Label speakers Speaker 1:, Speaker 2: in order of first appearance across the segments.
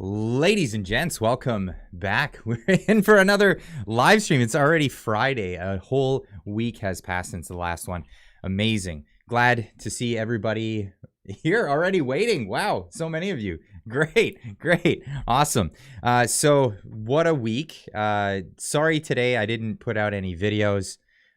Speaker 1: Ladies and gents, welcome back. We're in for another live stream. It's already Friday. A whole week has passed since the last one. Amazing. Glad to see everybody here already waiting. Wow, so many of you. Great. Awesome. So what a week. Sorry today I didn't put out any videos.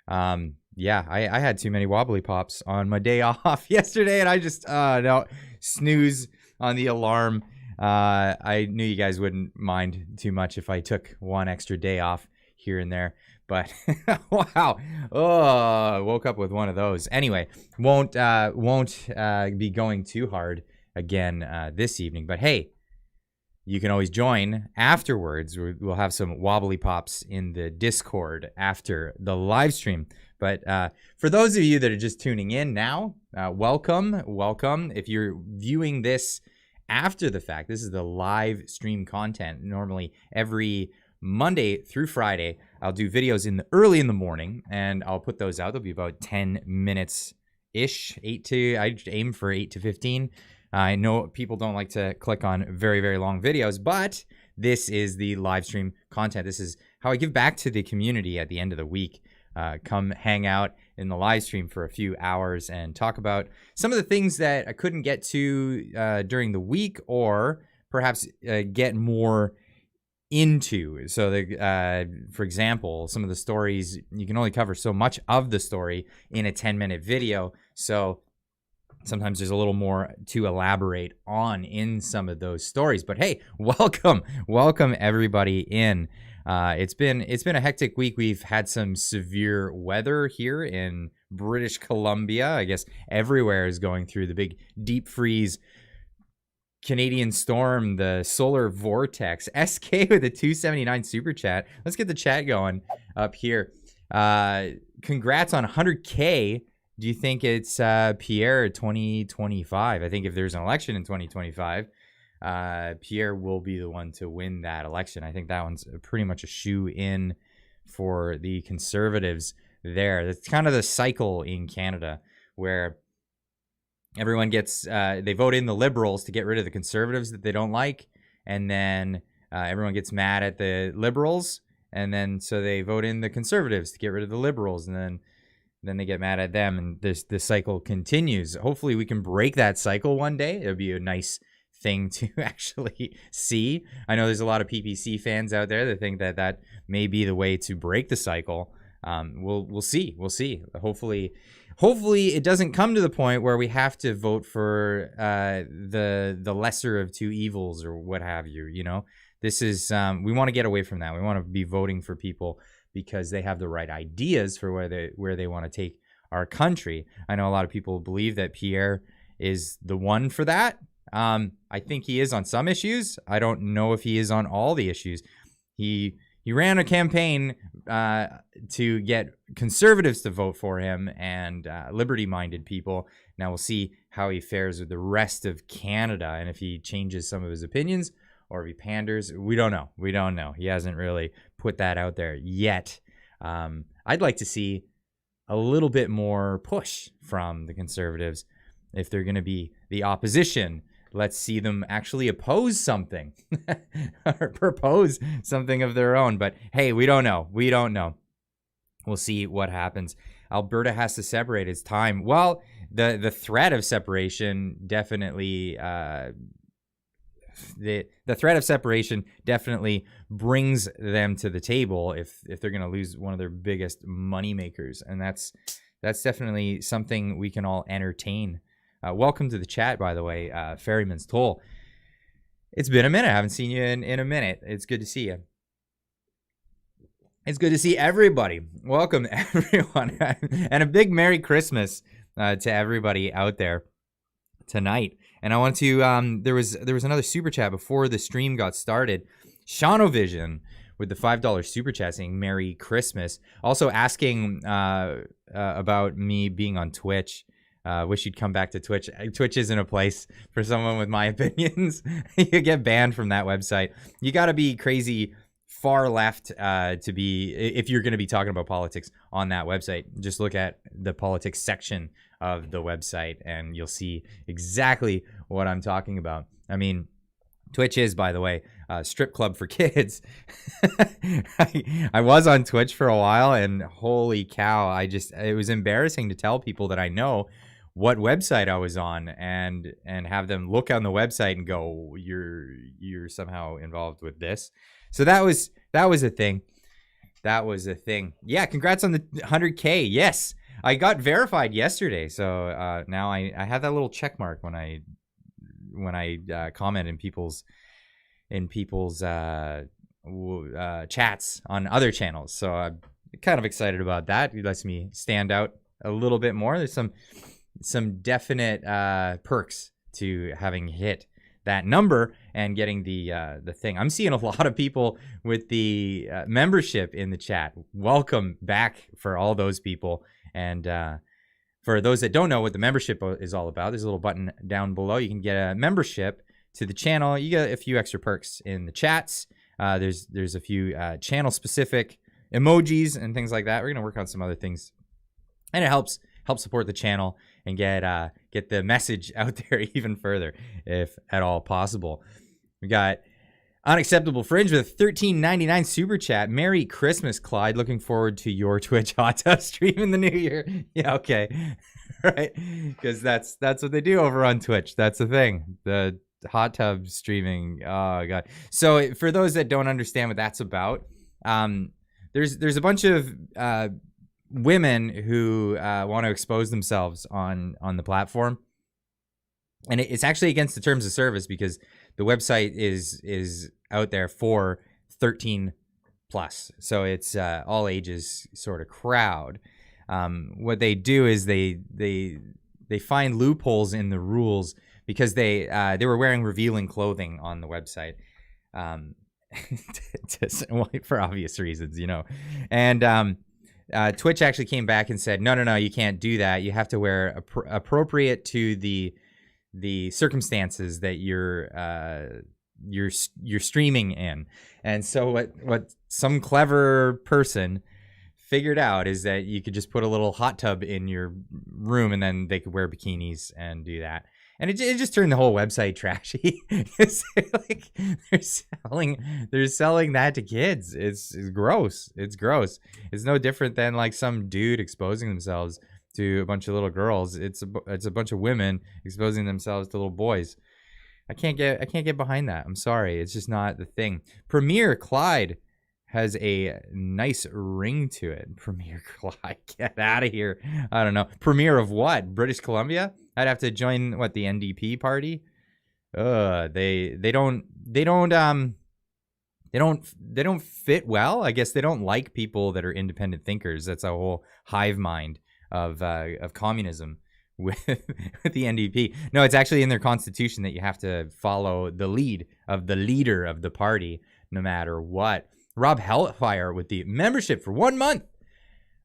Speaker 1: Yeah, I had too many wobbly pops on my day off yesterday, and I just no, snooze on the alarm. I knew you guys wouldn't mind too much if I took one extra day off here and there, but wow, woke up with one of those. Anyway, won't be going too hard again this evening, but hey, you can always join afterwards. We'll have some wobbly pops in the Discord after the live stream. But for those of you that are just tuning in now, welcome. If you're viewing this after the fact, this is the live stream content. Normally every Monday through Friday, I'll do videos early in the morning, and I'll put those out. They'll be about 10 minutes ish. I aim for 8 to 15. I know people don't like to click on very, very long videos, but this is the live stream content. This is how I give back to the community at the end of the week. Come hang out in the live stream for a few hours and talk about some of the things that I couldn't get to during the week, or perhaps get more into. So, for example, some of the stories, you can only cover so much of the story in a 10-minute video. So sometimes there's a little more to elaborate on in some of those stories. But hey, welcome everybody in. It's been a hectic week. We've had some severe weather here in British Columbia. I guess everywhere is going through the big deep freeze Canadian storm, the solar vortex. SK with a 279 super chat. Let's get the chat going up here. Congrats on 100K. Do you think it's Pierre 2025? I think if there's an election in 2025, Pierre will be the one to win that election. I think that one's pretty much a shoe-in for the Conservatives there. That's kind of the cycle in Canada where everyone gets, they vote in the Liberals to get rid of the Conservatives that they don't like, and then everyone gets mad at the Liberals, and then so they vote in the Conservatives to get rid of the Liberals, and then they get mad at them, and this cycle continues. Hopefully we can break that cycle one day. It would be a nice thing to actually see. I know there's a lot of PPC fans out there that think that may be the way to break the cycle. We'll see. Hopefully it doesn't come to the point where we have to vote for the lesser of two evils or what have you. You know, this is we want to get away from that. We want to be voting for people because they have the right ideas for where they want to take our country. I know a lot of people believe that Pierre is the one for that. I think he is on some issues. I don't know if he is on all the issues. He ran a campaign to get Conservatives to vote for him and liberty-minded people. Now we'll see how he fares with the rest of Canada, and if he changes some of his opinions or if he panders. We don't know. He hasn't really put that out there yet. I'd like to see a little bit more push from the Conservatives. If they're going to be the opposition, let's see them actually oppose something or propose something of their own. But hey, we don't know. We'll see what happens. Alberta has to separate. It's time. Well, the threat of separation definitely the threat of separation definitely brings them to the table if they're going to lose one of their biggest money makers, and that's definitely something we can all entertain. Welcome to the chat, by the way, Ferryman's Toll. It's been a minute. I haven't seen you in a minute. It's good to see you. It's good to see everybody. Welcome, everyone. And a big Merry Christmas to everybody out there tonight. And I want to, there was another super chat before the stream got started. Shaunovision with the $5 super chat saying Merry Christmas. Also asking about me being on Twitch. Wish you'd come back to Twitch. Twitch isn't a place for someone with my opinions. You get banned from that website. You got to be crazy far left to be, if you're going to be talking about politics on that website. Just look at the politics section of the website and you'll see exactly what I'm talking about. I mean, Twitch is, by the way, a strip club for kids. I was on Twitch for a while, and holy cow, it was embarrassing to tell people that I know what website I was on, and have them look on the website and go, you're somehow involved with this. So that was a thing. That was a thing. Yeah, congrats on the 100K. Yes, I got verified yesterday, so now I have that little check mark when I comment in people's chats on other channels. So I'm kind of excited about that. It lets me stand out a little bit more. There's some definite perks to having hit that number and getting the thing. I'm seeing a lot of people with the membership in the chat. Welcome back for all those people. And for those that don't know what the membership is all about, there's a little button down below. You can get a membership to the channel. You get a few extra perks in the chats. There's a few channel-specific emojis and things like that. We're gonna work on some other things, and it helps support the channel and get the message out there even further, if at all possible. We got Unacceptable Fringe with a $13.99 super chat. Merry Christmas, Clyde. Looking forward to your Twitch hot tub stream in the new year. Yeah, okay. Right? Because that's what they do over on Twitch. That's the thing. The hot tub streaming. Oh, God. So for those that don't understand what that's about, there's a bunch of women who want to expose themselves on the platform. And it's actually against the terms of service, because the website is out there for 13 plus. So it's all ages sort of crowd. What they do is they find loopholes in the rules, because they were wearing revealing clothing on the website, for obvious reasons, you know. And Twitch actually came back and said, no, you can't do that. You have to wear appropriate to the circumstances that you're streaming in. And so what some clever person figured out is that you could just put a little hot tub in your room, and then they could wear bikinis and do that. And it just turned the whole website trashy. Like they're selling that to kids. It's gross. It's gross. It's no different than like some dude exposing themselves to a bunch of little girls. It's a bunch of women exposing themselves to little boys. I can't get behind that. I'm sorry. It's just not the thing. Premier Clyde has a nice ring to it. Premier Clyde, get out of here. I don't know. Premier of what? British Columbia? I'd have to join the NDP party. They don't fit well. I guess they don't like people that are independent thinkers. That's a whole hive mind of communism with the NDP. No, it's actually in their constitution that you have to follow the lead of the leader of the party, no matter what. Rob Hellfire with the membership for 1 month.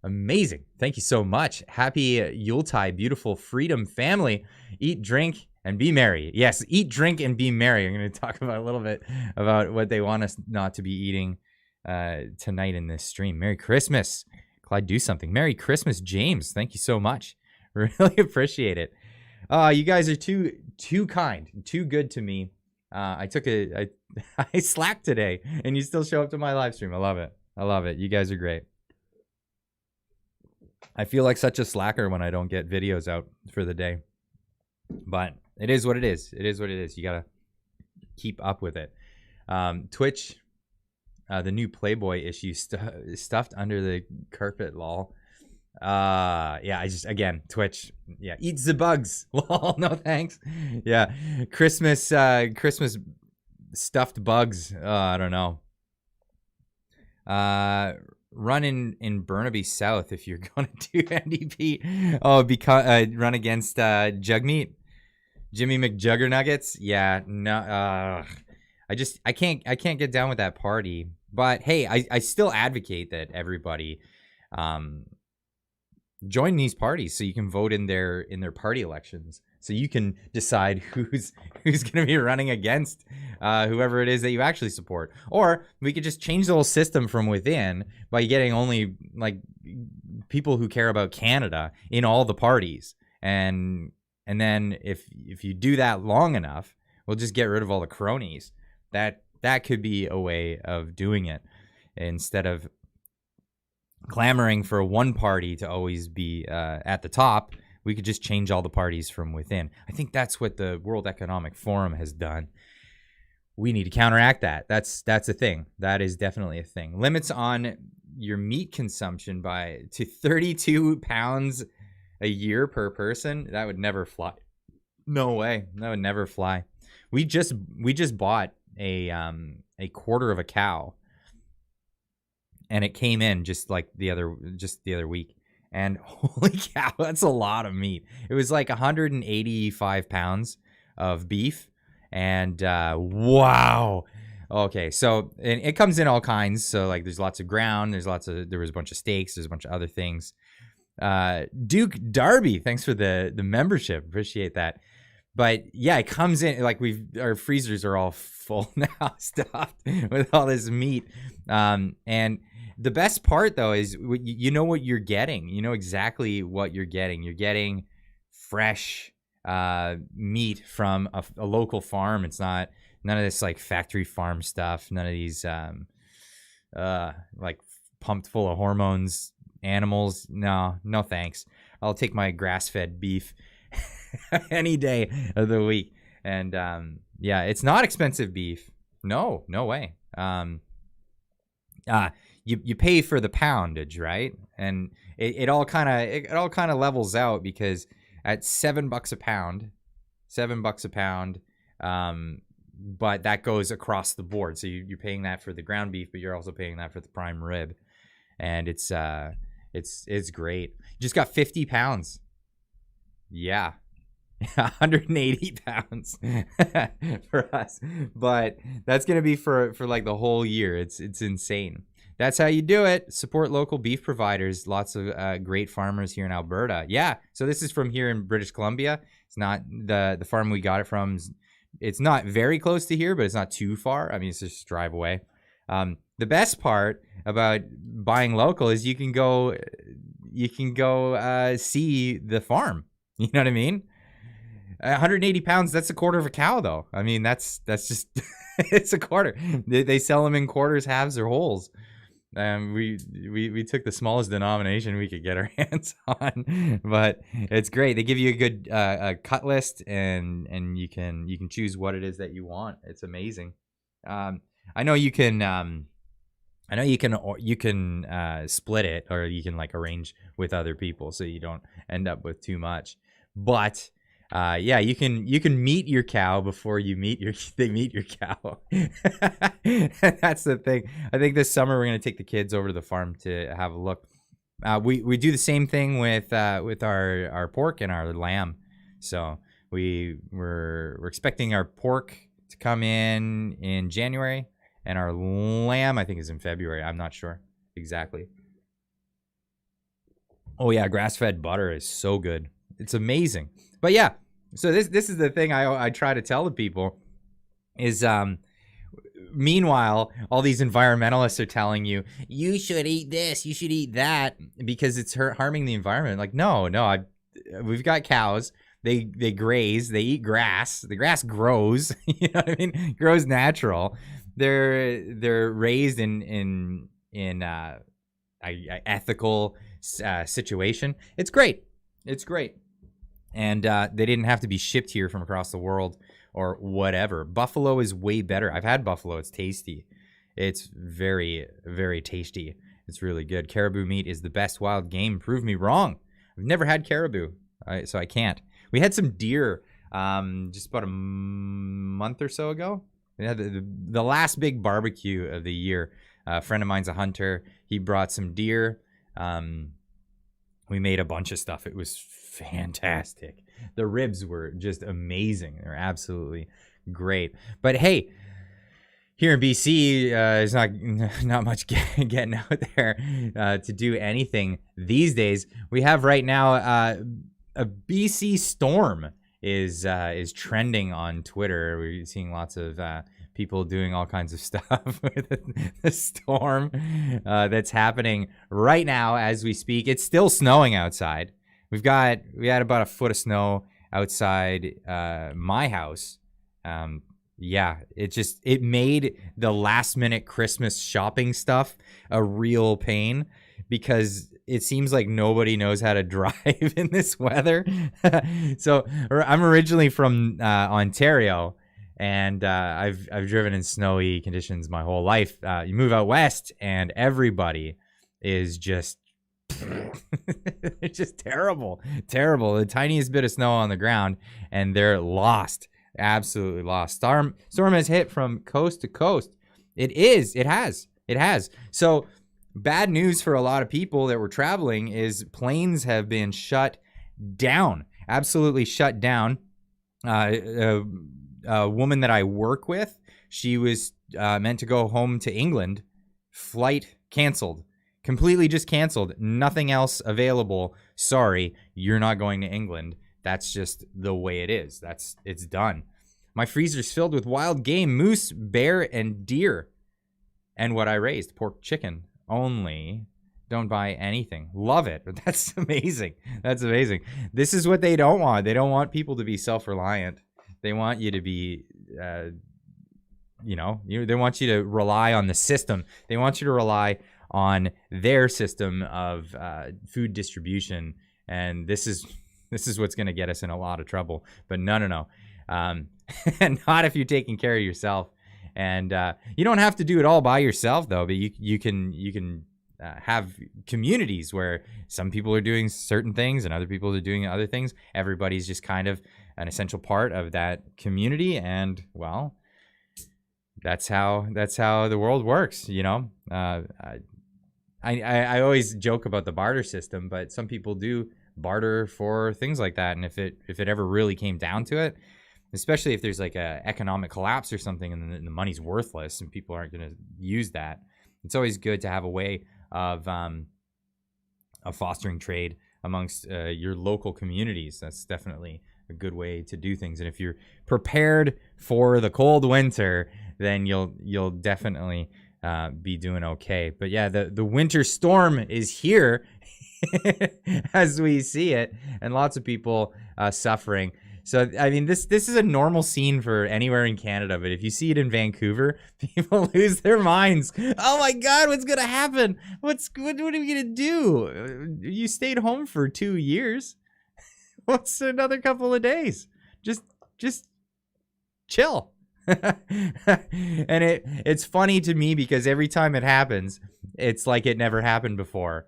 Speaker 1: Amazing. Thank you so much. Happy Yuletide, beautiful freedom family. Eat, drink, and be merry. Yes, eat, drink, and be merry. I'm going to talk about a little bit about what they want us not to be eating tonight in this stream. Merry Christmas. Clyde, do something. Merry Christmas, James. Thank you so much. Really appreciate it. You guys are too kind, too good to me. I slacked today, and you still show up to my live stream. I love it. I love it. You guys are great. I feel like such a slacker when I don't get videos out for the day, but it is what it is. It is what it is. You gotta keep up with it. Twitch, the new Playboy issue stuffed under the carpet. Lol. Yeah, Twitch. Yeah, eat the bugs. Lol. No thanks. Yeah, Christmas stuffed bugs. I don't know. Run in Burnaby South if you're gonna do NDP. Oh, because run against Jugmeat, Jimmy McJuggernuggets. Yeah, no. I can't get down with that party. But hey, I still advocate that everybody join these parties so you can vote in their party elections, so you can decide who's going to be running against whoever it is that you actually support. Or we could just change the whole system from within by getting only like people who care about Canada in all the parties, and then if you do that long enough, we'll just get rid of all the cronies. That could be a way of doing it instead of clamoring for one party to always be at the top. We could just change all the parties from within. I think that's what the World Economic Forum has done. We need to counteract that. That's a thing. That is definitely a thing. Limits on your meat consumption to 32 pounds a year per person. That would never fly. No way. That would never fly. We just bought a quarter of a cow, and it came in just the other week. And holy cow, that's a lot of meat. It was like 185 pounds of beef. And wow. Okay, so and it comes in all kinds. So like there's lots of ground, there was a bunch of steaks, there's a bunch of other things. Duke Darby, thanks for the membership. Appreciate that. But yeah, it comes in like our freezers are all full now, stuffed with all this meat. And the best part though is you know what you're getting. You know exactly what you're getting. You're getting fresh meat from a local farm. It's not none of this like factory farm stuff. None of these like pumped full of hormones animals. No thanks. I'll take my grass-fed beef any day of the week. And yeah, it's not expensive beef. No way. You pay for the poundage, right? And it all kind of levels out because at $7 a pound, but that goes across the board. So you're paying that for the ground beef, but you're also paying that for the prime rib, and it's great. You just got 50 pounds. Yeah. 180 pounds for us, but that's gonna be for like the whole year. It's insane. That's how you do it. Support local beef providers. Lots of great farmers here in Alberta. Yeah, so this is from here in British Columbia. It's not the farm we got it from. It's not very close to here, but it's not too far. I mean, it's just a drive away. The best part about buying local is you can go see the farm. You know what I mean? 180 pounds, that's a quarter of a cow, though. I mean, that's just, it's a quarter. They sell them in quarters, halves, or wholes. We took the smallest denomination we could get our hands on, but it's great. They give you a good cut list, and you can choose what it is that you want. It's amazing. I know you can split it, or you can like arrange with other people so you don't end up with too much. But yeah, you can meet your cow before they meet your cow. That's the thing. I think this summer we're gonna take the kids over to the farm to have a look. We do the same thing with our pork and our lamb. So we're expecting our pork to come in January, and our lamb I think is in February. I'm not sure exactly. Oh yeah, grass-fed butter is so good. It's amazing. But yeah, so this is the thing I try to tell the people is meanwhile, all these environmentalists are telling you should eat this, you should eat that because it's harming the environment. Like, no, we've got cows. They graze, they eat grass. The grass grows, you know what I mean? It grows natural. They're raised in a ethical situation. It's great. It's great. And they didn't have to be shipped here from across the world or whatever. Buffalo is way better. I've had buffalo. It's tasty. It's very, very tasty. It's really good. Caribou meat is the best wild game. Prove me wrong. I've never had caribou, so I can't. We had some deer just about a month or so ago. We had the last big barbecue of the year. A friend of mine's a hunter. He brought some deer. We made a bunch of stuff. It was fantastic. The ribs were just amazing. They're absolutely great. But hey, here in BC, there's not much getting out there to do anything these days. We have right now a BC storm is trending on Twitter. We're seeing lots of people doing all kinds of stuff with the storm that's happening right now as we speak. It's still snowing outside. We had about a foot of snow outside my house Yeah, it made the last minute Christmas shopping stuff a real pain because it seems like nobody knows how to drive in this weather. So I'm originally from Ontario, and I've driven in snowy conditions my whole life. You move out west, and everybody is just it's just terrible. The tiniest bit of snow on the ground, and they're lost. Absolutely lost. Storm has hit from coast to coast. It has. So bad news for a lot of people that were traveling is planes have been shut down. Absolutely shut down. A woman that I work with, she was meant to go home to England. Flight canceled. Completely just canceled. Nothing else available. Sorry, you're not going to England. That's just the way it is. It's done. My freezer's filled with wild game, moose, bear, and deer. And what I raised, pork, chicken only. Don't buy anything. Love it. That's amazing. This is what they don't want. They don't want people to be self-reliant. They want you to be, they want you to rely on the system. They want you to rely on their system of food distribution. And this is what's going to get us in a lot of trouble. But no. And not if you're taking care of yourself. And you don't have to do it all by yourself, though. But you can have communities where some people are doing certain things and other people are doing other things. Everybody's just kind of an essential part of that community. And, well, that's how the world works, you know. I always joke about the barter system, but some people do barter for things like that. And if it ever really came down to it, especially if there's like a economic collapse or something and the money's worthless and people aren't going to use that, it's always good to have a way of fostering trade amongst your local communities. That's definitely a good way to do things. And if you're prepared for the cold winter, then you'll definitely be doing okay. But yeah, the winter storm is here as we see it, and lots of people suffering. So, I mean, this is a normal scene for anywhere in Canada, but if you see it in Vancouver, people lose their minds. Oh my God, what's gonna happen? What are we gonna do? You stayed home for 2 years. What's another couple of days? Just chill. And it's funny to me because every time it happens, it's like it never happened before.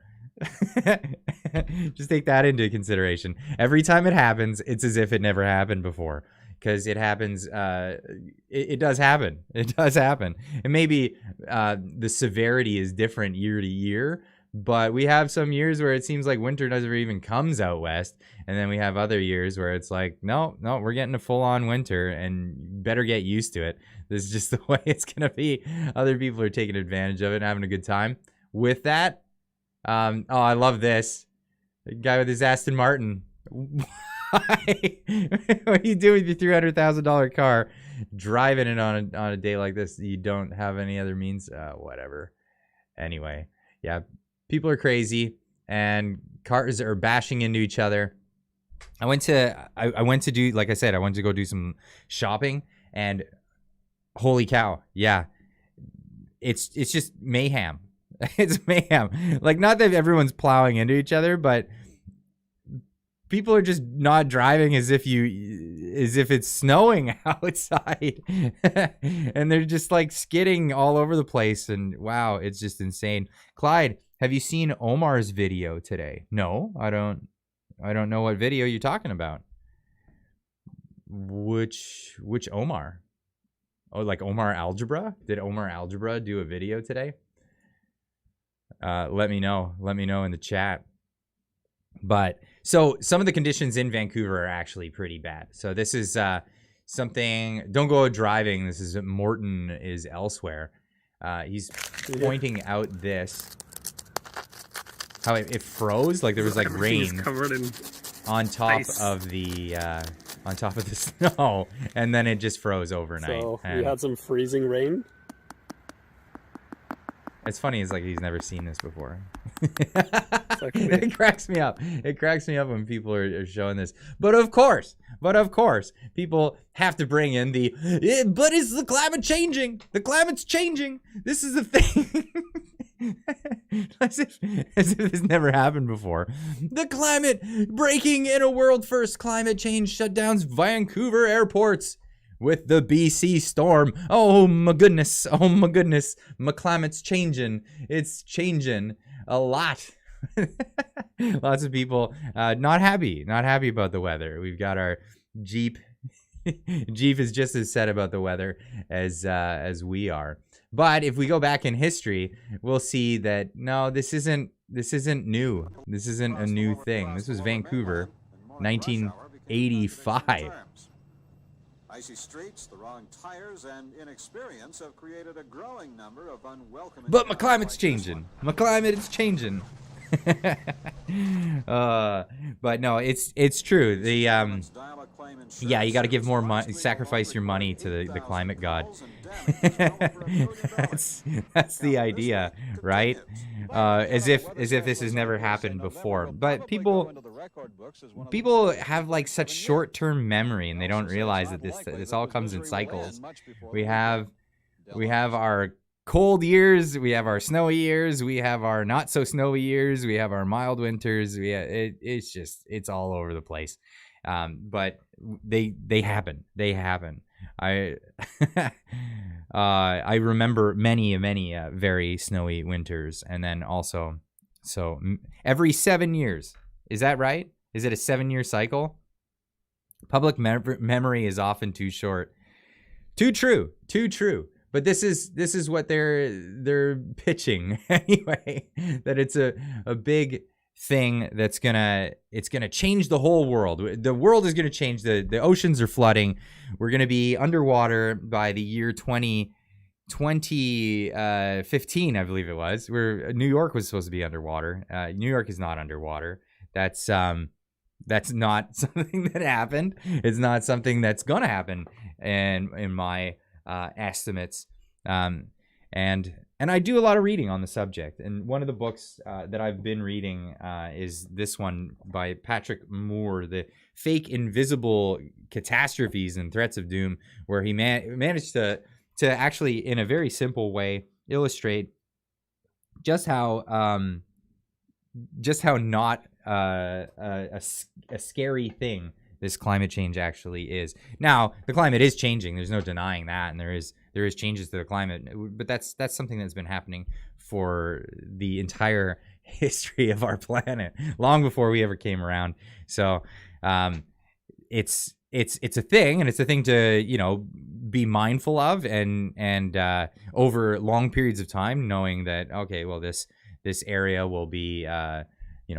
Speaker 1: Just take that into consideration. Every time it happens, it's as if it never happened before, because it happens. It does happen. It does happen. And maybe the severity is different year to year, but we have some years where it seems like winter never even comes out west, and then we have other years where it's like, no, we're getting a full-on winter, and you better get used to it. This is just the way it's gonna be. Other people are taking advantage of it and having a good time with that. I love this. The guy with his Aston Martin. Why? What do you do with your $300,000 car driving it on a day like this? You don't have any other means? Whatever. Anyway, yeah, people are crazy and cars are bashing into each other. I went to do, like I said, I went to go do some shopping, and holy cow, yeah, it's just mayhem. It's mayhem. Like, not that everyone's plowing into each other, but people are just not driving as if it's snowing outside. And they're just like skidding all over the place. And wow, it's just insane. Clyde, have you seen Omar's video today? No, I don't know what video you're talking about. Which Omar? Oh, like Omar Algebra? Did Omar Algebra do a video today? Let me know in the chat. But so some of the conditions in Vancouver are actually pretty bad. So this is something, don't go driving. This is Morton is elsewhere. He's pointing out this, how it froze, like there was like rain
Speaker 2: covered in
Speaker 1: on top
Speaker 2: ice.
Speaker 1: of the snow, and then it just froze overnight.
Speaker 2: So
Speaker 1: and
Speaker 2: we had some freezing rain.
Speaker 1: It's funny. It's like he's never seen this before.
Speaker 2: Like
Speaker 1: It cracks me up. It cracks me up when people are showing this. But of course, people have to bring in but is the climate changing? The climate's changing. This is the thing. as if this never happened before. The climate breaking in a world first. Climate change shutdowns Vancouver airports with the BC storm. Oh my goodness. My climate's changing. It's changing a lot. Lots of people not happy about the weather. We've got our Jeep. Jeep is just as sad about the weather as we are. But if we go back in history, we'll see that no, this isn't new. This isn't a new thing. This was Vancouver, 1985.
Speaker 3: Icy streets, the wrong tires, and inexperience have created a growing number of unwelcome.
Speaker 1: But my climate's changing. My climate is changing. But no, it's true. The yeah, you got to give more money, sacrifice your money to the climate god. that's the idea, right? As if this has never happened before. But people have like such short-term memory, and they don't realize that this all comes in cycles. We have our cold years, we have our snowy years, we have our not so snowy years, we have our mild winters. It's all over the place. But they happen. I I remember many very snowy winters, and then also every 7 years. Is that right? Is it a 7-year cycle? Public memory is often too short. Too true. But this is what they're pitching anyway. That it's a big thing that's gonna change the whole world. The world is gonna change. The oceans are flooding. We're gonna be underwater by the year 2015, I believe it was. Where New York was supposed to be underwater. New York is not underwater. That's not something that happened. It's not something that's gonna happen. In my estimates, and I do a lot of reading on the subject. And one of the books that I've been reading is this one by Patrick Moore, The Fake Invisible Catastrophes and Threats of Doom, where he managed to actually, in a very simple way, illustrate just how not a scary thing this climate change actually is. Now, the climate is changing. There's no denying that, and there is changes to the climate. But that's something that's been happening for the entire history of our planet, long before we ever came around. So, it's a thing, and it's a thing to be mindful of, and over long periods of time, knowing that okay, well this area will be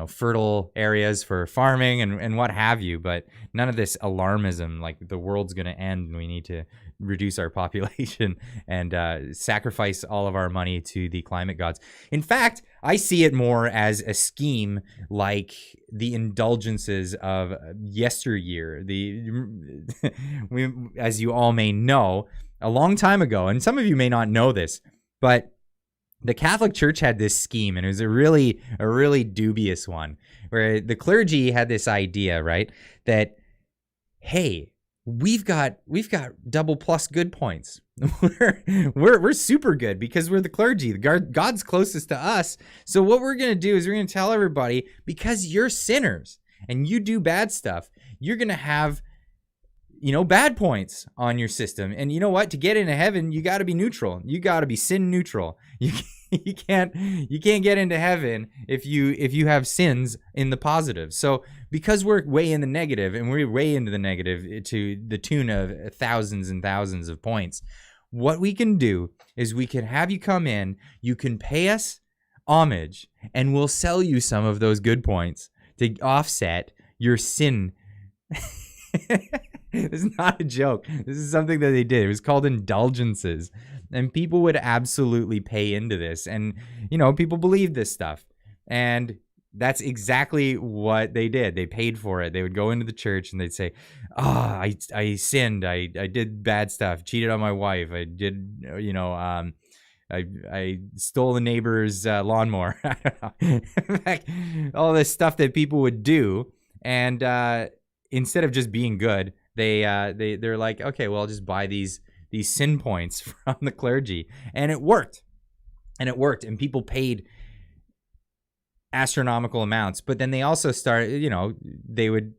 Speaker 1: fertile areas for farming and what have you, but none of this alarmism, like the world's going to end and we need to reduce our population and sacrifice all of our money to the climate gods. In fact, I see it more as a scheme like the Indulgences of yesteryear. As you all may know, a long time ago, and some of you may not know this, but the Catholic Church had this scheme, and it was a really dubious one, where the clergy had this idea, right, that hey, we've got double plus good points. we're super good because we're the clergy. God's closest to us. So what we're gonna do is we're gonna tell everybody, because you're sinners and you do bad stuff, you're gonna have bad points on your system. And you know what? To get into heaven, you got to be neutral. You got to be sin neutral. You can't get into heaven if you have sins in the positive. So because we're way in the negative, and we're way into the negative to the tune of thousands and thousands of points, what we can do is we can have you come in, you can pay us homage, and we'll sell you some of those good points to offset your sin. This is not a joke. This is something that they did. It was called Indulgences. And people would absolutely pay into this. And, people believed this stuff. And that's exactly what they did. They paid for it. They would go into the church and they'd say, I sinned. I did bad stuff. Cheated on my wife. I did, I stole the neighbor's lawnmower. I don't know. In fact, all this stuff that people would do, and instead of just being good, they're like, okay, well, I'll just buy these sin points from the clergy, and it worked, and people paid astronomical amounts. But then they also started, they would,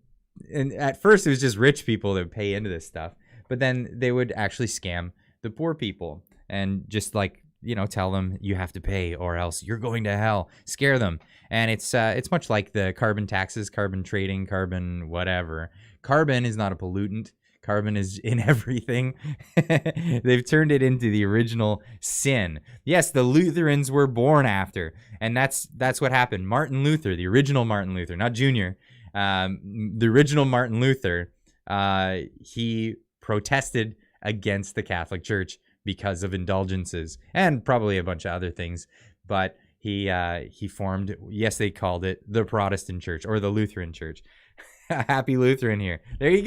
Speaker 1: and at first it was just rich people that would pay into this stuff, but then they would actually scam the poor people and just like, tell them you have to pay or else you're going to hell, scare them. And it's much like the carbon taxes, carbon trading, carbon whatever. Carbon is not a pollutant. Carbon is in everything. They've turned it into the original sin. Yes, the Lutherans were born after, and that's what happened. Martin Luther, the original Martin Luther, not Junior, the original Martin Luther, he protested against the Catholic Church because of indulgences and probably a bunch of other things. But he formed, yes, they called it the Protestant Church or the Lutheran Church. Happy Lutheran here. There you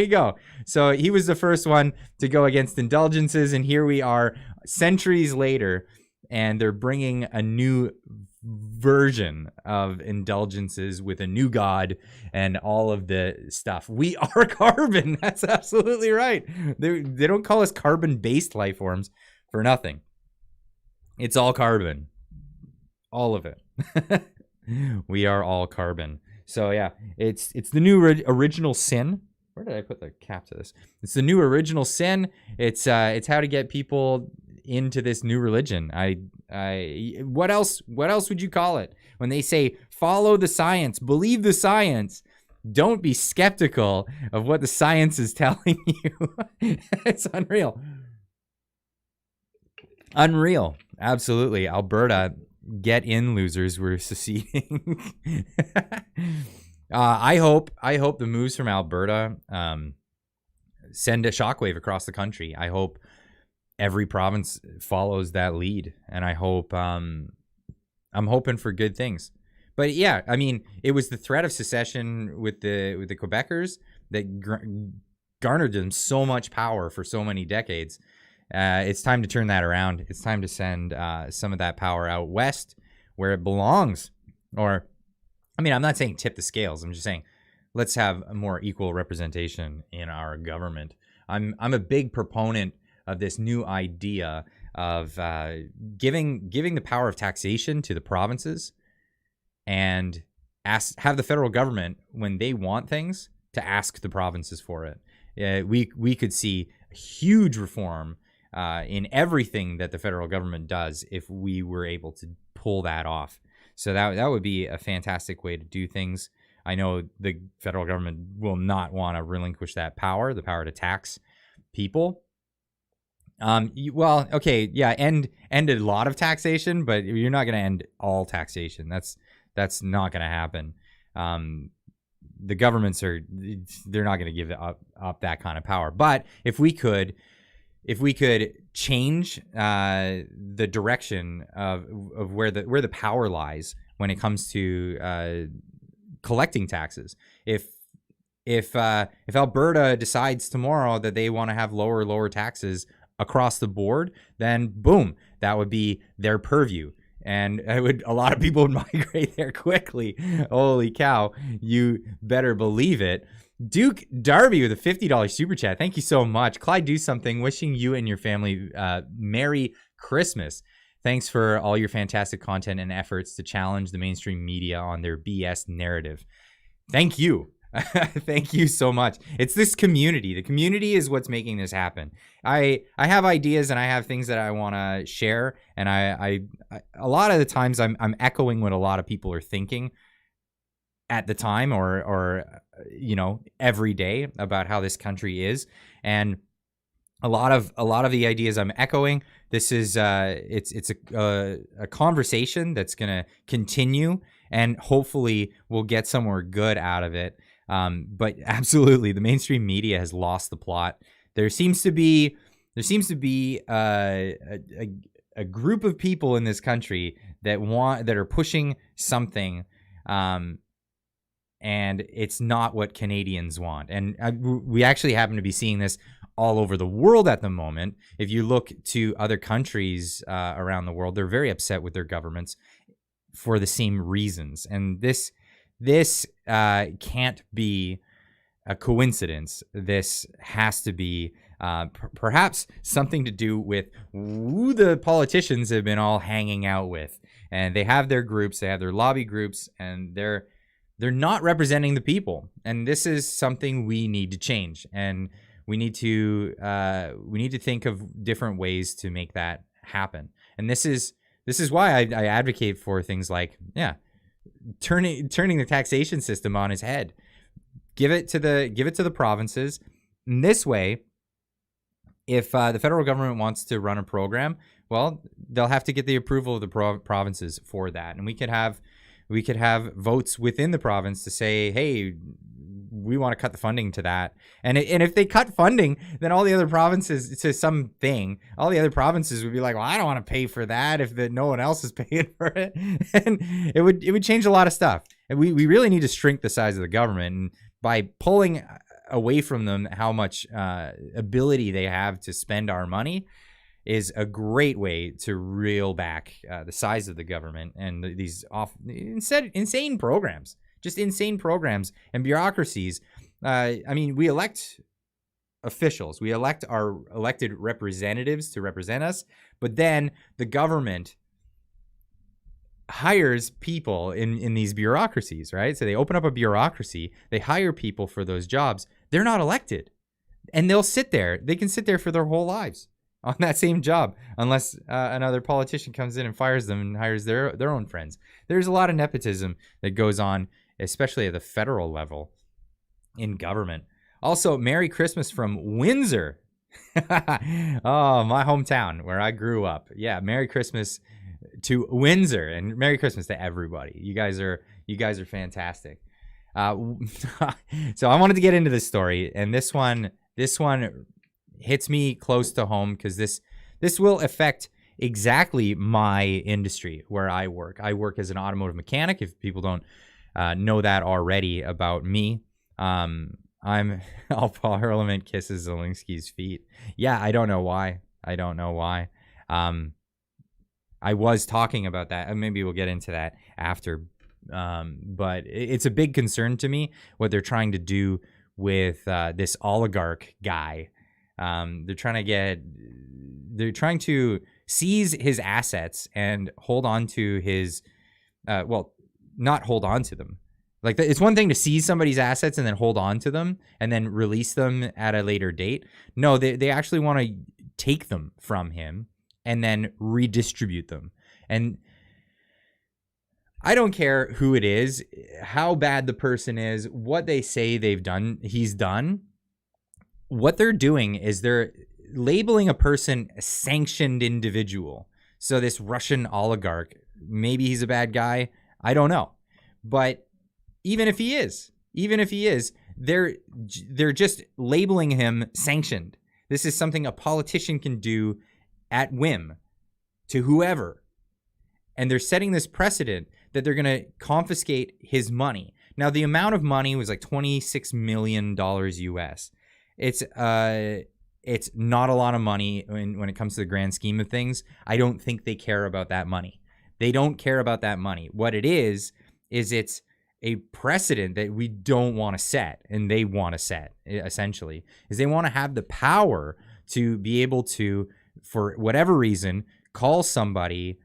Speaker 1: go. So he was the first one to go against indulgences, and here we are centuries later, and they're bringing a new version of indulgences with a new god and all of the stuff. We are carbon. That's absolutely right. They don't call us carbon-based life forms for nothing. It's all carbon. All of it. We are all carbon. So yeah, it's the new original sin. Where did I put the cap to this? It's the new original sin. It's how to get people into this new religion. What else would you call it? When they say follow the science, believe the science, don't be skeptical of what the science is telling you. It's unreal. Unreal. Absolutely. Alberta, get in, losers. We're seceding. I hope the moves from Alberta send a shockwave across the country. I hope every province follows that lead, and I hope I'm hoping for good things. But yeah, I mean, it was the threat of secession with the Quebecers that garnered them so much power for so many decades. It's time to turn that around. It's time to send some of that power out west where it belongs. Or, I mean, I'm not saying tip the scales. I'm just saying let's have a more equal representation in our government. I'm a big proponent of this new idea of giving the power of taxation to the provinces and have the federal government, when they want things, to ask the provinces for it. We could see a huge reform in everything that the federal government does if we were able to pull that off. So that would be a fantastic way to do things. I know the federal government will not want to relinquish that power, the power to tax people. Well, okay, yeah, end a lot of taxation, but you're not going to end all taxation. That's not going to happen. The governments they're not going to give up that kind of power. But if we could change the direction of where the power lies when it comes to collecting taxes, if Alberta decides tomorrow that they want to have lower taxes across the board, then boom, that would be their purview. And a lot of people would migrate there quickly. Holy cow, you better believe it. Duke Darby with a $50 super chat. Thank you so much. Clyde Do Something, wishing you and your family Merry Christmas. Thanks for all your fantastic content and efforts to challenge the mainstream media on their BS narrative. Thank you. Thank you so much. It's this community. The community is what's making this happen. I have ideas and I have things that I want to share, and I a lot of the times I'm echoing what a lot of people are thinking at the time or every day about how this country is. And a lot of the ideas I'm echoing, this is it's a conversation that's going to continue, and hopefully we'll get somewhere good out of it. But absolutely, the mainstream media has lost the plot. There seems to be a group of people in this country that are pushing something and it's not what Canadians want. And we actually happen to be seeing this all over the world at the moment. If you look to other countries around the world, they're very upset with their governments for the same reasons. And this can't be a coincidence. This has to be perhaps something to do with who the politicians have been all hanging out with. And they have their groups, they have their lobby groups, and they're not representing the people. And this is something we need to change. And we need to think of different ways to make that happen. And this is why I advocate for things like, turning the taxation system on its head. Give it to the provinces. In this way, if the federal government wants to run a program, well, they'll have to get the approval of the provinces for that. And we could have votes within the province to say, hey, we want to cut the funding to that. And if they cut funding, then all the other provinces to something, all the other provinces would be like, well, I don't want to pay for that if no one else is paying for it. And it would change a lot of stuff. And we really need to shrink the size of the government. And by pulling away from them how much ability they have to spend our money is a great way to reel back the size of the government and these insane programs. Just insane programs and bureaucracies. I mean, we elect officials. We elect our elected representatives to represent us, but then the government hires people in these bureaucracies, right? So they open up a bureaucracy. They hire people for those jobs. They're not elected. And they'll sit there. They can sit there for their whole lives on that same job unless another politician comes in and fires them and hires their own friends. There's a lot of nepotism that goes on, especially at the federal level in government. Also, Merry Christmas from Windsor. Oh, my hometown where I grew up. Yeah, Merry Christmas to Windsor and Merry Christmas to everybody. You guys are fantastic. So I wanted to get into this story, and this one hits me close to home because this will affect exactly my industry where I work. I work as an automotive mechanic. If people don't know that already about me, I'm all Parliament kisses Zelensky's feet. Yeah, I don't know why. I was talking about that, and maybe we'll get into that after. But it's a big concern to me what they're trying to do with this oligarch guy. They're trying to seize his assets and hold on to his, not hold on to them. Like it's one thing to seize somebody's assets and then hold on to them and then release them at a later date. No, they actually want to take them from him and then redistribute them. And I don't care who it is, how bad the person is, what they say he's done. What they're doing is they're labeling a person a sanctioned individual. So this Russian oligarch, maybe he's a bad guy, I don't know. But even if he is, they're just labeling him sanctioned. This is something a politician can do at whim to whoever. And they're setting this precedent that they're going to confiscate his money. Now, the amount of money was like $26 million US. It's not a lot of money when it comes to the grand scheme of things. I don't think they care about that money. They don't care about that money. What it is it's a precedent that we don't want to set, and they want to set, essentially, is they want to have the power to be able to, for whatever reason, call somebody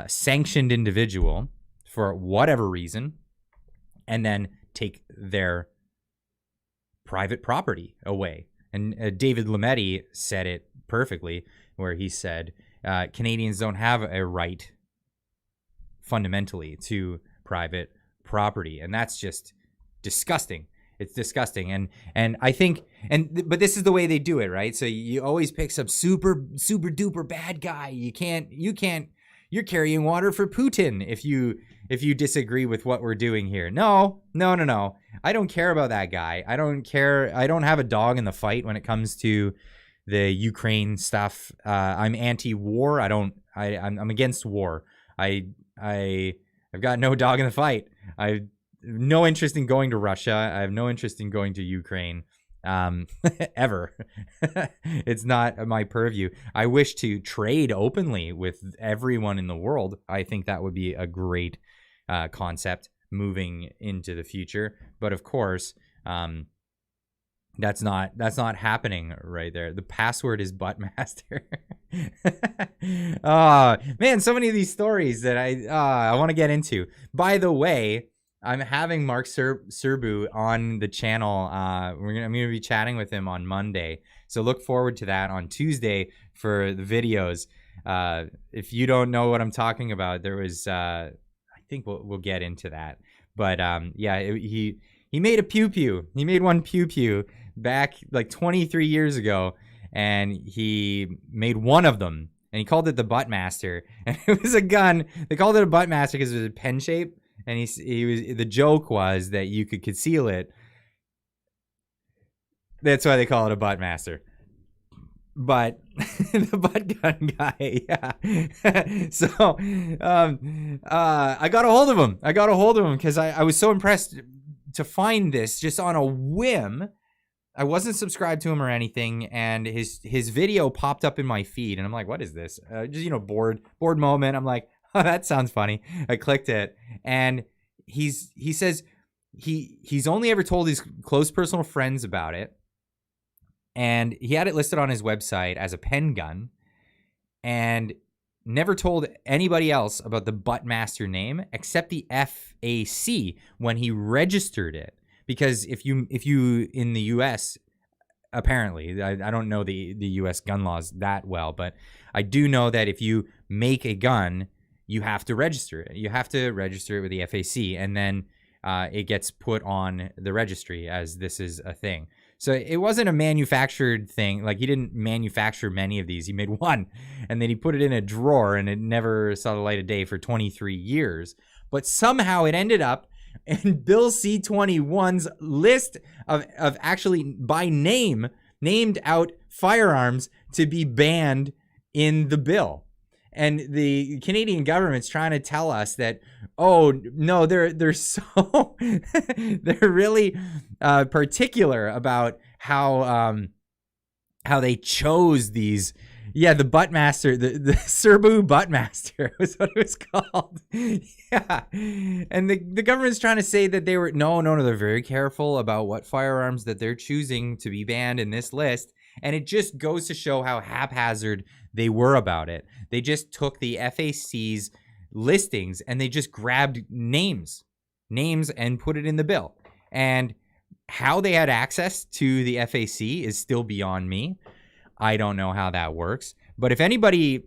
Speaker 1: sanctioned individual for whatever reason, and then take their private property away. And David Lametti said it perfectly, where he said, Canadians don't have a right fundamentally to private property. And that's just disgusting. It's disgusting. And I think, but this is the way they do it, right? So you always pick some super duper bad guy. You're carrying water for Putin if you disagree with what we're doing here. No. I don't care about that guy. I don't care. I don't have a dog in the fight when it comes to the Ukraine stuff. I'm anti-war. I'm against war. I've got no dog in the fight. no interest in going to Russia. I have no interest in going to Ukraine. Ever. It's not my purview. I wish to trade openly with everyone in the world. I think that would be a great concept moving into the future. But of course, that's not happening right there. The password is buttmaster. Oh man, so many of these stories that I want to get into. By the way, I'm having Mark Serbu on the channel. I'm gonna be chatting with him on Monday, so look forward to that on Tuesday for the videos. If you don't know what I'm talking about, there was I think we'll get into that. But yeah, he made a pew pew. He made one pew pew back like 23 years ago, and he made one of them, and he called it the Buttmaster, and it was a gun. They called it a Buttmaster because it was a pen shape. And the joke was that you could conceal it. That's why they call it a Buttmaster. But the butt gun guy, yeah. So I got a hold of him. Because I was so impressed to find this just on a whim. I wasn't subscribed to him or anything, and his video popped up in my feed, and I'm like, what is this? Just bored moment. I'm like, oh, that sounds funny. I clicked it, and he says he's only ever told his close personal friends about it, and he had it listed on his website as a pen gun, and never told anybody else about the Buttmaster name except the FAC when he registered it. Because if you in the U.S. apparently, I don't know the U.S. gun laws that well, but I do know that if you make a gun, you have to register it. You have to register it with the FAC, and then it gets put on the registry as this is a thing. So it wasn't a manufactured thing. Like, he didn't manufacture many of these. He made one, and then he put it in a drawer, and it never saw the light of day for 23 years. But somehow it ended up in Bill C-21's list of actually by name named out firearms to be banned in the bill. And the Canadian government's trying to tell us that, oh no, they're so they're really particular about how they chose these. Yeah, the Buttmaster, the Serbu Buttmaster was what it was called. Yeah, and the government's trying to say that they were no, they're very careful about what firearms that they're choosing to be banned in this list, and it just goes to show how haphazard they were about it. They just took the FAC's listings and they just grabbed names and put it in the bill. And how they had access to the FAC is still beyond me. I don't know how that works. But if anybody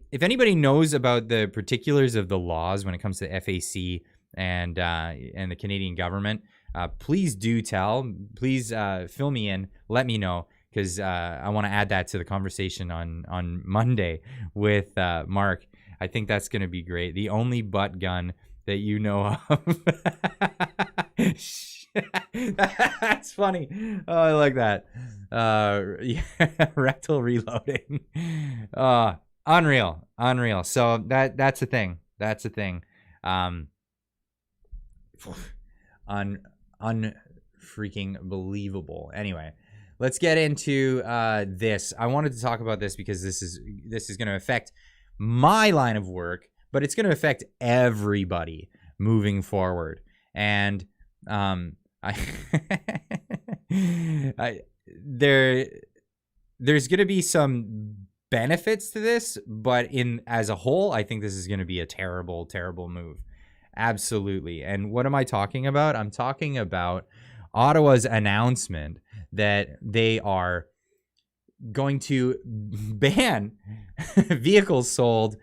Speaker 1: knows about the particulars of the laws when it comes to FAC and the Canadian government, please do tell. Please fill me in. Let me know, because I want to add that to the conversation on Monday with Mark. I think that's going to be great. The only butt gun that you know of. That's funny. Oh, I like that. Yeah, rectal reloading. Unreal. So that's a thing. Unfreaking believable. Anyway, let's get into this. I wanted to talk about this because this is going to affect my line of work, but it's going to affect everybody moving forward. And there's going to be some benefits to this, but as a whole, I think this is going to be a terrible, terrible move. Absolutely. And what am I talking about? I'm talking about Ottawa's announcement that they are going to ban vehicles sold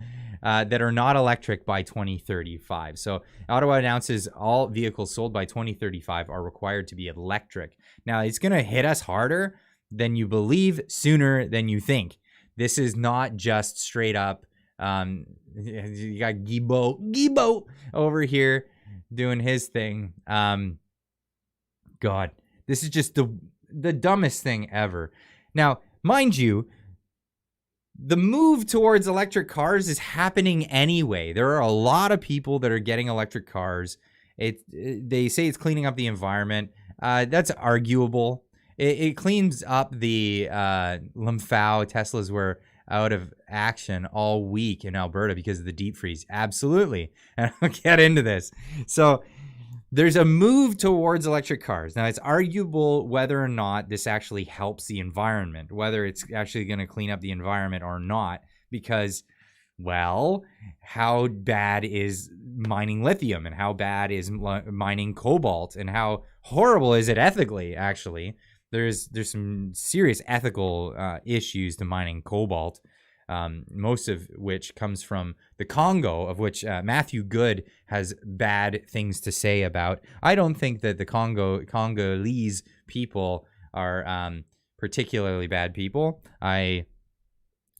Speaker 1: that are not electric by 2035. So Ottawa announces all vehicles sold by 2035 are required to be electric. Now, it's going to hit us harder than you believe, sooner than you think. This is not just straight up. You got Gibo over here doing his thing. God, this is just the dumbest thing ever. Now, mind you, the move towards electric cars is happening anyway. There are a lot of people that are getting electric cars. They say it's cleaning up the environment. That's arguable. It cleans up the Lamphao. Teslas were out of action all week in Alberta because of the deep freeze. Absolutely. And I'll get into this. So there's a move towards electric cars. Now, it's arguable whether or not this actually helps the environment, whether it's actually going to clean up the environment or not, because, well, how bad is mining lithium, and how bad is mining cobalt, and how horrible is it ethically, actually? There's some serious ethical issues to mining cobalt, most of which comes from the Congo, of which Matthew Good has bad things to say about. I don't think that the Congolese people are particularly bad people. I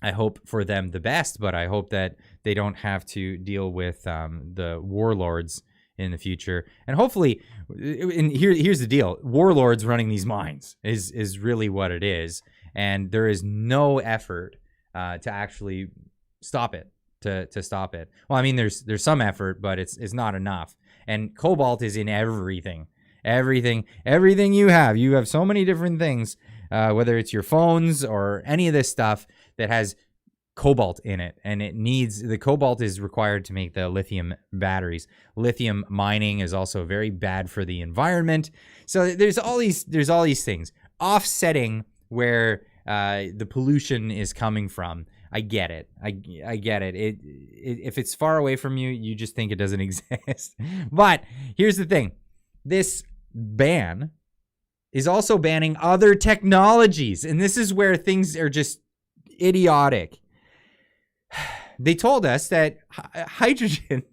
Speaker 1: hope for them the best, but I hope that they don't have to deal with the warlords in the future. And hopefully, and here's the deal: warlords running these mines is really what it is, and there is no effort to actually stop it. To stop it. Well, I mean, there's some effort, but it's not enough. And cobalt is in everything you have. You have so many different things, whether it's your phones or any of this stuff that has cobalt in it, and the cobalt is required to make the lithium batteries. Lithium mining is also very bad for the environment. So there's all these things offsetting where the pollution is coming from. I get it. I get it. If it's far away from you, you just think it doesn't exist. But here's the thing: this ban is also banning other technologies, and this is where things are just idiotic. They told us that hydrogen.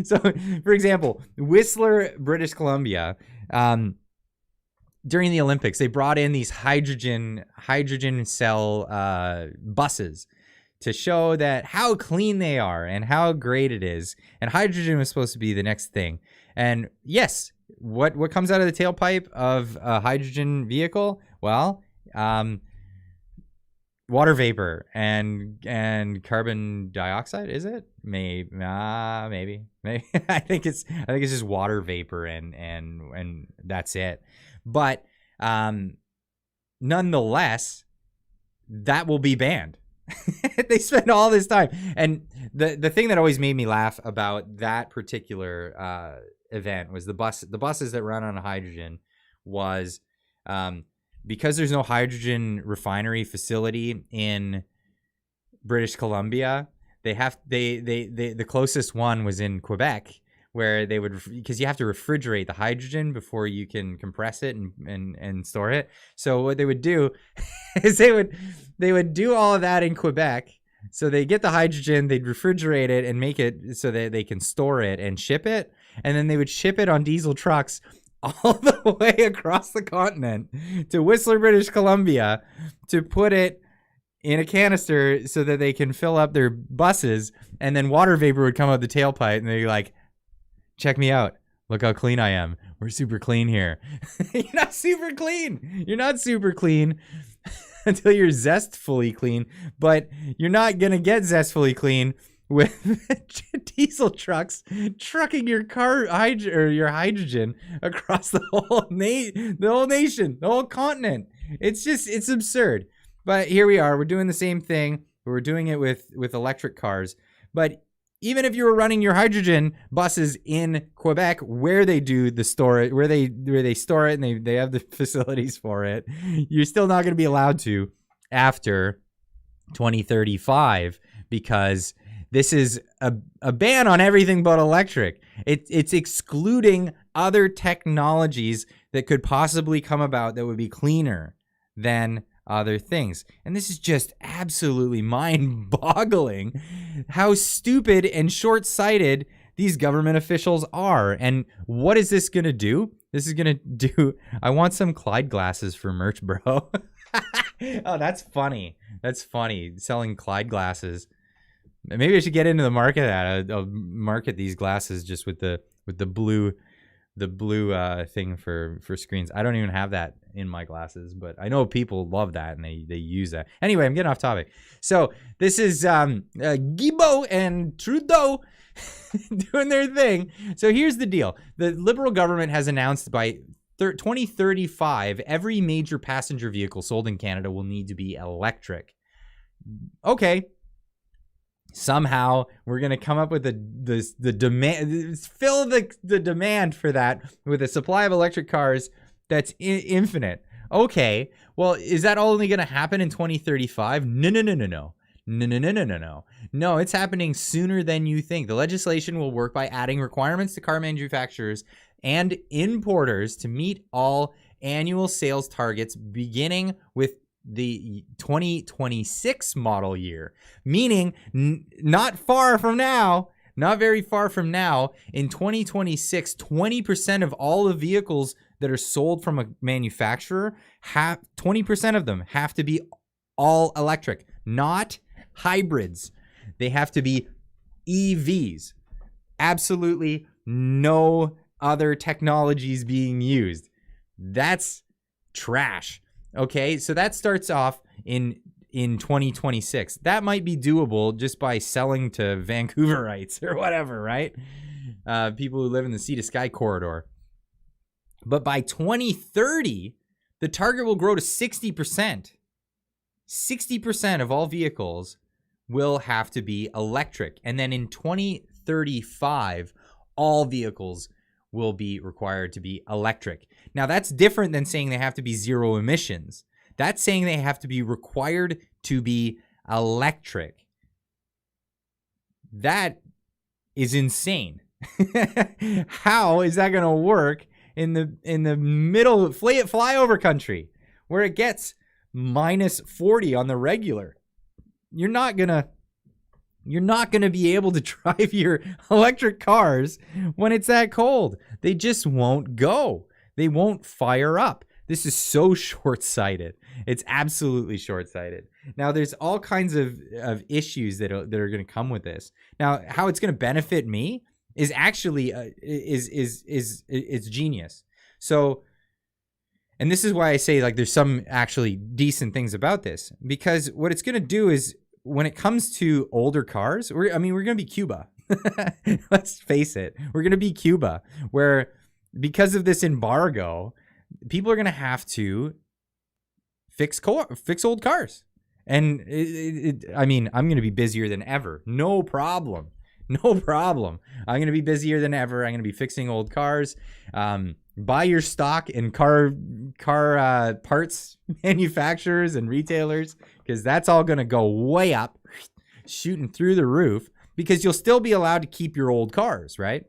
Speaker 1: So, for example, Whistler, British Columbia, during the Olympics, they brought in these hydrogen cell buses to show that how clean they are and how great it is. And hydrogen was supposed to be the next thing. And yes, what comes out of the tailpipe of a hydrogen vehicle? Well, water vapor and carbon dioxide. Is it? Maybe. I think it's just water vapor and that's it. But nonetheless, that will be banned. They spend all this time. And the thing that always made me laugh about that particular event was the buses that run on hydrogen was because there's no hydrogen refinery facility in British Columbia. The closest one was in Quebec, where they would, because you have to refrigerate the hydrogen before you can compress it and store it. So what they would do is they would do all of that in Quebec. So they get the hydrogen, they'd refrigerate it and make it so that they can store it and ship it. And then they would ship it on diesel trucks all the way across the continent to Whistler, British Columbia, to put it in a canister so that they can fill up their buses. And then water vapor would come out the tailpipe, and they'd be like, check me out. Look how clean I am. We're super clean here. You're not super clean. You're not super clean until you're zestfully clean. But you're not going to get zestfully clean with diesel trucks trucking your your hydrogen across the whole nation, the whole continent. It's absurd. But here we are. We're doing the same thing. We're doing it with electric cars. But even if you were running your hydrogen buses in Quebec, where they do the storage, where they store it, and they have the facilities for it, you're still not going to be allowed to after 2035, because this is a ban on everything but electric. It's excluding other technologies that could possibly come about that would be cleaner than other things. And this is just absolutely mind-boggling how stupid and short-sighted these government officials are. And what is this going to do? This is going to do... I want some Clyde glasses for merch, bro. Oh, that's funny. That's funny. Selling Clyde glasses. Maybe I should get into the market of that. I'll market these glasses just with the blue thing for screens. I don't even have that in my glasses, but I know people love that and they use that. Anyway, I'm getting off topic. So this is Guilbeault and Trudeau doing their thing. So here's the deal. The Liberal government has announced by 2035, every major passenger vehicle sold in Canada will need to be electric. Okay. Somehow we're going to come up with the demand, fill the demand for that with a supply of electric cars that's infinite. Okay. Well, is that only going to happen in 2035? No. No, it's happening sooner than you think. The legislation will work by adding requirements to car manufacturers and importers to meet all annual sales targets beginning with the 2026 model year, meaning not far from now, not very far from now, in 2026, 20% of all the vehicles that are sold from a manufacturer, 20% of them have to be all electric, not hybrids. They have to be EVs. Absolutely no other technologies being used. That's trash. Okay, so that starts off in 2026. That might be doable just by selling to Vancouverites or whatever, right? People who live in the Sea to Sky corridor. But by 2030, the target will grow to 60%. 60% of all vehicles will have to be electric. And then in 2035, all vehicles will be required to be electric. Now, that's different than saying they have to be zero emissions. That's saying they have to be required to be electric. That is insane. How is that going to work in the middle of flyover country where it gets minus 40 on the regular? You're not going to be able to drive your electric cars when it's that cold. They just won't go. They won't fire up. This is so short-sighted. It's absolutely short-sighted. Now, there's all kinds of issues that are going to come with this. Now, how it's going to benefit me is actually it's genius. So, and this is why I say like there's some actually decent things about this, because what it's going to do is, when it comes to older cars, we're going to be Cuba. Let's face it. We're going to be Cuba, where because of this embargo, people are going to have to fix old cars. And I'm going to be busier than ever. No problem. I'm going to be busier than ever. I'm going to be fixing old cars. Buy your stock in car parts manufacturers and retailers, because that's all going to go way up, shooting through the roof, because you'll still be allowed to keep your old cars, right?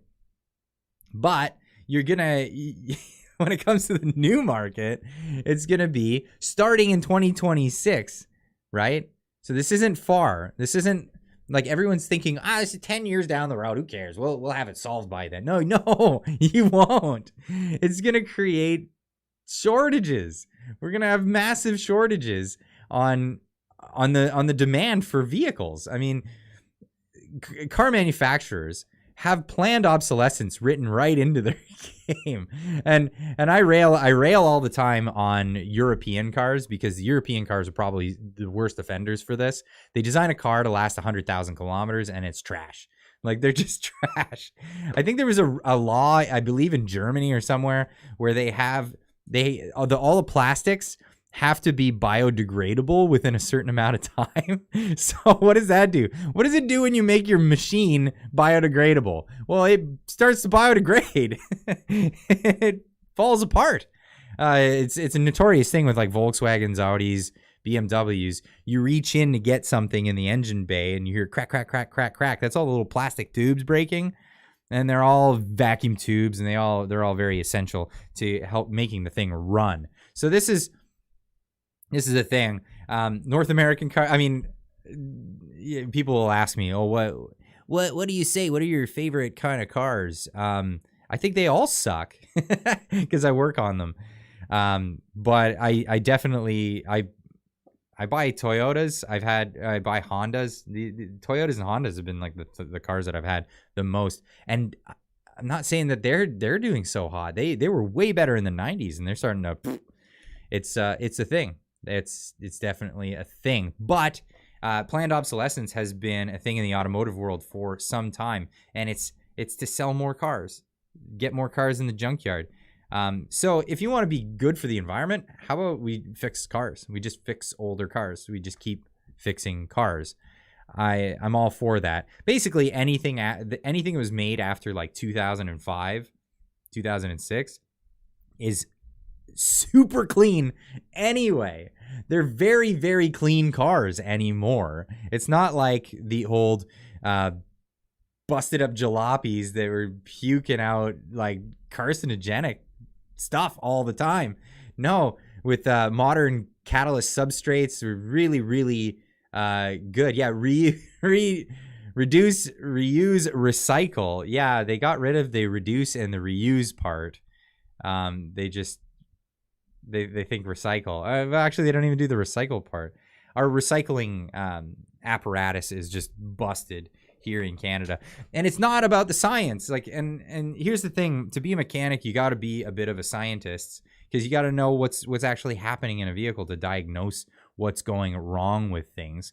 Speaker 1: But you're going to, when it comes to the new market, it's going to be starting in 2026, right? So this isn't far. This isn't like everyone's thinking, this is 10 years down the road. Who cares? We'll have it solved by then. No, you won't. It's going to create shortages. We're going to have massive shortages on the demand for vehicles. I mean, car manufacturers have planned obsolescence written right into their game. And I rail all the time on European cars, because the European cars are probably the worst offenders for this. They design a car to last 100,000 kilometers and it's trash. Like, they're just trash. I think there was a law, I believe in Germany or somewhere, where all the plastics have to be biodegradable within a certain amount of time. So what does that do? What does it do when you make your machine biodegradable? Well, it starts to biodegrade. It falls apart. It's a notorious thing with like Volkswagens, Audis, BMWs. You reach in to get something in the engine bay and you hear crack, crack, crack, crack, crack. That's all the little plastic tubes breaking. And they're all vacuum tubes, and they're all very essential to help making the thing run. So this is a thing. North American car. I mean, people will ask me, "Oh, what do you say? What are your favorite kind of cars?" I think they all suck because I work on them. But I definitely I buy Toyotas. I buy Hondas. The Toyotas and Hondas have been like the cars that I've had the most. And I'm not saying that they're doing so hot. They were way better in the 90s, and they're starting to. It's a thing. It's definitely a thing. But Planned obsolescence has been a thing in the automotive world for some time, and it's to sell more cars, get more cars in the junkyard. So if you want to be good for the environment, how about we fix cars? We just fix older cars. We just keep fixing cars. I'm all for that. Basically, anything that was made after like 2005, 2006 is super clean anyway. They're very, very clean cars anymore. It's not like the old busted up jalopies that were puking out like carcinogenic stuff all the time. No, with modern catalyst substrates, we're really, really good. Yeah, reduce, reuse, recycle. Yeah, they got rid of the reduce and the reuse part. They think recycle. Actually, they don't even do the recycle part. Our recycling apparatus is just busted here in Canada, and it's not about the science. Like, and here's the thing: to be a mechanic, you got to be a bit of a scientist, because you got to know what's actually happening in a vehicle to diagnose what's going wrong with things.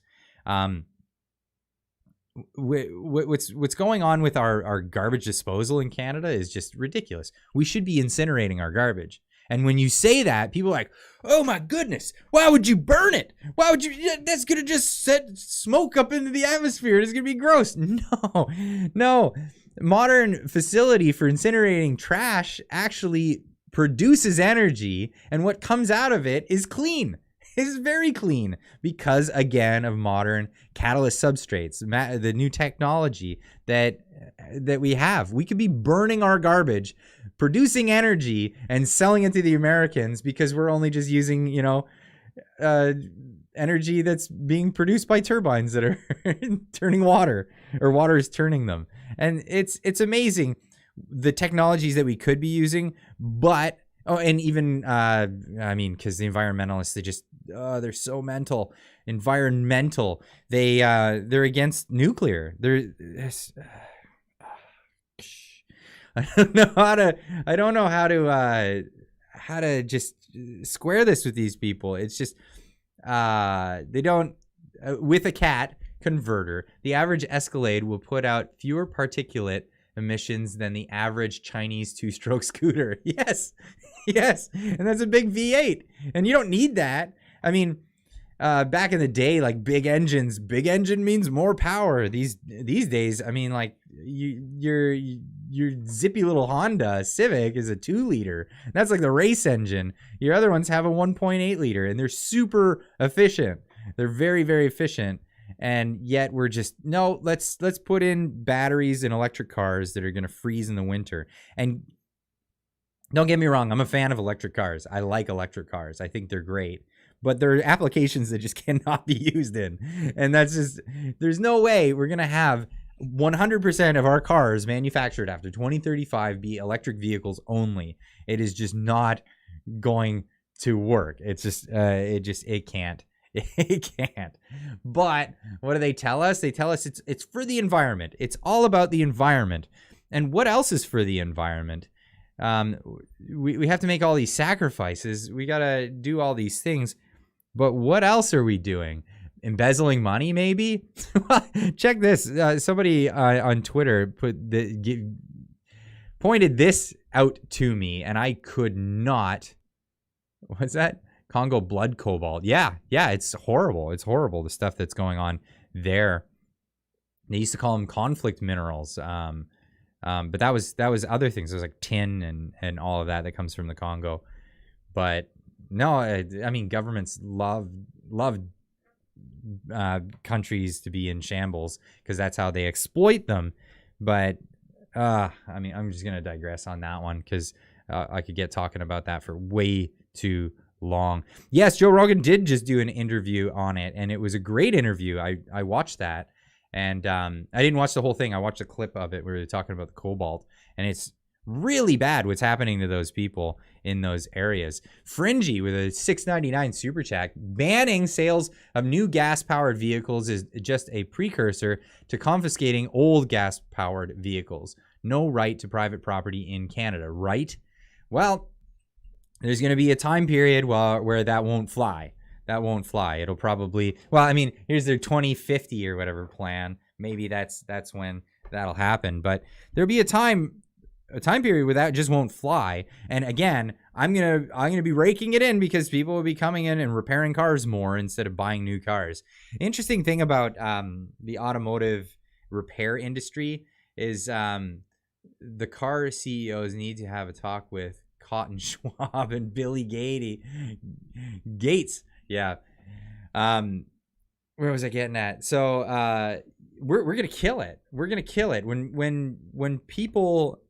Speaker 1: What's going on with our garbage disposal in Canada is just ridiculous. We should be incinerating our garbage. And when you say that, people are like, oh my goodness, why would you burn it? Why would you? That's going to just set smoke up into the atmosphere. It's going to be gross. No. Modern facility for incinerating trash actually produces energy, and what comes out of it is clean. It's very clean because, again, of modern catalyst substrates, the new technology that we have. We could be burning our garbage, producing energy, and selling it to the Americans because we're only just using, energy that's being produced by turbines that are turning water, or water is turning them. And it's amazing the technologies that we could be using, but and even because the environmentalists, they're so environmental. They're against nuclear. I don't know how to just square this with these people. It's just they don't with a cat converter, the average Escalade will put out fewer particulate emissions than the average Chinese two-stroke scooter. Yes, and that's a big V8, and you don't need that. I mean, back in the day, like big engine means more power. These days, I mean, like your zippy little Honda Civic is a 2-liter. That's like the race engine. Your other ones have a 1.8 liter, and they're super efficient. They're very, very efficient. And yet we're just, no, let's put in batteries in electric cars that are going to freeze in the winter. And don't get me wrong, I'm a fan of electric cars. I like electric cars. I think they're great. But there are applications that just cannot be used in. And that's just, there's no way we're going to have 100% of our cars manufactured after 2035 be electric vehicles only. It is just not going to work. It's just, it can't. It can't. But what do they tell us? They tell us it's for the environment. It's all about the environment. And what else is for the environment? We have to make all these sacrifices. We got to do all these things. But what else are we doing? Embezzling money, maybe? Check this. Somebody on Twitter pointed this out to me, and I could not. What's that? Congo blood cobalt. Yeah, it's horrible. It's horrible, the stuff that's going on there. They used to call them conflict minerals. But that was other things. There's like tin and all of that comes from the Congo. But no, I mean, governments love countries to be in shambles because that's how they exploit them. But I mean, I'm just gonna digress on that one because I could get talking about that for way too long. Yes, Joe Rogan did just do an interview on it, and it was a great interview. I watched that, and I didn't watch the whole thing. I watched a clip of it where they're talking about the cobalt, and it's really bad what's happening to those people in those areas. Fringy with a $6.99 super chat, banning sales of new gas-powered vehicles is just a precursor to confiscating old gas-powered vehicles. No right to private property in Canada, right? Well, there's going to be a time period where that won't fly. that won't fly. It'll probably, well, I mean, here's their 2050 or whatever plan. Maybe that's when that'll happen. But there'll be a time period where that just won't fly. And again, I'm gonna be raking it in because people will be coming in and repairing cars more instead of buying new cars. Interesting thing about the automotive repair industry is the car CEOs need to have a talk with Cotton Schwab and Billy Gates. Yeah. Where was I getting at? So we're gonna kill it. We're gonna kill it when people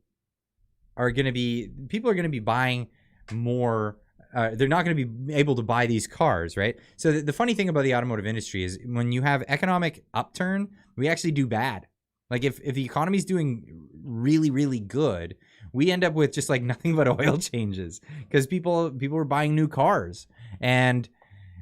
Speaker 1: are gonna be buying more. They're not going to be able to buy these cars, right? So the funny thing about the automotive industry is when you have economic upturn, we actually do bad. Like if the economy's doing really, really good, we end up with just like nothing but oil changes because people are buying new cars and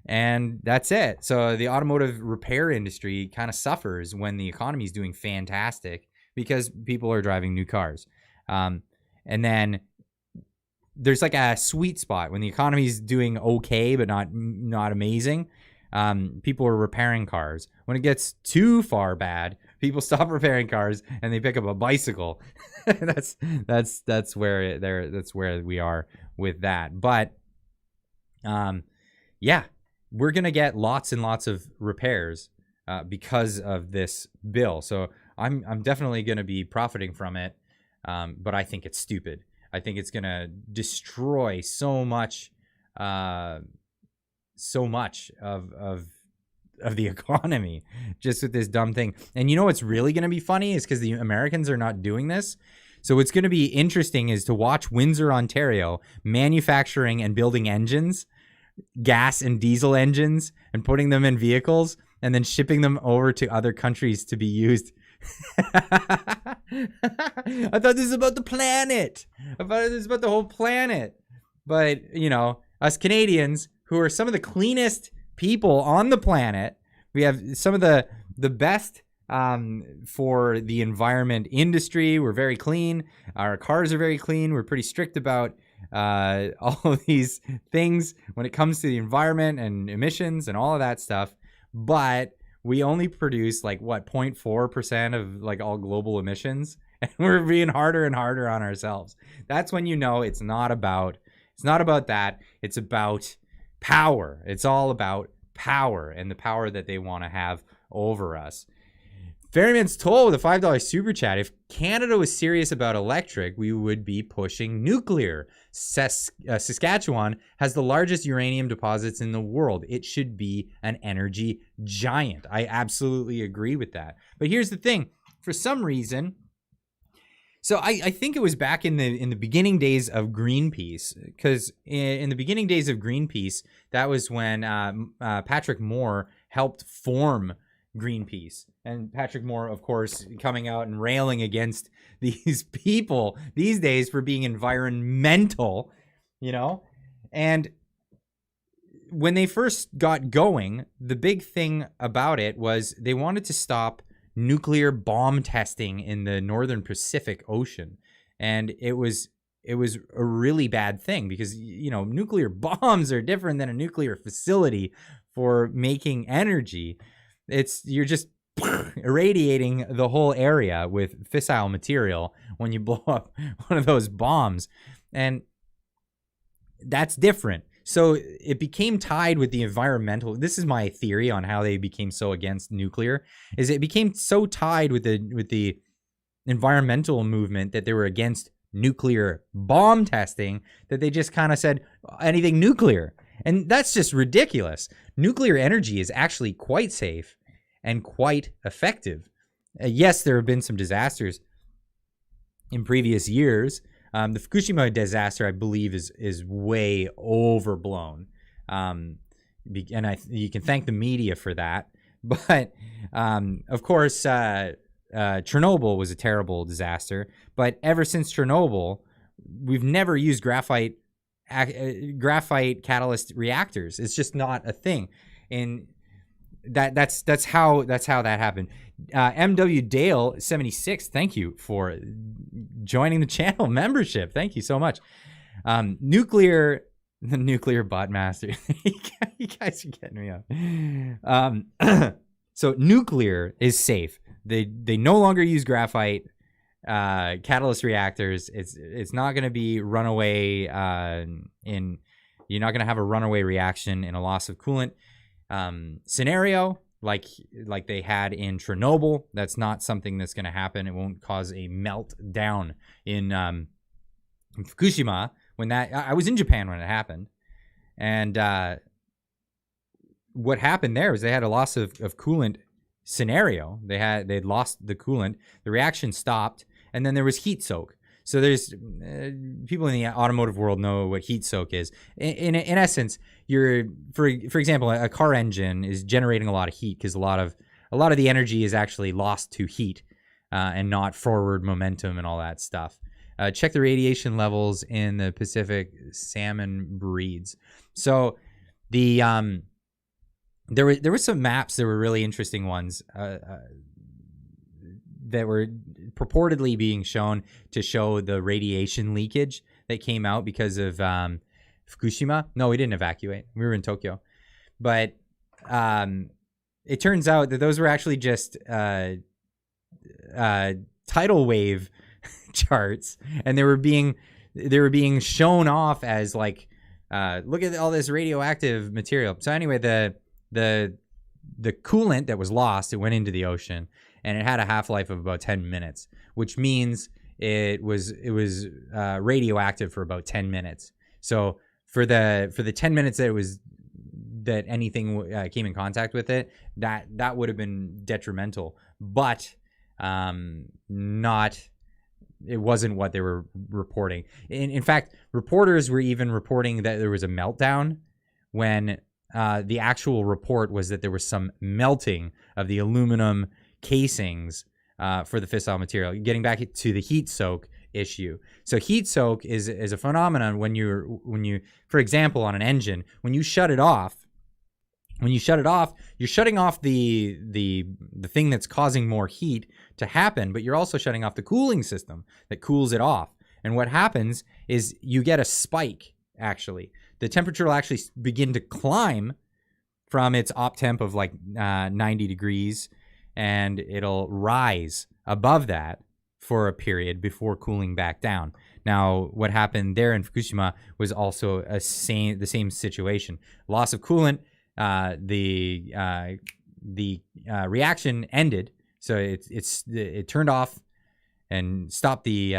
Speaker 1: that's it. So the automotive repair industry kind of suffers when the economy is doing fantastic because people are driving new cars. And then there's like a sweet spot when the economy is doing okay but not amazing. People are repairing cars. When it gets too far bad, people stop repairing cars and they pick up a bicycle. that's where we are with that. But yeah, we're gonna get lots and lots of repairs because of this bill. So I'm definitely gonna be profiting from it. But I think it's stupid. I think it's gonna destroy so much of the economy just with this dumb thing. And you know what's really gonna be funny is because the Americans are not doing this. So what's gonna be interesting is to watch Windsor, Ontario, manufacturing and building engines, gas and diesel engines, and putting them in vehicles, and then shipping them over to other countries to be used. I thought this was about the planet. I thought this was about the whole planet. But, you know, us Canadians, who are some of the cleanest people on the planet, we have some of the best for the environment industry. We're very clean. Our cars are very clean. We're pretty strict about all of these things when it comes to the environment and emissions and all of that stuff. But we only produce like 0.4% of like all global emissions, and we're being harder and harder on ourselves. That's when you know it's not about that. It's about power. It's all about power and the power that they want to have over us. Ferryman's Toll with a $5 super chat. If Canada was serious about electric, we would be pushing nuclear. Saskatchewan has the largest uranium deposits in the world. It should be an energy giant. I absolutely agree with that. But here's the thing. For some reason, so I think it was back in the beginning days of Greenpeace, because in the beginning days of Greenpeace, that was when Patrick Moore helped form Greenpeace. And Patrick Moore, of course, coming out and railing against these people these days for being environmental, you know? And when they first got going, the big thing about it was they wanted to stop nuclear bomb testing in the Northern Pacific Ocean. And it was a really bad thing because, you know, nuclear bombs are different than a nuclear facility for making energy. You're just irradiating the whole area with fissile material when you blow up one of those bombs. And that's different. So it became tied with the environmental. This is my theory on how they became so against nuclear, is it became so tied with the environmental movement that they were against nuclear bomb testing that they just kind of said anything nuclear. And that's just ridiculous. Nuclear energy is actually quite safe and quite effective. Yes, there have been some disasters in previous years. The Fukushima disaster, I believe, is way overblown. And you can thank the media for that. But, of course, Chernobyl was a terrible disaster. But ever since Chernobyl, we've never used graphite catalyst reactors. It's just not a thing. And that's how that happened. MW Dale 76, thank you for joining the channel membership. Thank you so much. Nuclear The nuclear butt master. You guys are getting me up. So nuclear is safe. They no longer use graphite catalyst reactors. It's not going to be runaway you're not going to have a runaway reaction in a loss of coolant scenario like they had in Chernobyl. That's not something that's going to happen. It won't cause a meltdown in Fukushima. When that, I was in Japan when it happened, and what happened there was they had a loss of coolant scenario. They'd lost the coolant. The reaction stopped, and then there was heat soak. So there's people in the automotive world know what heat soak is. In essence, for example, a car engine is generating a lot of heat because a lot of the energy is actually lost to heat and not forward momentum and all that stuff. Check the radiation levels in the Pacific salmon breeds. So the there were some maps that were really interesting ones that were purportedly being shown to show the radiation leakage that came out because of Fukushima. No, we didn't evacuate. We were in Tokyo. But it turns out that those were actually just tidal wave charts, and they were being shown off as like look at all this radioactive material. So anyway, the coolant that was lost, it went into the ocean, and it had a half-life of about 10 minutes, which means it was radioactive for about 10 minutes. So for the 10 minutes that anything came in contact with it, that would have been detrimental, but it wasn't what they were reporting. In fact, reporters were even reporting that there was a meltdown when the actual report was that there was some melting of the aluminum casings for the fissile material. Getting back to the heat soak issue. So heat soak is a phenomenon when you, for example, on an engine, when you shut it off, you're shutting off the thing that's causing more heat to happen, but you're also shutting off the cooling system that cools it off. And what happens is you get a spike, actually. The temperature will actually begin to climb from its op temp of like 90 degrees, and it'll rise above that for a period before cooling back down. Now, what happened there in Fukushima was also the same situation. Loss of coolant, the reaction ended, so it turned off and stopped the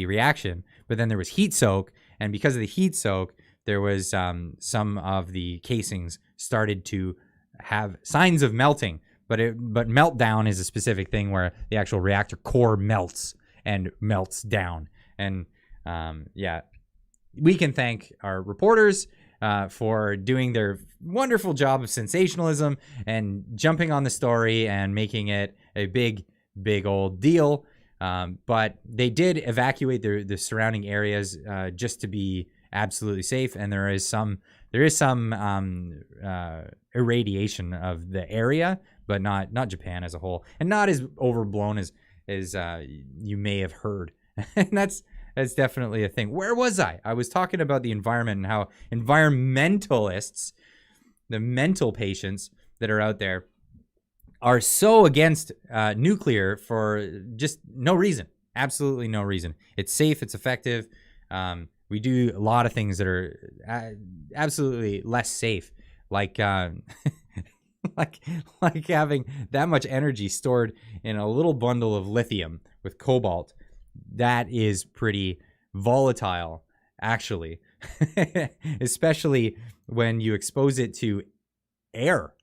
Speaker 1: reaction. But then there was heat soak, and because of the heat soak, there was some of the casings started to have signs of melting. But meltdown is a specific thing where the actual reactor core melts and melts down. And we can thank our reporters for doing their wonderful job of sensationalism and jumping on the story and making it a big old deal. But they did evacuate the surrounding areas just to be absolutely safe. And there is some irradiation of the area, but not Japan as a whole, and not as overblown as you may have heard. And that's definitely a thing. Where was I? I was talking about the environment and how environmentalists, the mental patients that are out there, are so against nuclear for just no reason. Absolutely no reason. It's safe. It's effective. We do a lot of things that are absolutely less safe, like like having that much energy stored in a little bundle of lithium with cobalt. That is pretty volatile, actually, especially when you expose it to air.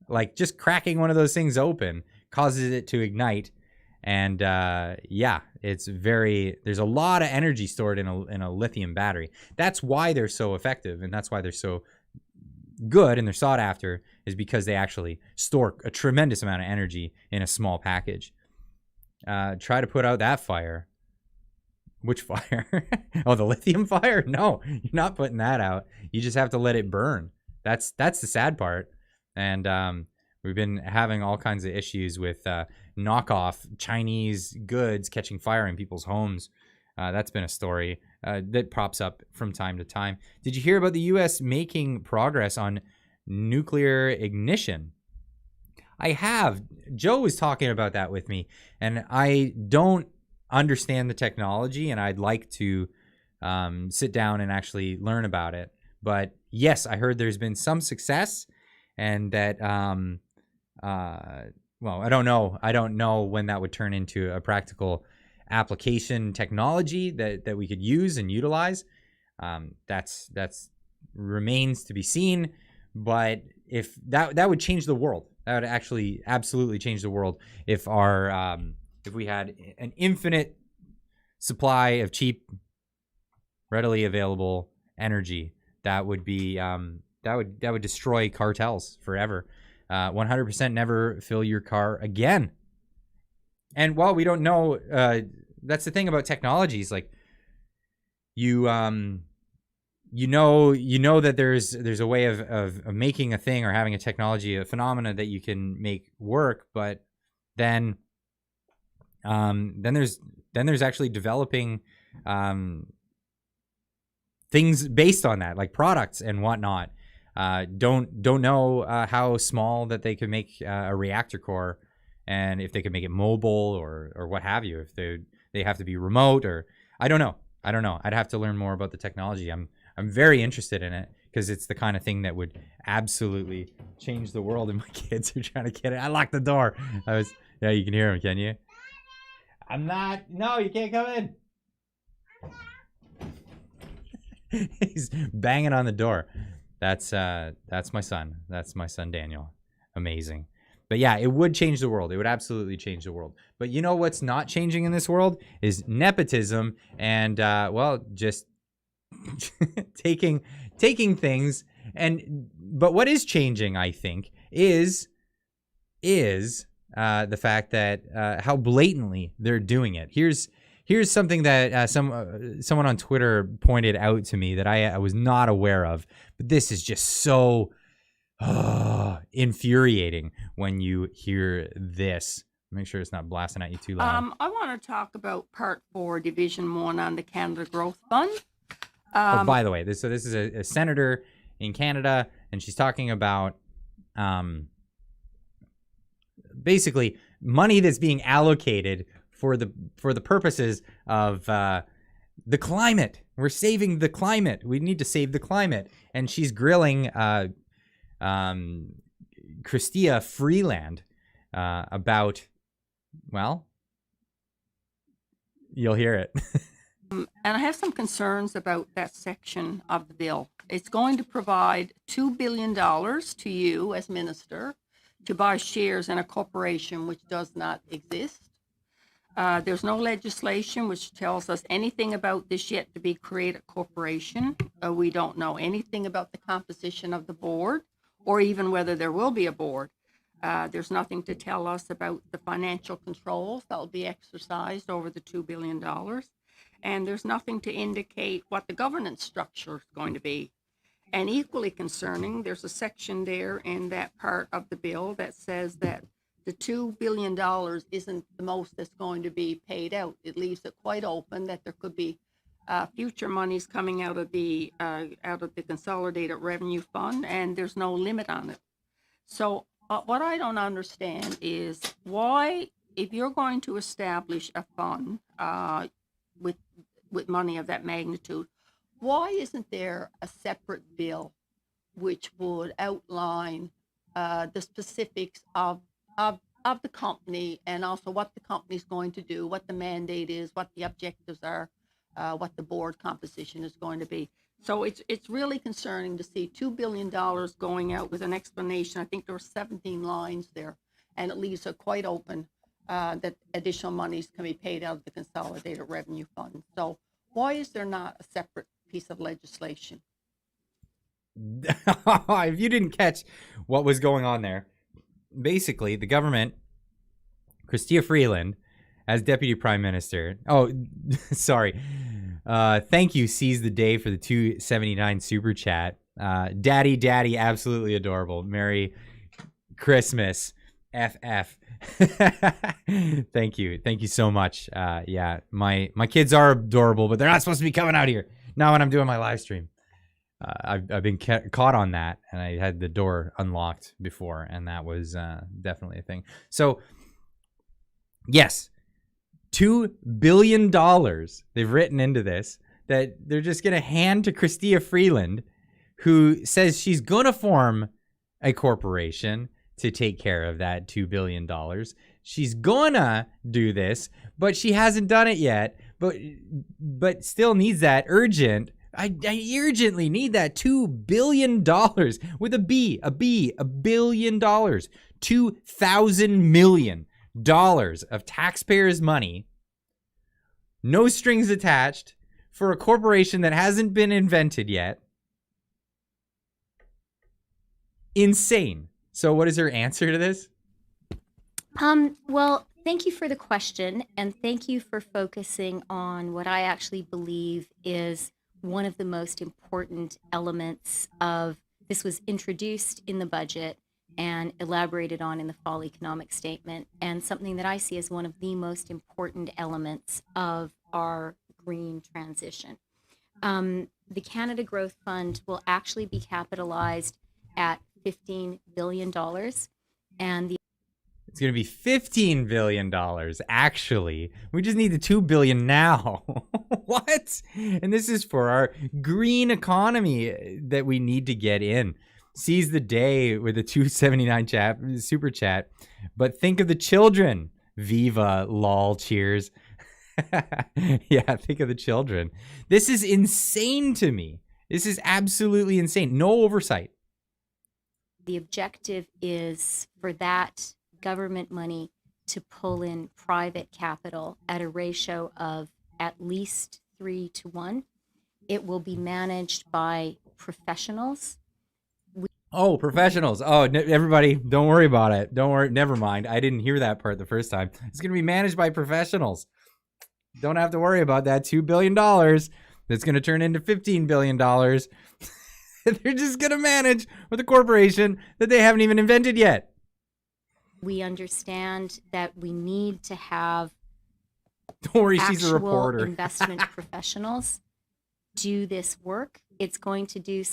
Speaker 1: Like just cracking one of those things open causes it to ignite. And there's a lot of energy stored in a lithium battery. That's why they're so effective, and that's why they're so good and they're sought after, is because they actually store a tremendous amount of energy in a small package. Try to put out that fire. Which fire? Oh, the lithium fire? No, you're not putting that out. You just have to let it burn. That's the sad part. And we've been having all kinds of issues with knockoff Chinese goods catching fire in people's homes That's been a story that pops up from time to time. Did you hear about the U.S. making progress on nuclear ignition? I have. Joe was talking about that with me, and I don't understand the technology, and I'd like to sit down and actually learn about it. But yes, I heard there's been some success, and that well, I don't know. I don't know when that would turn into a practical application technology that we could use and utilize. That's remains to be seen. But if that would change the world, that would actually absolutely change the world if our if we had an infinite supply of cheap, readily available energy. That would be that would destroy cartels forever. 100% never fill your car again. And while we don't know, that's the thing about technologies. Like you know that there's a way of making a thing or having a technology, a phenomena that you can make work, but then there's actually developing things based on that, like products and whatnot. Don't know how small that they could make a reactor core, and if they could make it mobile or what have you. If they have to be remote, or I don't know. I'd have to learn more about the technology. I'm very interested in it because it's the kind of thing that would absolutely change the world. And my kids are trying to get it. I locked the door. Yeah, you can hear him, can you? I'm not. No, you can't come in. He's banging on the door. That's my son. That's my son Daniel. Amazing. But yeah, it would change the world. It would absolutely change the world. But you know what's not changing in this world is nepotism and just taking things. But what is changing, I think, is the fact that how blatantly they're doing it. Here's something that someone on Twitter pointed out to me that I was not aware of. But this is just so infuriating when you hear this. Make sure it's not blasting at you too loud.
Speaker 4: I want to talk about Part 4, Division 1 on the Canada Growth Fund.
Speaker 1: By the way, this is a senator in Canada, and she's talking about basically money that's being allocated for the purposes of the climate. We're saving the climate. We need to save the climate. And she's grilling Chrystia Freeland about, well, you'll hear it.
Speaker 4: And I have some concerns about that section of the bill. It's going to provide $2 billion to you as minister to buy shares in a corporation which does not exist. There's no legislation which tells us anything about this yet to be created corporation. We don't know anything about the composition of the board or even whether there will be a board. There's nothing to tell us about the financial controls that will be exercised over the $2 billion. And there's nothing to indicate what the governance structure is going to be. And equally concerning, there's a section there in that part of the bill that says that the $2 billion isn't the most that's going to be paid out. It leaves it quite open that there could be future monies coming out of the Consolidated Revenue Fund, and there's no limit on it. So what I don't understand is why, if you're going to establish a fund with money of that magnitude, why isn't there a separate bill which would outline the specifics of the company, and also what the company is going to do, what the mandate is, what the objectives are, what the board composition is going to be. So it's really concerning to see $2 billion going out with an explanation. I think there were 17 lines there, and it leaves it quite open that additional monies can be paid out of the Consolidated Revenue Fund. So why is there not a separate piece of legislation?
Speaker 1: If you didn't catch what was going on there, basically the government, Chrystia Freeland as Deputy Prime Minister. Oh, sorry. Thank you, Seize the Day, for the $2.79 super chat. Daddy, absolutely adorable. Merry Christmas, FF. Thank you so much. Yeah, my kids are adorable, but they're not supposed to be coming out here. Not when I'm doing my live stream. I've been caught on that, and I had the door unlocked before, and that was definitely a thing. So, yes, $2 billion they've written into this that they're just going to hand to Chrystia Freeland, who says she's going to form a corporation to take care of that $2 billion. She's gonna do this, but she hasn't done it yet, but still needs that urgent. I urgently need that $2 billion with $1 billion, $2,000 million of taxpayers' money, no strings attached, for a corporation that hasn't been invented yet. Insane. So what is her answer to this?
Speaker 5: Well, thank you for the question, and thank you for focusing on what I actually believe is one of the most important elements of this. Was introduced in the budget and elaborated on in the fall economic statement, and something that I see as one of the most important elements of our green transition. The Canada Growth Fund will actually be capitalized at $15 billion, and the
Speaker 1: It's going to be $15 billion, actually. We just need the $2 billion now. What? And this is for our green economy that we need to get in. Seize the day with a $2.79 super chat. But think of the children. Viva, lol, cheers. Yeah, think of the children. This is insane to me. This is absolutely insane. No oversight.
Speaker 5: The objective is for that government money to pull in private capital at a ratio of at least 3 to 1. It will be managed by professionals.
Speaker 1: Oh, professionals. Oh, everybody, don't worry about it. Don't worry. Never mind. I didn't hear that part the first time. It's going to be managed by professionals. Don't have to worry about that $2 billion that's going to turn into $15 billion. They're just going to manage with a corporation that they haven't even invented yet.
Speaker 5: We understand that we need to have
Speaker 1: Don't worry, she's a
Speaker 5: actual
Speaker 1: reporter.
Speaker 5: investment professionals do this work. It's going to do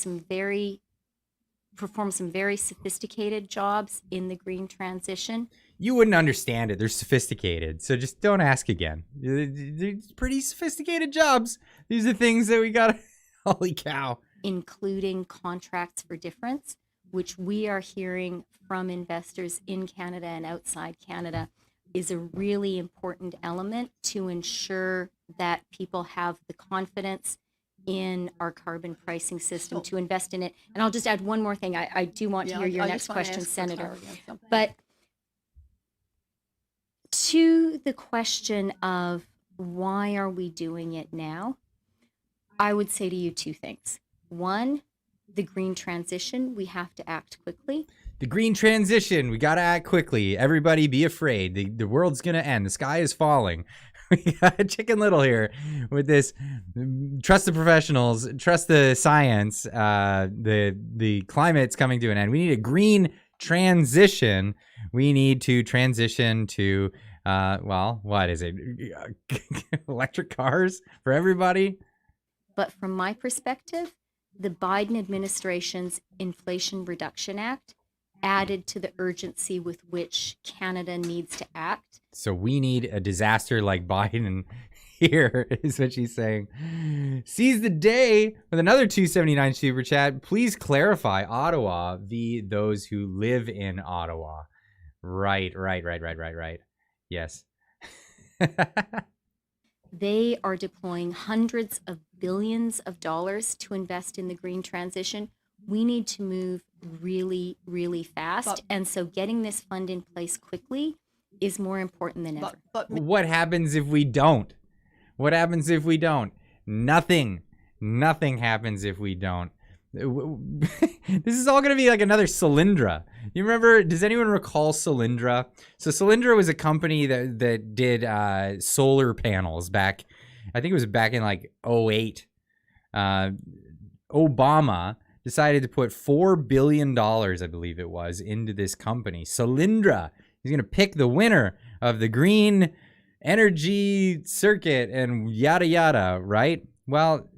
Speaker 5: perform some very sophisticated jobs in the green transition.
Speaker 1: You wouldn't understand it. They're sophisticated. So just don't ask again. They're pretty sophisticated jobs. These are things that we got to... Holy cow.
Speaker 5: Including contracts for difference, which we are hearing from investors in Canada and outside Canada is a really important element to ensure that people have the confidence in our carbon pricing system to invest in it. And I'll just add one more thing. I do want to hear your next question, Senator. But to the question of why are we doing it now, I would say to you two things. One, the green transition, we have to act quickly.
Speaker 1: The green transition, we got to act quickly. Everybody be afraid. The world's going to end. The sky is falling. We got Chicken Little here with this. Trust the professionals. Trust the science. The climate's coming to an end. We need a green transition. We need to transition to, what is it? Electric cars for everybody?
Speaker 5: But from my perspective, the Biden administration's Inflation Reduction Act added to the urgency with which Canada needs to act.
Speaker 1: So we need a disaster like Biden here, is what she's saying. Seize the day with another $2.79 super chat. Please clarify Ottawa v. those who live in Ottawa. Right. Yes.
Speaker 5: They are deploying hundreds of billions of dollars to invest in the green transition. We need to move really, really fast. And so getting this fund in place quickly is more important than ever.
Speaker 1: But what happens if we don't? What happens if we don't? Nothing. Nothing happens if we don't. This is all going to be like another Solyndra. You remember, does anyone recall Solyndra? So Solyndra was a company that did solar panels back, I think it was back in like 2008. Obama decided to put $4 billion, I believe it was, into this company. Solyndra He's going to pick the winner of the green energy circuit and yada, yada, right? Well,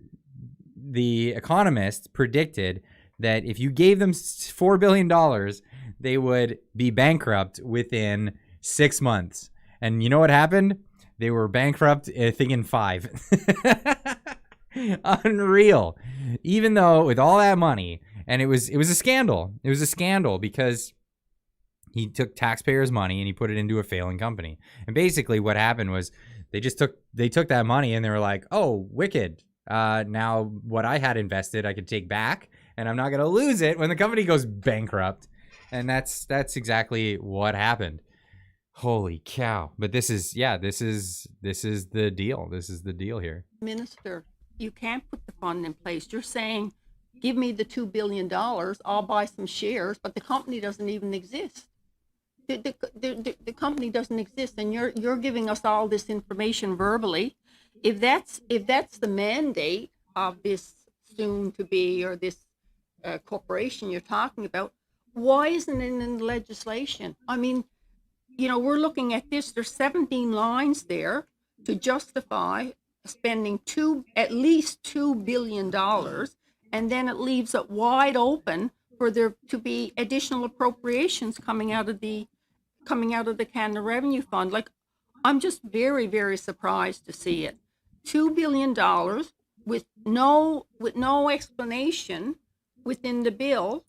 Speaker 1: the economists predicted that if you gave them $4 billion, they would be bankrupt within 6 months. And you know what happened? They were bankrupt, I think, in 5. Unreal. Even though with all that money, and it was a scandal. It was a scandal because he took taxpayers' money and he put it into a failing company. And basically what happened was they took that money and they were like, oh, wicked. Now what I had invested, I could take back and I'm not going to lose it when the company goes bankrupt. And that's exactly what happened. Holy cow. But this is the deal. This is the deal here.
Speaker 4: Minister, you can't put the fund in place. You're saying, give me the $2 billion, I'll buy some shares, but the company doesn't even exist. The company doesn't exist, and you're giving us all this information verbally. If that's the mandate of this soon to be, or this corporation you're talking about, why isn't it in the legislation? I mean, we're looking at this. There's 17 lines there to justify spending at least $2 billion, and then it leaves it wide open for there to be additional appropriations coming out of the Canada Revenue Fund. Like, I'm just very, very surprised to see it. $2 billion with no explanation within the bill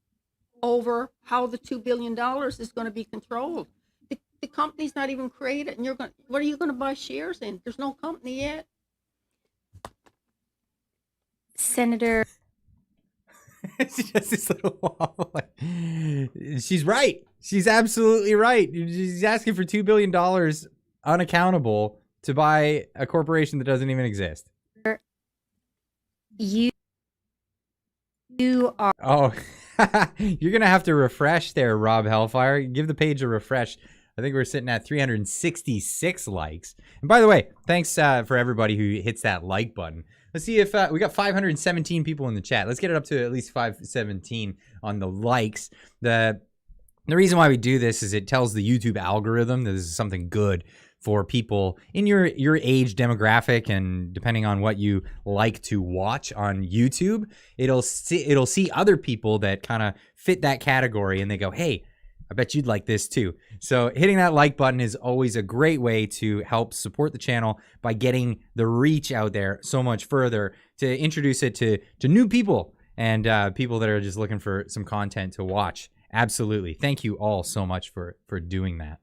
Speaker 4: over how the $2 billion is going to be controlled. The company's not even created, and what are you going to buy shares in? There's no company yet.
Speaker 5: Senator.
Speaker 1: It's just this little wobble. She's right. She's absolutely right. She's asking for $2 billion unaccountable to buy a corporation that doesn't even exist.
Speaker 5: You are.
Speaker 1: Oh, you're going to have to refresh there, Rob Hellfire. Give the page a refresh. I think we're sitting at 366 likes. And by the way, thanks for everybody who hits that like button. Let's see if we got 517 people in the chat. Let's get it up to at least 517 on the likes. The reason why we do this is it tells the YouTube algorithm that this is something good for people in your age demographic, and depending on what you like to watch on YouTube, it'll see other people that kind of fit that category, and they go, hey, I bet you'd like this too. So hitting that like button is always a great way to help support the channel by getting the reach out there so much further, to introduce it to new people and people that are just looking for some content to watch. Absolutely. Thank you all so much for doing that.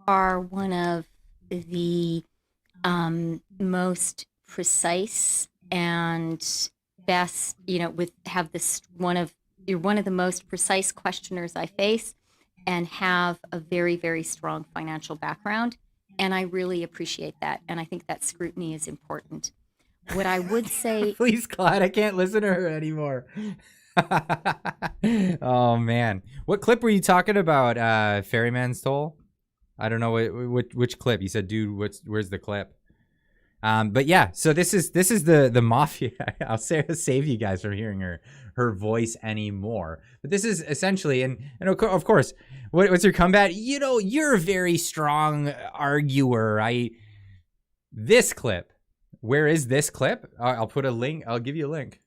Speaker 5: Are one of the most precise and best, you're one of the most precise questioners I face, and have a very, very strong financial background. And I really appreciate that. And I think that scrutiny is important. What I would say...
Speaker 1: Please, Clyde, I can't listen to her anymore. Oh, man. What clip were you talking about, Ferryman's Toll? I don't know which clip. You said, dude, where's the clip? But yeah, so this is the mafia. I'll save you guys from hearing her voice anymore. But this is essentially, and of course, what's your comeback? You're a very strong arguer. This clip. Where is this clip? I'll put a link. I'll give you a link.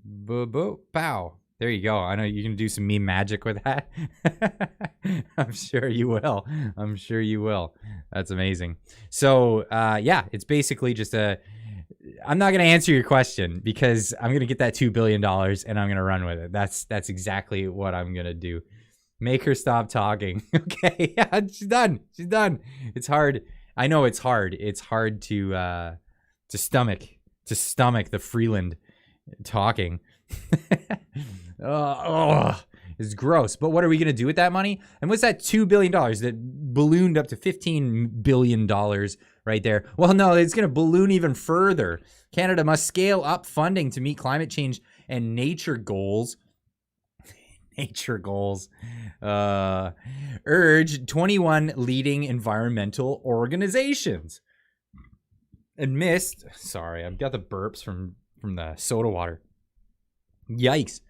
Speaker 1: Boo boo pow. There you go. I know you can do some meme magic with that. I'm sure you will. I'm sure you will. That's amazing. So, yeah, it's basically just I'm not going to answer your question because I'm going to get that $2 billion and I'm going to run with it. That's exactly what I'm going to do. Make her stop talking. Okay. Yeah, she's done. She's done. It's hard. I know it's hard. It's hard to stomach the Freeland talking. It's gross. But what are we going to do with that money? And what's that $2 billion that ballooned up to $15 billion right there? Well, no, it's going to balloon even further. Canada must scale up funding to meet climate change and nature goals. Nature goals. Urge 21 leading environmental organizations. Sorry, I've got the burps from the soda water. Yikes.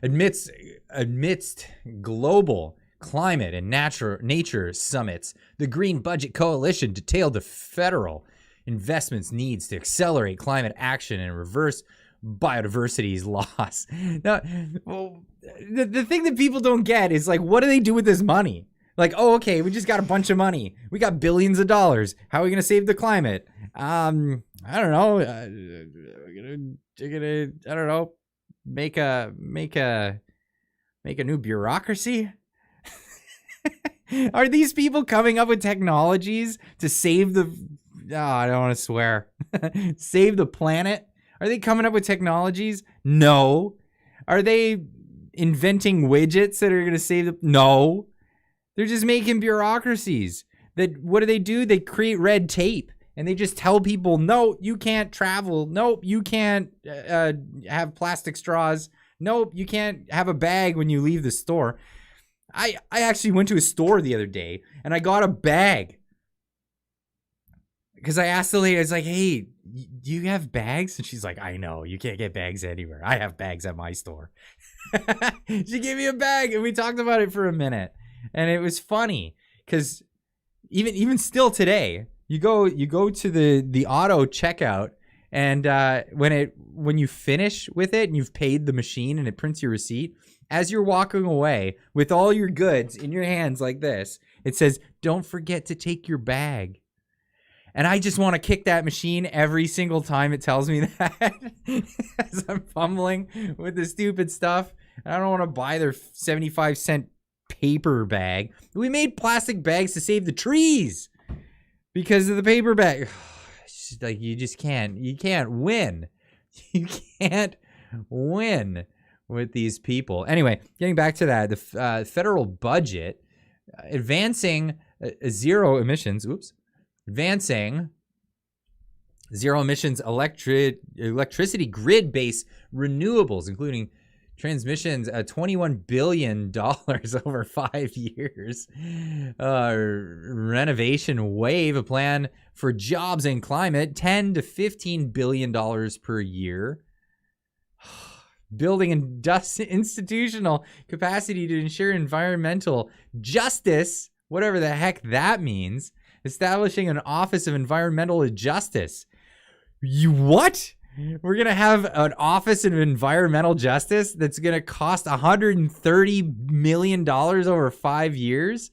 Speaker 1: Amidst global climate and nature summits, the Green Budget Coalition detailed the federal investments needs to accelerate climate action and reverse biodiversity's loss. Now, well, the thing that people don't get is like, what do they do with this money? Like, oh, okay, we just got a bunch of money. We got billions of dollars. How are we going to save the climate? I don't know. I don't know. Make a new bureaucracy? Are these people coming up with technologies to save the... Oh, I don't want to swear. Save the planet? Are they coming up with technologies? No. Are they inventing widgets that are going to save the... No. They're just making bureaucracies. What do? They create red tape. And they just tell people, no, you can't travel. Nope, you can't have plastic straws. Nope, you can't have a bag when you leave the store. I actually went to a store the other day and I got a bag. Because I asked the lady, I was like, hey, do you have bags? And she's like, I know, you can't get bags anywhere. I have bags at my store. She gave me a bag and we talked about it for a minute. And it was funny because even still today, you go to the auto checkout, and when you finish with it and you've paid the machine and it prints your receipt, as you're walking away with all your goods in your hands like this, it says, don't forget to take your bag. And I just want to kick that machine every single time it tells me that as I'm fumbling with the stupid stuff. I don't want to buy their 75-cent paper bag. We made plastic bags to save the trees because of the paper bag. It's just like you can't win. You can't win with these people. Anyway, getting back to that, the federal budget advancing zero emissions electricity grid-based renewables, including transmissions, $21 billion over 5 years. Renovation wave, a plan for jobs and climate, $10 to $15 billion per year. Building institutional capacity to ensure environmental justice, whatever the heck that means. Establishing an Office of Environmental Justice. What? We're going to have an Office of Environmental Justice that's going to cost $130 million over 5 years?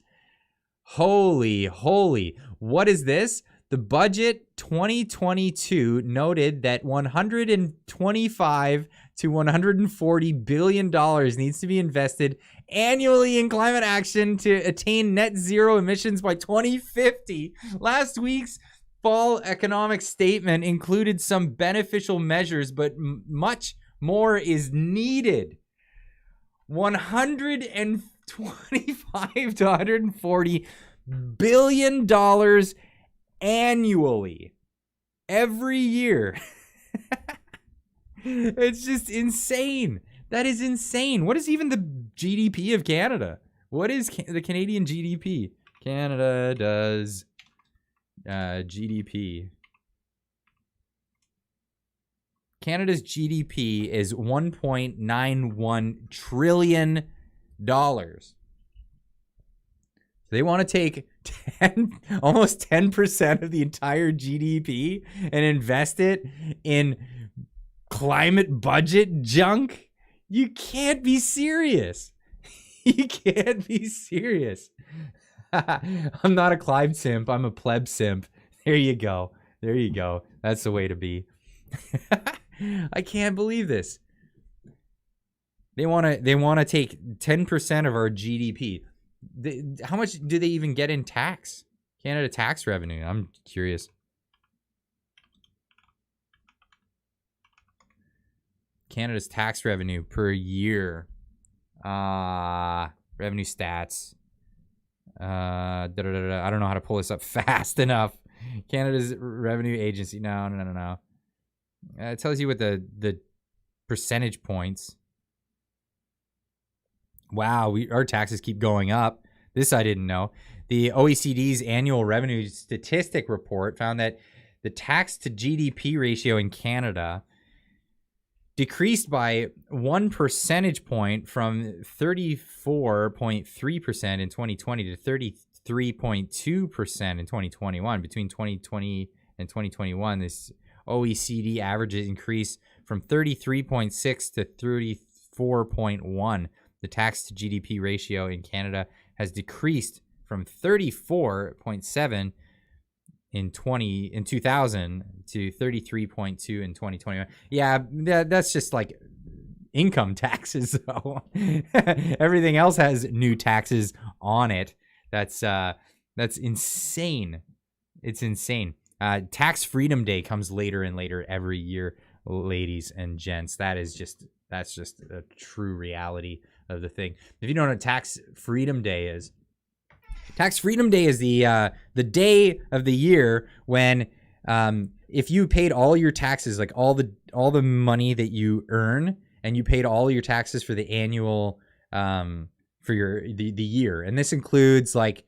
Speaker 1: Holy. What is this? The budget 2022 noted that $125 to $140 billion needs to be invested annually in climate action to attain net zero emissions by 2050. Last week's fall economic statement included some beneficial measures, but much more is needed. $125 to $140 billion annually, every year. It's just insane. That is insane. What is even the GDP of Canada? What is the Canadian GDP? Canada does GDP. Canada's GDP is $1.91 trillion. They want to take almost 10% of the entire GDP and invest it in climate budget junk. You can't be serious. You can't be serious. I'm not a Clive simp. I'm a pleb simp. There you go. That's the way to be. I can't believe this. They want to take 10% of our GDP. How much do they even get in tax? Canada tax revenue. I'm curious. Canada's tax revenue per year. Revenue stats. I don't know how to pull this up fast enough. Canada's revenue agency. No. It tells you what the percentage points. Wow, our taxes keep going up. This I didn't know. The OECD's annual revenue statistic report found that the tax to GDP ratio in Canada decreased by 1 percentage point from 34.3% in 2020 to 33.2% in 2021. Between 2020 and 2021, this OECD averages increased from 33.6 to 34.1. The tax to GDP ratio in Canada has decreased from 34.7 in 2000 to 33.2 in 2021. Yeah, that's just like income taxes though. Everything else has new taxes on it. That's insane. It's insane. Tax Freedom Day comes later and later every year, ladies and gents. That's just a true reality of the thing. If you don't know what Tax Freedom Day is, Tax Freedom Day is the day of the year when if you paid all your taxes, like all the money that you earn, and you paid all your taxes for the annual for the year, and this includes like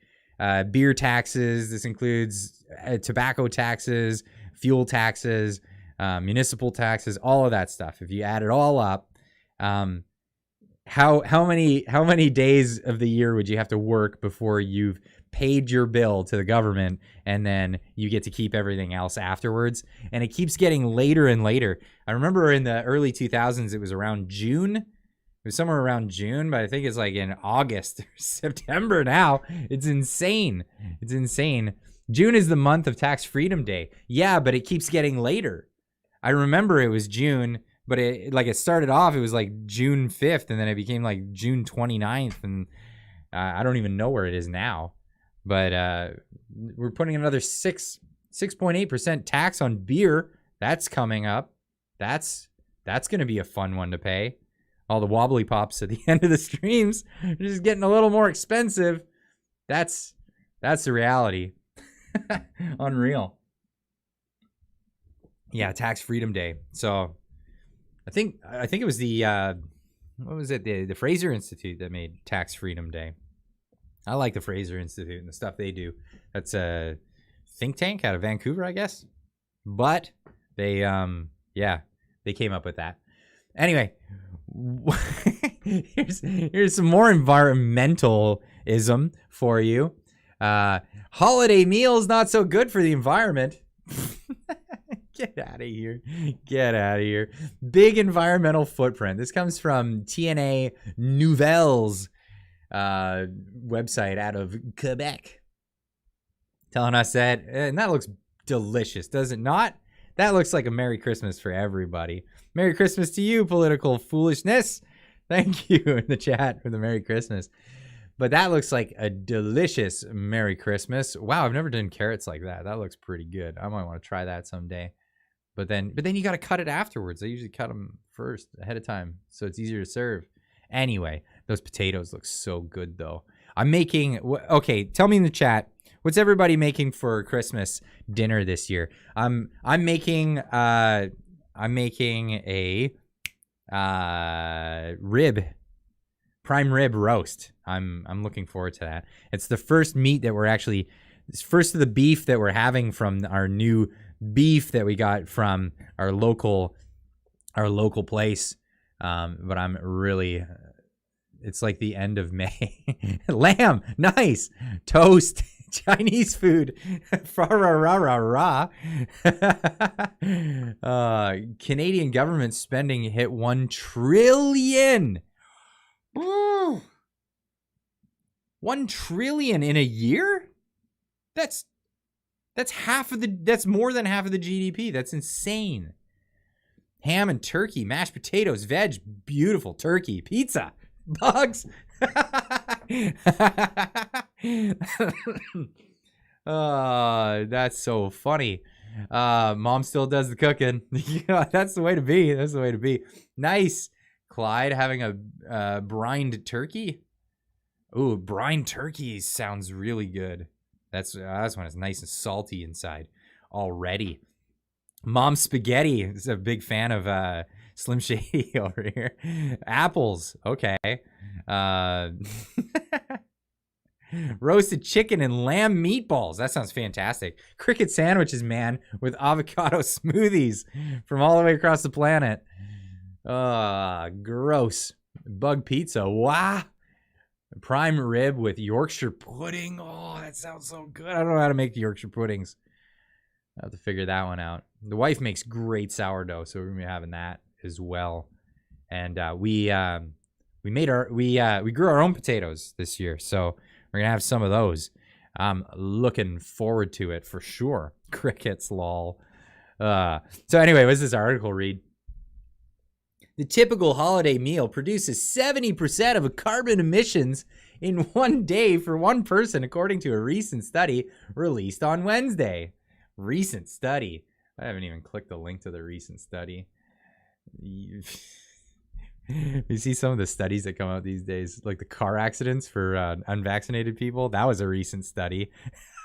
Speaker 1: beer taxes, this includes tobacco taxes, fuel taxes, municipal taxes, all of that stuff. If you add it all up, how many days of the year would you have to work before you've paid your bill to the government, and then you get to keep everything else afterwards? And it keeps getting later and later. I remember in the early 2000s, it was around June. It was somewhere around June, but I think it's like in August or September now. It's insane. It's insane. June is the month of Tax Freedom Day. Yeah, but it keeps getting later. I remember it was June, but it started off, it was like June 5th, and then it became like June 29th, and I don't even know where it is now. But we're putting another 6.8% tax on beer. That's coming up. That's going to be a fun one to pay. All the wobbly pops at the end of the streams are just getting a little more expensive. That's the reality. Unreal. Yeah, Tax Freedom Day. So I think it was the what was it? The Fraser Institute that made Tax Freedom Day. I like the Fraser Institute and the stuff they do. That's a think tank out of Vancouver, I guess. But they came up with that. Anyway, here's some more environmentalism for you. Holiday meals not so good for the environment. Get out of here. Get out of here. Big environmental footprint. This comes from TNA Nouvelles website out of Quebec. Telling us that, and that looks delicious, does it not? That looks like a Merry Christmas for everybody. Merry Christmas to you, political foolishness. Thank you in the chat for the Merry Christmas. But that looks like a delicious Merry Christmas. Wow, I've never done carrots like that. That looks pretty good. I might want to try that someday. But then you got to cut it afterwards. I usually cut them first, ahead of time, so it's easier to serve. Anyway, those potatoes look so good, though. I'm making... Okay, tell me in the chat, what's everybody making for Christmas dinner this year? I'm making a prime rib roast. I'm looking forward to that. It's the first meat that it's first of the beef that we're having from our new beef that we got from our local place. But I'm really, it's like the end of May. Lamb, nice. Toast, Chinese food. Canadian government spending hit $1 trillion. $1 trillion in a year? That's more than half of the GDP. That's insane. Ham and turkey, mashed potatoes, veg, beautiful turkey, pizza, bugs. That's so funny. Mom still does the cooking. Yeah, that's the way to be. That's the way to be. Nice. Clyde having a brined turkey. Ooh, brined turkey sounds really good. That's when it's nice and salty inside already. Mom Spaghetti is a big fan of Slim Shady over here. Apples, okay. Roasted chicken and lamb meatballs. That sounds fantastic. Cricket sandwiches, man, with avocado smoothies from all the way across the planet. Gross. Bug pizza. Wow. Prime rib with Yorkshire pudding. Oh, that sounds so good. I don't know how to make the Yorkshire puddings. I'll have to figure that one out. The wife makes great sourdough, so we're gonna be having that as well. And we grew our own potatoes this year, so we're gonna have some of those. I'm looking forward to it for sure. Crickets, lol. So anyway, what's this article read? The typical holiday meal produces 70% of carbon emissions in one day for one person, according to a recent study released on Wednesday. Recent study. I haven't even clicked the link to the recent study. You see some of the studies that come out these days, like the car accidents for unvaccinated people. That was a recent study.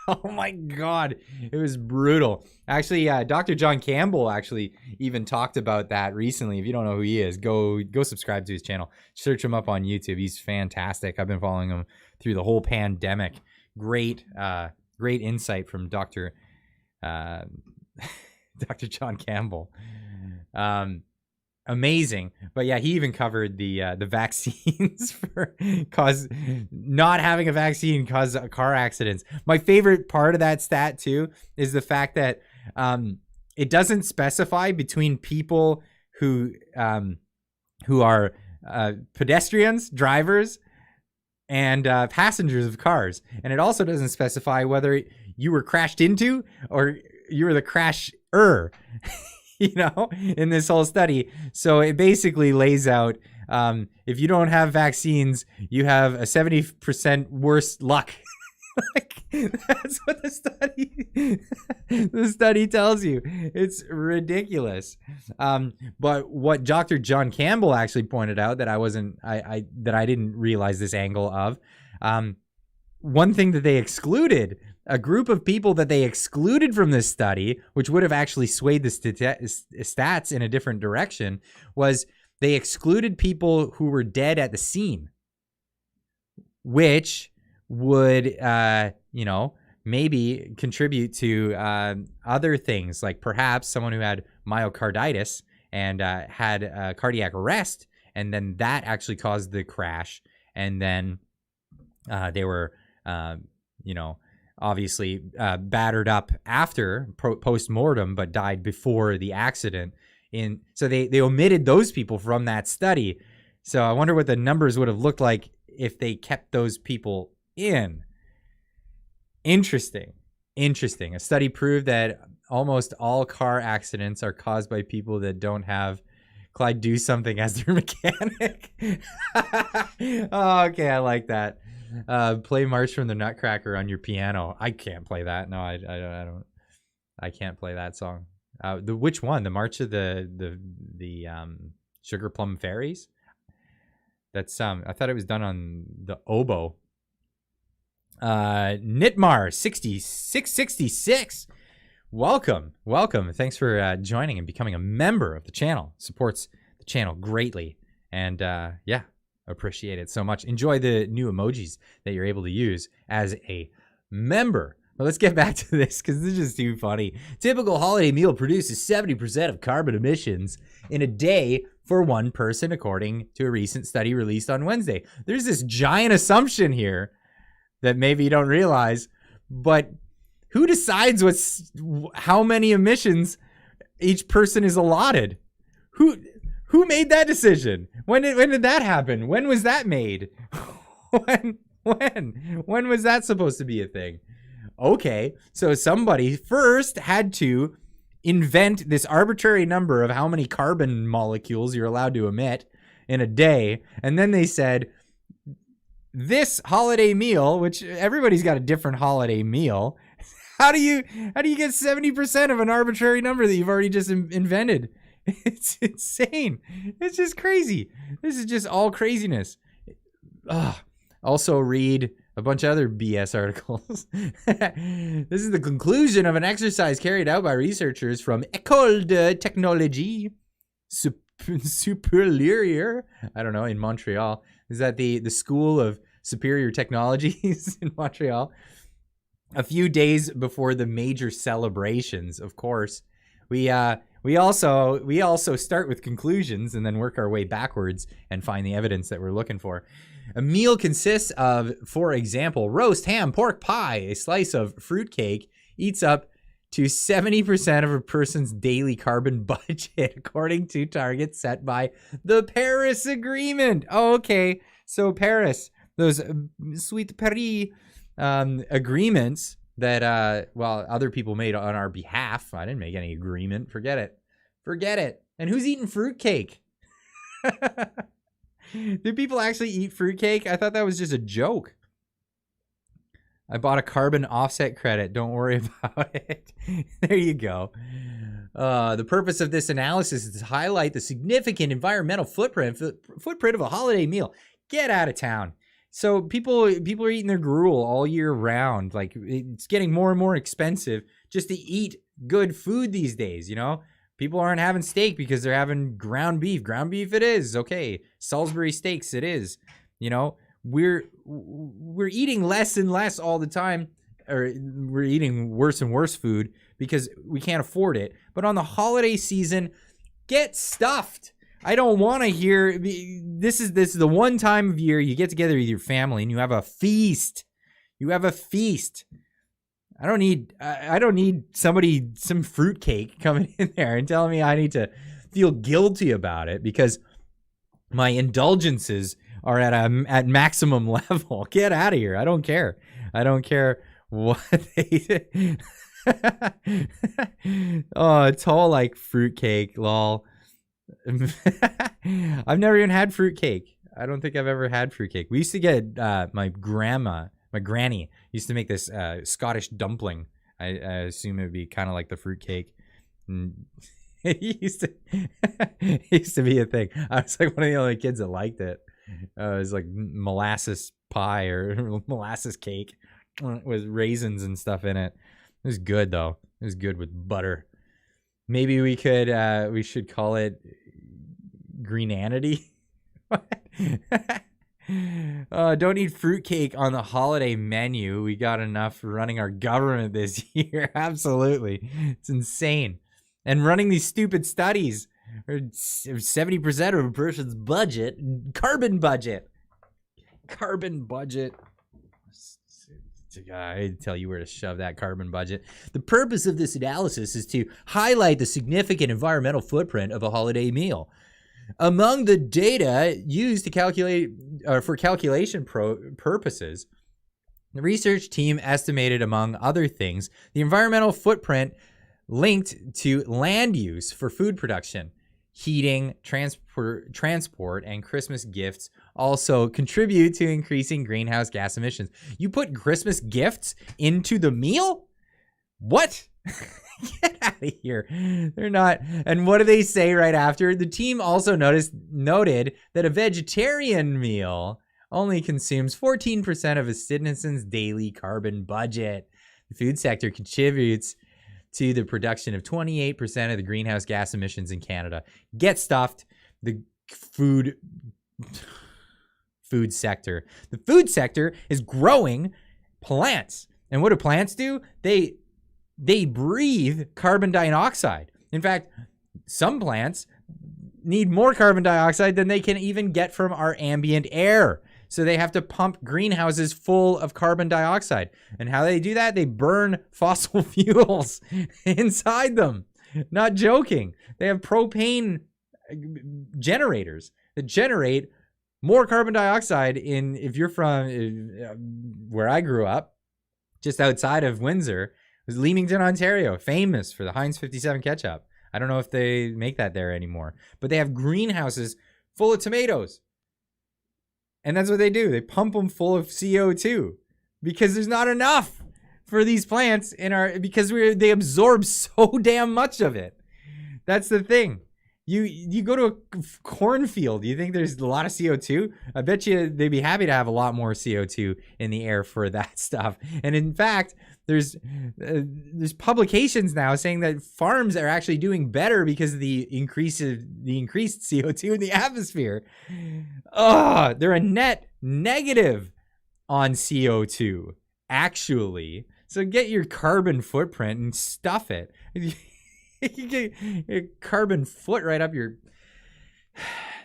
Speaker 1: Oh my God, it was brutal. Actually, Dr. John Campbell actually even talked about that recently. If you don't know who he is, go subscribe to his channel. Search him up on YouTube. He's fantastic. I've been following him through the whole pandemic. Great insight from Dr. John Campbell. Amazing. But yeah, he even covered the vaccines for not having a vaccine cause car accidents. My favorite part of that stat too is the fact that it doesn't specify between people who are pedestrians, drivers, and passengers of cars. And it also doesn't specify whether you were crashed into or you were the crasher. In this whole study. So it basically lays out, if you don't have vaccines, you have a 70% worse luck. That's what the study tells you. It's ridiculous. But what Dr. John Campbell actually pointed out that I didn't realize this angle of, one thing that they excluded, a group of people that they excluded from this study, which would have actually swayed the stats in a different direction, was they excluded people who were dead at the scene, which would, maybe contribute to other things, like perhaps someone who had myocarditis and had cardiac arrest, and then that actually caused the crash, and then they were, obviously battered up after post-mortem, but died before the accident. So they omitted those people from that study. So I wonder what the numbers would have looked like if they kept those people in. Interesting. A study proved that almost all car accidents are caused by people that don't have Clyde Do Something as their mechanic. Oh, okay, I like that. Play March from the Nutcracker on your piano. I can't play that. No, I don't. I can't play that song. Which one? The March of the Sugar Plum Fairies? That's I thought it was done on the oboe. Nitmar 6666. Welcome. Thanks for joining and becoming a member of the channel. Supports the channel greatly. And appreciate it so much. Enjoy the new emojis that you're able to use as a member. But let's get back to this because this is just too funny. Typical holiday meal produces 70% of carbon emissions in a day for one person, according to a recent study released on Wednesday. There's this giant assumption here that maybe you don't realize, but who decides how many emissions each person is allotted? Who made that decision? When did that happen? When was that made? When was that supposed to be a thing? Okay, so somebody first had to invent this arbitrary number of how many carbon molecules you're allowed to emit in a day, and then they said, this holiday meal, which everybody's got a different holiday meal, how do you get 70% of an arbitrary number that you've already just invented? It's insane. It's just crazy. This is just all craziness. Also read a bunch of other BS articles. This is the conclusion of an exercise carried out by researchers from École de Technologie Supérieure, in Montreal. Is that the School of Superior Technologies in Montreal? A few days before the major celebrations, of course, we also start with conclusions and then work our way backwards and find the evidence that we're looking for. A meal consists of, for example, roast, ham, pork pie, a slice of fruitcake, eats up to 70% of a person's daily carbon budget, according to targets set by the Paris Agreement. Oh, okay, so Paris, those sweet Paris agreements that, other people made on our behalf. I didn't make any agreement. Forget it. And who's eating fruitcake? Do people actually eat fruitcake? I thought that was just a joke. I bought a carbon offset credit. Don't worry about it. There you go. The purpose of this analysis is to highlight the significant environmental footprint of a holiday meal. Get out of town. So people are eating their gruel all year round. Like, it's getting more and more expensive just to eat good food these days, you know? People aren't having steak because they're having ground beef. Ground beef it is. Okay. Salisbury steaks it is. You know, we're eating less and less all the time, or we're eating worse and worse food because we can't afford it. But on the holiday season, get stuffed. I don't want to hear this is the one time of year you get together with your family and you have a feast. I don't need some fruitcake coming in there and telling me I need to feel guilty about it because my indulgences are at maximum level. Get out of here. I don't care what they Oh, it's all like fruitcake, lol. I've never even had fruitcake. I don't think I've ever had fruitcake. We used to get my granny used to make this Scottish dumpling. I assume it would be kind of like the fruitcake. It used to be a thing. I was like one of the only kids that liked it. It was like molasses pie or molasses cake with raisins and stuff in it. It was good though. It was good with butter. Maybe we should call it Greenanity. Don't eat fruitcake on the holiday menu. We got enough running our government this year. Absolutely. It's insane. And running these stupid studies. 70% of a person's budget. Carbon budget. I tell you where to shove that carbon budget. The purpose of this analysis is to highlight the significant environmental footprint of a holiday meal. Among the data used to calculate for calculation purposes, the research team estimated, among other things, the environmental footprint linked to land use for food production. Heating, transport, and Christmas gifts also contribute to increasing greenhouse gas emissions. You put Christmas gifts into the meal? What? Get out of here. They're not. And what do they say right after? The team also noted that a vegetarian meal only consumes 14% of a citizen's daily carbon budget. The food sector contributes to the production of 28% of the greenhouse gas emissions in Canada. Get stuffed. The food sector. The food sector is growing plants. And what do plants do? They breathe carbon dioxide. In fact, some plants need more carbon dioxide than they can even get from our ambient air. So they have to pump greenhouses full of carbon dioxide. And how they do that? They burn fossil fuels inside them. Not joking. They have propane generators that generate more carbon dioxide if you're from where I grew up, just outside of Windsor, it was Leamington, Ontario, famous for the Heinz 57 ketchup. I don't know if they make that there anymore, but they have greenhouses full of tomatoes. And that's what they do. They pump them full of CO2 because there's not enough for these plants because they absorb so damn much of it. That's the thing. You go to a cornfield, you think there's a lot of CO2? I bet you they'd be happy to have a lot more CO2 in the air for that stuff. And in fact, there's publications now saying that farms are actually doing better because of the increased CO2 in the atmosphere. They're a net negative on CO2, actually. So get your carbon footprint and stuff it. You get a carbon foot right up your.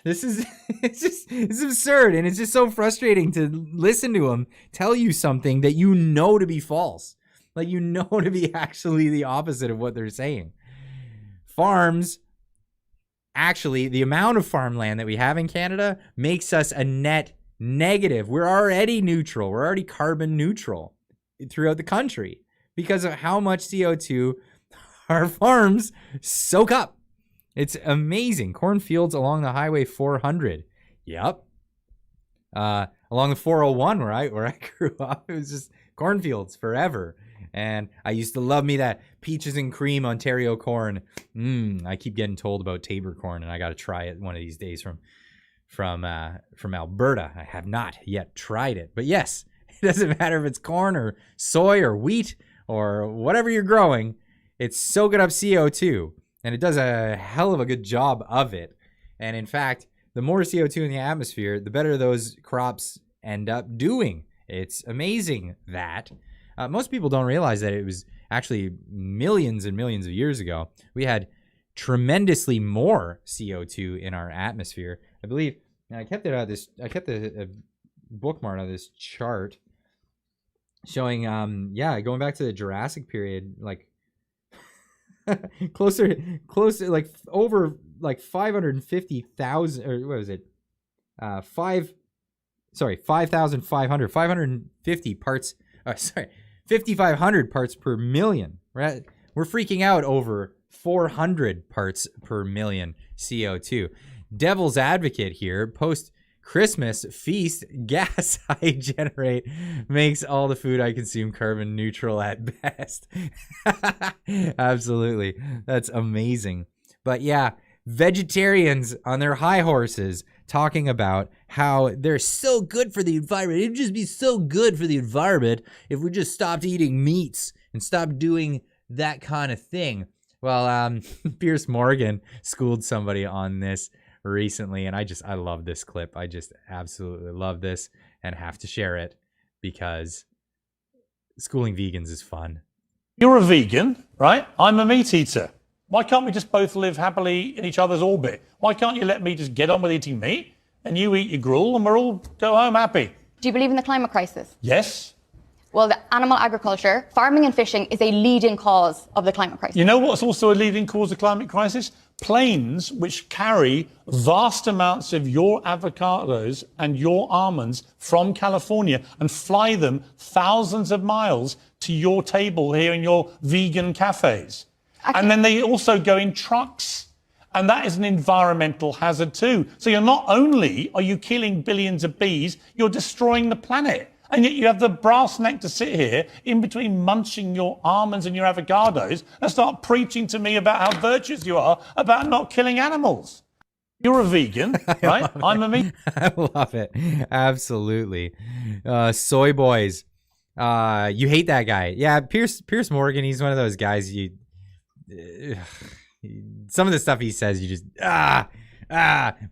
Speaker 1: It's absurd, and it's just so frustrating to listen to them tell you something that you know to be false, like you know to be actually the opposite of what they're saying. Farms, actually, the amount of farmland that we have in Canada makes us a net negative. We're already neutral. We're already carbon neutral throughout the country because of how much CO2 our farms soak up. It's amazing. Cornfields along the Highway 400. Yep. Along the 401 where I grew up, it was just cornfields forever. And I used to love me that peaches and cream Ontario corn. I keep getting told about Tabor corn, and I got to try it one of these days from Alberta. I have not yet tried it, but yes, it doesn't matter if it's corn or soy or wheat or whatever you're growing. It's soaking up CO2, and it does a hell of a good job of it. And in fact, the more CO2 in the atmosphere, the better those crops end up doing. It's amazing that. Most people don't realize that it was actually millions and millions of years ago. We had tremendously more CO2 in our atmosphere. I believe, and I kept a bookmark on this chart showing, going back to the Jurassic period, like closer, like over like 550,000, or what was it? 5,550 parts. 5,500 parts per million. Right? We're freaking out over 400 parts per million CO2. Devil's advocate here, post-Christmas feast gas I generate makes all the food I consume carbon neutral at best. Absolutely. That's amazing. But yeah, vegetarians on their high horses talking about how they're so good for the environment. It'd just be so good for the environment if we just stopped eating meats and stopped doing that kind of thing. Well, Piers Morgan schooled somebody on this recently, and I love this clip. I just absolutely love this and have to share it because schooling vegans is fun.
Speaker 6: You're a vegan, right? I'm a meat eater. Why can't we just both live happily in each other's orbit? Why can't you let me just get on with eating meat and you eat your gruel and we'll all go home happy?
Speaker 7: Do you believe in the climate crisis?
Speaker 6: Yes.
Speaker 7: Well, the animal agriculture, farming and fishing is a leading cause of the climate crisis.
Speaker 6: You know what's also a leading cause of climate crisis? Planes which carry vast amounts of your avocados and your almonds from California and fly them thousands of miles to your table here in your vegan cafes. And then they also go in trucks. And that is an environmental hazard too. So you're not only are you killing billions of bees, you're destroying the planet. And yet you have the brass neck to sit here in between munching your almonds and your avocados and start preaching to me about how virtuous you are about not killing animals. You're a vegan, right? I'm a meat.
Speaker 1: I love it. Absolutely. Soy boys. You hate that guy. Yeah, Piers Morgan, he's one of those guys some of the stuff he says, you just, but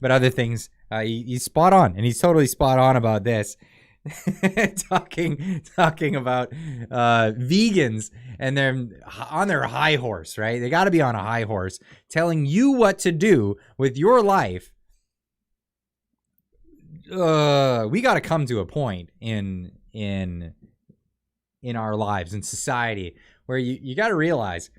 Speaker 1: other things, he's spot on, and he's totally spot on about this. talking about vegans, and they're on their high horse, right? They got to be on a high horse, telling you what to do with your life. We got to come to a point in our lives, in society, where you got to realize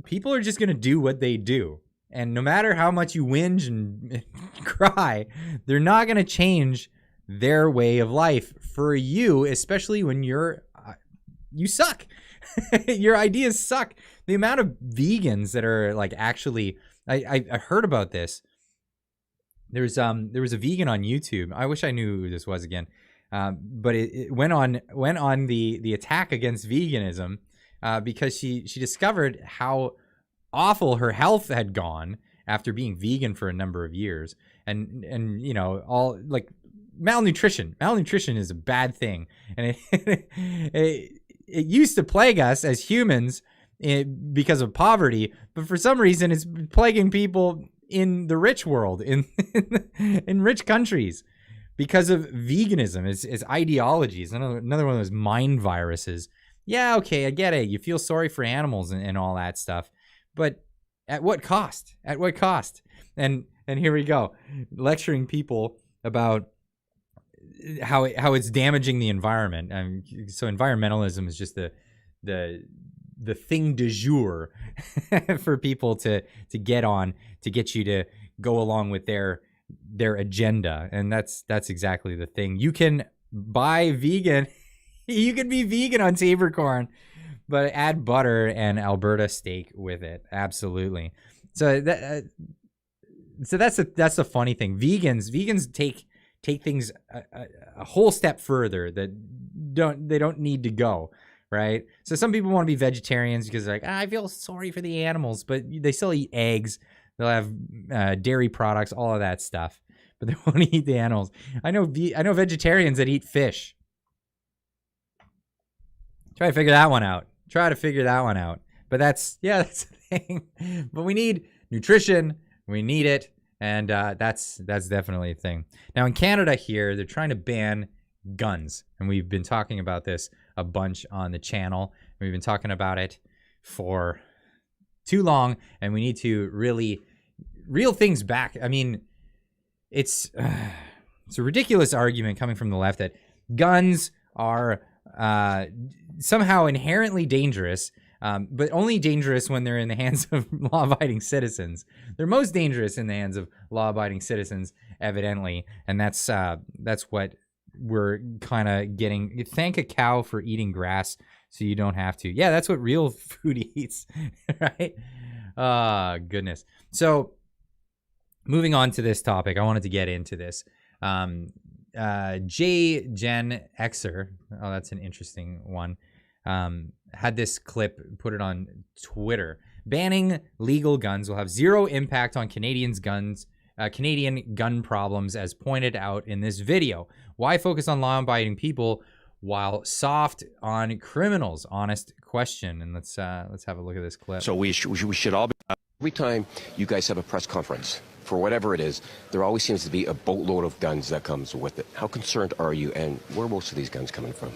Speaker 1: people are just going to do what they do. And no matter how much you whinge and cry, they're not going to change their way of life for you, especially when you suck. Your ideas suck. The amount of vegans that are like, actually, I heard about this. There was a vegan on YouTube. I wish I knew who this was again. But it went on the attack against veganism. Because she discovered how awful her health had gone after being vegan for a number of years, and you know, all like malnutrition. Malnutrition is a bad thing, and it used to plague us as humans because of poverty, but for some reason it's plaguing people in the rich world, in rich countries, because of veganism. It's ideologies. Another one of those mind viruses. Yeah, okay, I get it. You feel sorry for animals and all that stuff. But at what cost? At what cost? And here we go, lecturing people about how it's damaging the environment. So environmentalism is just the thing du jour for people to get on, to get you to go along with their agenda. And that's exactly the thing. You can buy vegan. You can be vegan on Taborcorn, but add butter and Alberta steak with it. Absolutely. So that's the funny thing. Vegans take things a whole step further that they don't need to go, right? So some people want to be vegetarians because they're like, I feel sorry for the animals, but they still eat eggs. They'll have dairy products, all of that stuff, but they won't eat the animals. I know vegetarians that eat fish. Try to figure that one out. But that's the thing. But we need nutrition. We need it. And that's definitely a thing. Now in Canada here, they're trying to ban guns. And we've been talking about this a bunch on the channel. We've been talking about it for too long. And we need to really reel things back. I mean, it's a ridiculous argument coming from the left that guns are somehow inherently dangerous, but only dangerous when they're in the hands of law-abiding citizens. They're most dangerous in the hands of law-abiding citizens, evidently, and that's what we're kind of getting. Thank a cow for eating grass so you don't have to. Yeah, that's what real food eats, right? Goodness. So moving on to this topic, I wanted to get into this. Gen Xer, oh, that's an interesting one, had this clip, put it on Twitter. Banning legal guns will have zero impact on Canadian gun problems, as pointed out in this video. Why focus on law-abiding people while soft on criminals? Honest question. And let's have a look at this clip.
Speaker 8: So we should all be. Every time you guys have a press conference, for whatever it is, there always seems to be a boatload of guns that comes with it. How concerned are you, and where are most of these guns coming from?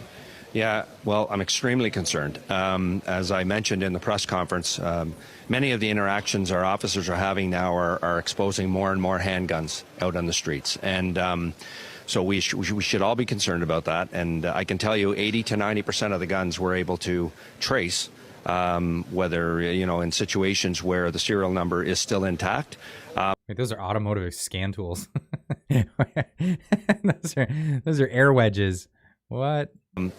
Speaker 9: Yeah, well, I'm extremely concerned. As I mentioned in the press conference, many of the interactions our officers are having now are exposing more and more handguns out on the streets. And so we should all be concerned about that. And I can tell you 80 to 90% of the guns we're able to trace, whether, in situations where the serial number is still intact.
Speaker 1: Wait, those are automotive scan tools. those are air wedges. What?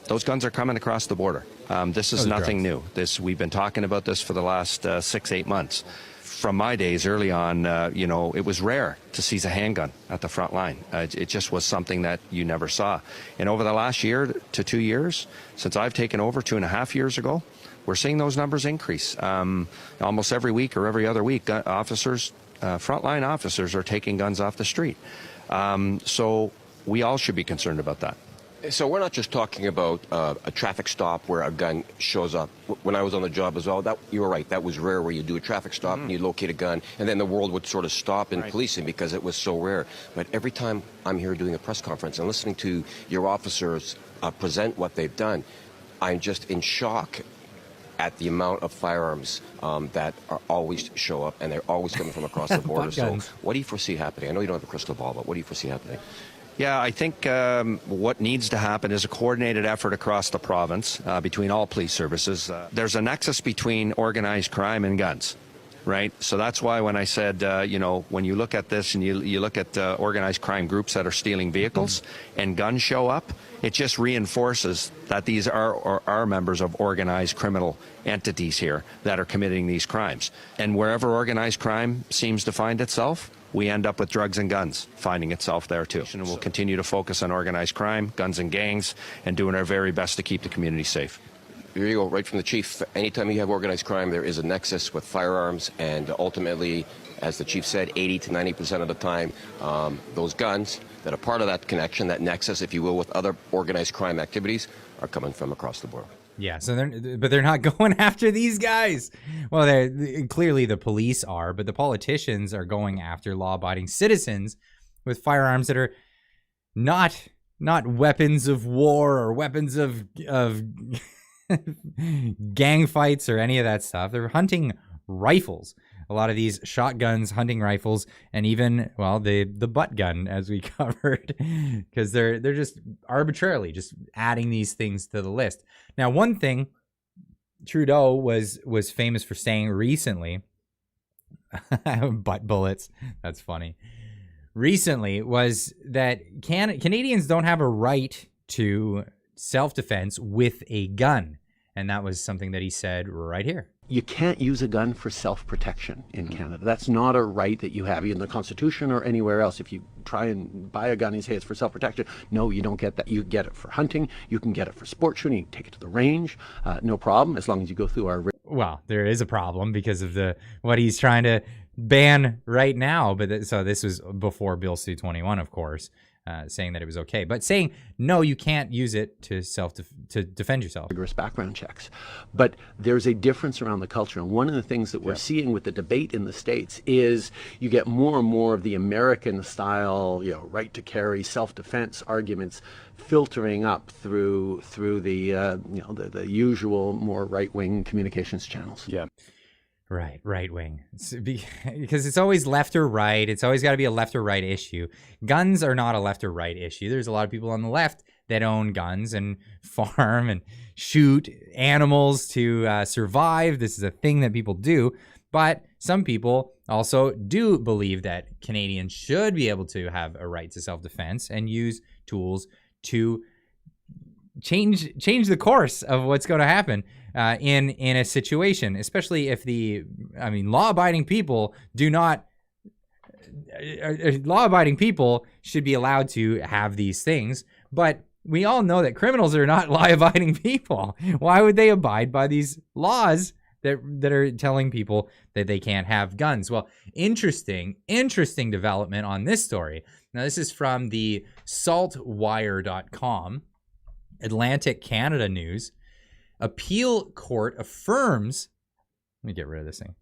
Speaker 9: Those guns are coming across the border. This is nothing new. We've been talking about this for the last 6-8 months. From my days early on, it was rare to seize a handgun at the front line. It just was something that you never saw. And over the last year to 2 years, since I've taken over 2.5 years ago, we're seeing those numbers increase. Almost every week or every other week, frontline officers are taking guns off the street. So we all should be concerned about that.
Speaker 8: So we're not just talking about a traffic stop where a gun shows up. When I was on the job as well, you were right, that was rare, where you do a traffic stop and you locate a gun, and then the world would sort of stop in policing because it was so rare. But every time I'm here doing a press conference and listening to your officers present what they've done, I'm just in shock at the amount of firearms that always show up, and they're always coming from across the border. So what do you foresee happening? I know you don't have a crystal ball, but what do you foresee happening?
Speaker 9: Yeah, I think what needs to happen is a coordinated effort across the province between all police services. There's a nexus between organized crime and guns, right? So that's why when I said, when you look at this and you look at organized crime groups that are stealing vehicles and guns show up, it just reinforces that these are members of organized criminal entities here that are committing these crimes. And wherever organized crime seems to find itself, we end up with drugs and guns finding itself there too. And we'll continue to focus on organized crime, guns and gangs, and doing our very best to keep the community safe.
Speaker 8: Here you go, right from the chief. Anytime you have organized crime, there is a nexus with firearms, and ultimately, as the chief said, 80 to 90% of the time, those guns that are part of that connection, that nexus, if you will, with other organized crime activities, are coming from across the border.
Speaker 1: Yeah, so they're not going after these guys. Well, clearly the police are, but the politicians are going after law-abiding citizens with firearms that are not weapons of war or weapons of gang fights or any of that stuff. They're hunting rifles. A lot of these shotguns, hunting rifles, and even, well, the butt gun, as we covered, because they're just arbitrarily just adding these things to the list. Now, one thing Trudeau was famous for saying recently, butt bullets, that's funny, recently, was that Canadians don't have a right to self-defense with a gun. And that was something that he said right here.
Speaker 10: You can't use a gun for self-protection in Canada. That's not a right that you have in the Constitution or anywhere else. If you try and buy a gun and say it's for self-protection, no, you don't get that. You get it for hunting. You can get it for sport shooting. You can take it to the range. No problem, as long as you go through our...
Speaker 1: Well, there is a problem because of what he's trying to ban right now. But so this was before Bill C-21, of course. Saying that it was okay, but saying no, you can't use it to defend yourself.
Speaker 10: Rigorous background checks, but there's a difference around the culture, and one of the things that we're seeing with the debate in the States is you get more and more of the American style, right to carry, self-defense arguments filtering up through the usual more right-wing communications channels.
Speaker 1: Yeah. Right wing. Because it's always left or right. It's always got to be a left or right issue. Guns are not a left or right issue. There's a lot of people on the left that own guns and farm and shoot animals to survive. This is a thing that people do. But some people also do believe that Canadians should be able to have a right to self-defense and use tools to change the course of what's going to happen in a situation, especially if law-abiding people law-abiding people should be allowed to have these things, but we all know that criminals are not law-abiding people. Why would they abide by these laws that are telling people that they can't have guns? Well, interesting development on this story. Now, this is from the saltwire.com, Atlantic Canada News. Appeal court affirms, let me get rid of this thing.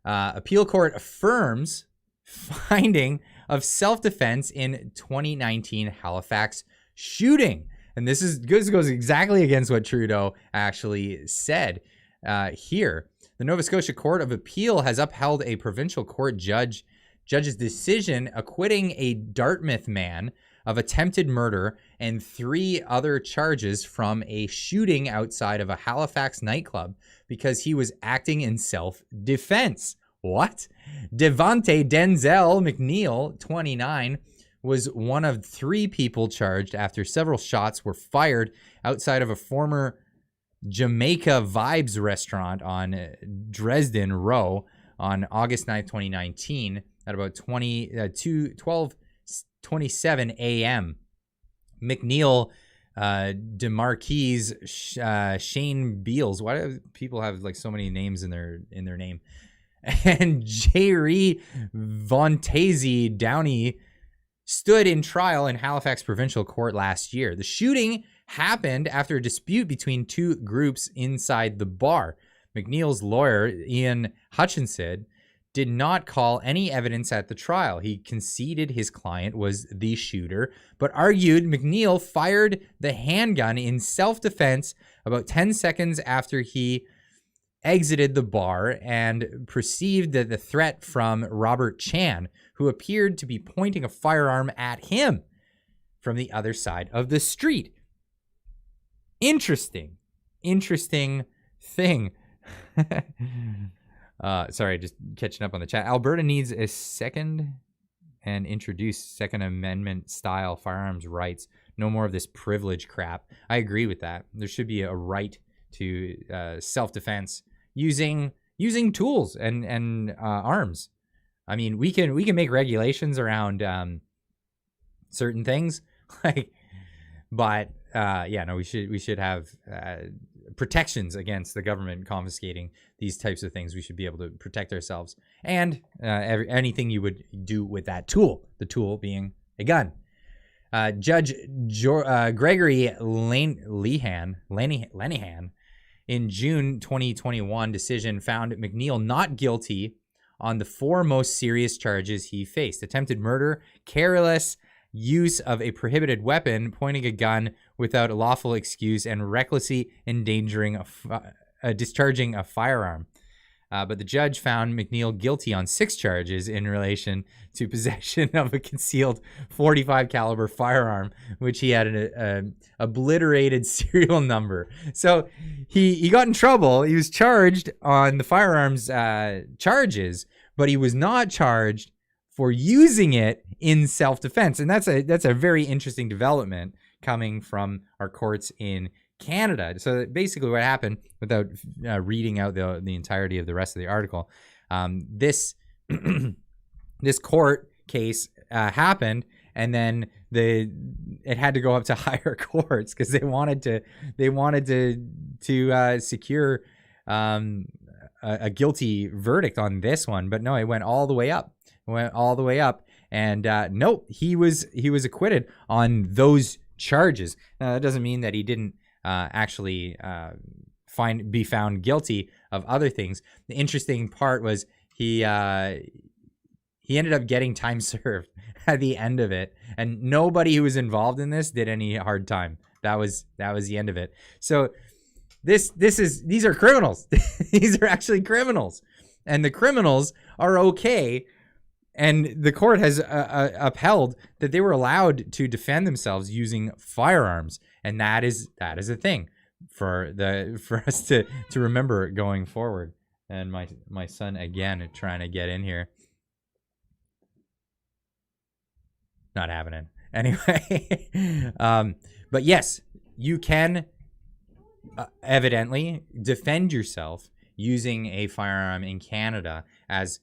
Speaker 1: Appeal court affirms finding of self-defense in 2019 Halifax shooting. And this goes exactly against what Trudeau actually said here. The Nova Scotia Court of Appeal has upheld a provincial court judge's decision acquitting a Dartmouth man of attempted murder and 3 other charges from a shooting outside of a Halifax nightclub because he was acting in self-defense. What? Devante Denzel McNeil, 29, was one of 3 people charged after several shots were fired outside of a former Jamaica Vibes restaurant on Dresden Row on August 9th, 2019 at about 12:27 a.m. McNeil, DeMarquise, Shane Beals. Why do people have like so many names in their name? And Jerry Vontaze Downey stood in trial in Halifax Provincial Court last year. The shooting happened after a dispute between 2 groups inside the bar. McNeil's lawyer, Ian Hutchinson, did not call any evidence at the trial. He conceded his client was the shooter, but argued McNeil fired the handgun in self-defense about 10 seconds after he exited the bar and perceived that the threat from Robert Chan, who appeared to be pointing a firearm at him from the other side of the street. Interesting thing. Sorry, just catching up on the chat. Alberta needs a second and introduce Second Amendment style firearms rights. No more of this privilege crap. I agree with that. There should be a right to self-defense using tools and arms. I mean, we can make regulations around certain things, but we should have protections against the government confiscating these types of things. We should be able to protect ourselves and anything you would do with that tool, the tool being a gun. Judge Gregory Lenihan in June 2021 decision found McNeil not guilty on the 4 most serious charges he faced: attempted murder, careless use of a prohibited weapon, pointing a gun without a lawful excuse, and recklessly endangering discharging a firearm. But the judge found McNeil guilty on 6 charges in relation to possession of a concealed .45 caliber firearm, which he had an obliterated serial number. So he got in trouble. He was charged on the firearms charges, but he was not charged for using it in self-defense. And that's a very interesting development coming from our courts in Canada. So basically what happened, without reading out the entirety of the rest of the article, this this court case happened, and then it had to go up to higher courts because they wanted to secure a guilty verdict on this one. But no, it went all the way up. And nope, he was acquitted on those charges. Now that doesn't mean that he didn't actually be found guilty of other things. The interesting part was he ended up getting time served at the end of it, and nobody who was involved in this did any hard time. That was the end of it. So these are criminals. These are actually criminals, and the criminals are okay. And the court has upheld that they were allowed to defend themselves using firearms, and that is a thing for us to remember going forward. And my son again trying to get in here, not having it anyway. But yes, you can evidently defend yourself using a firearm in Canada, as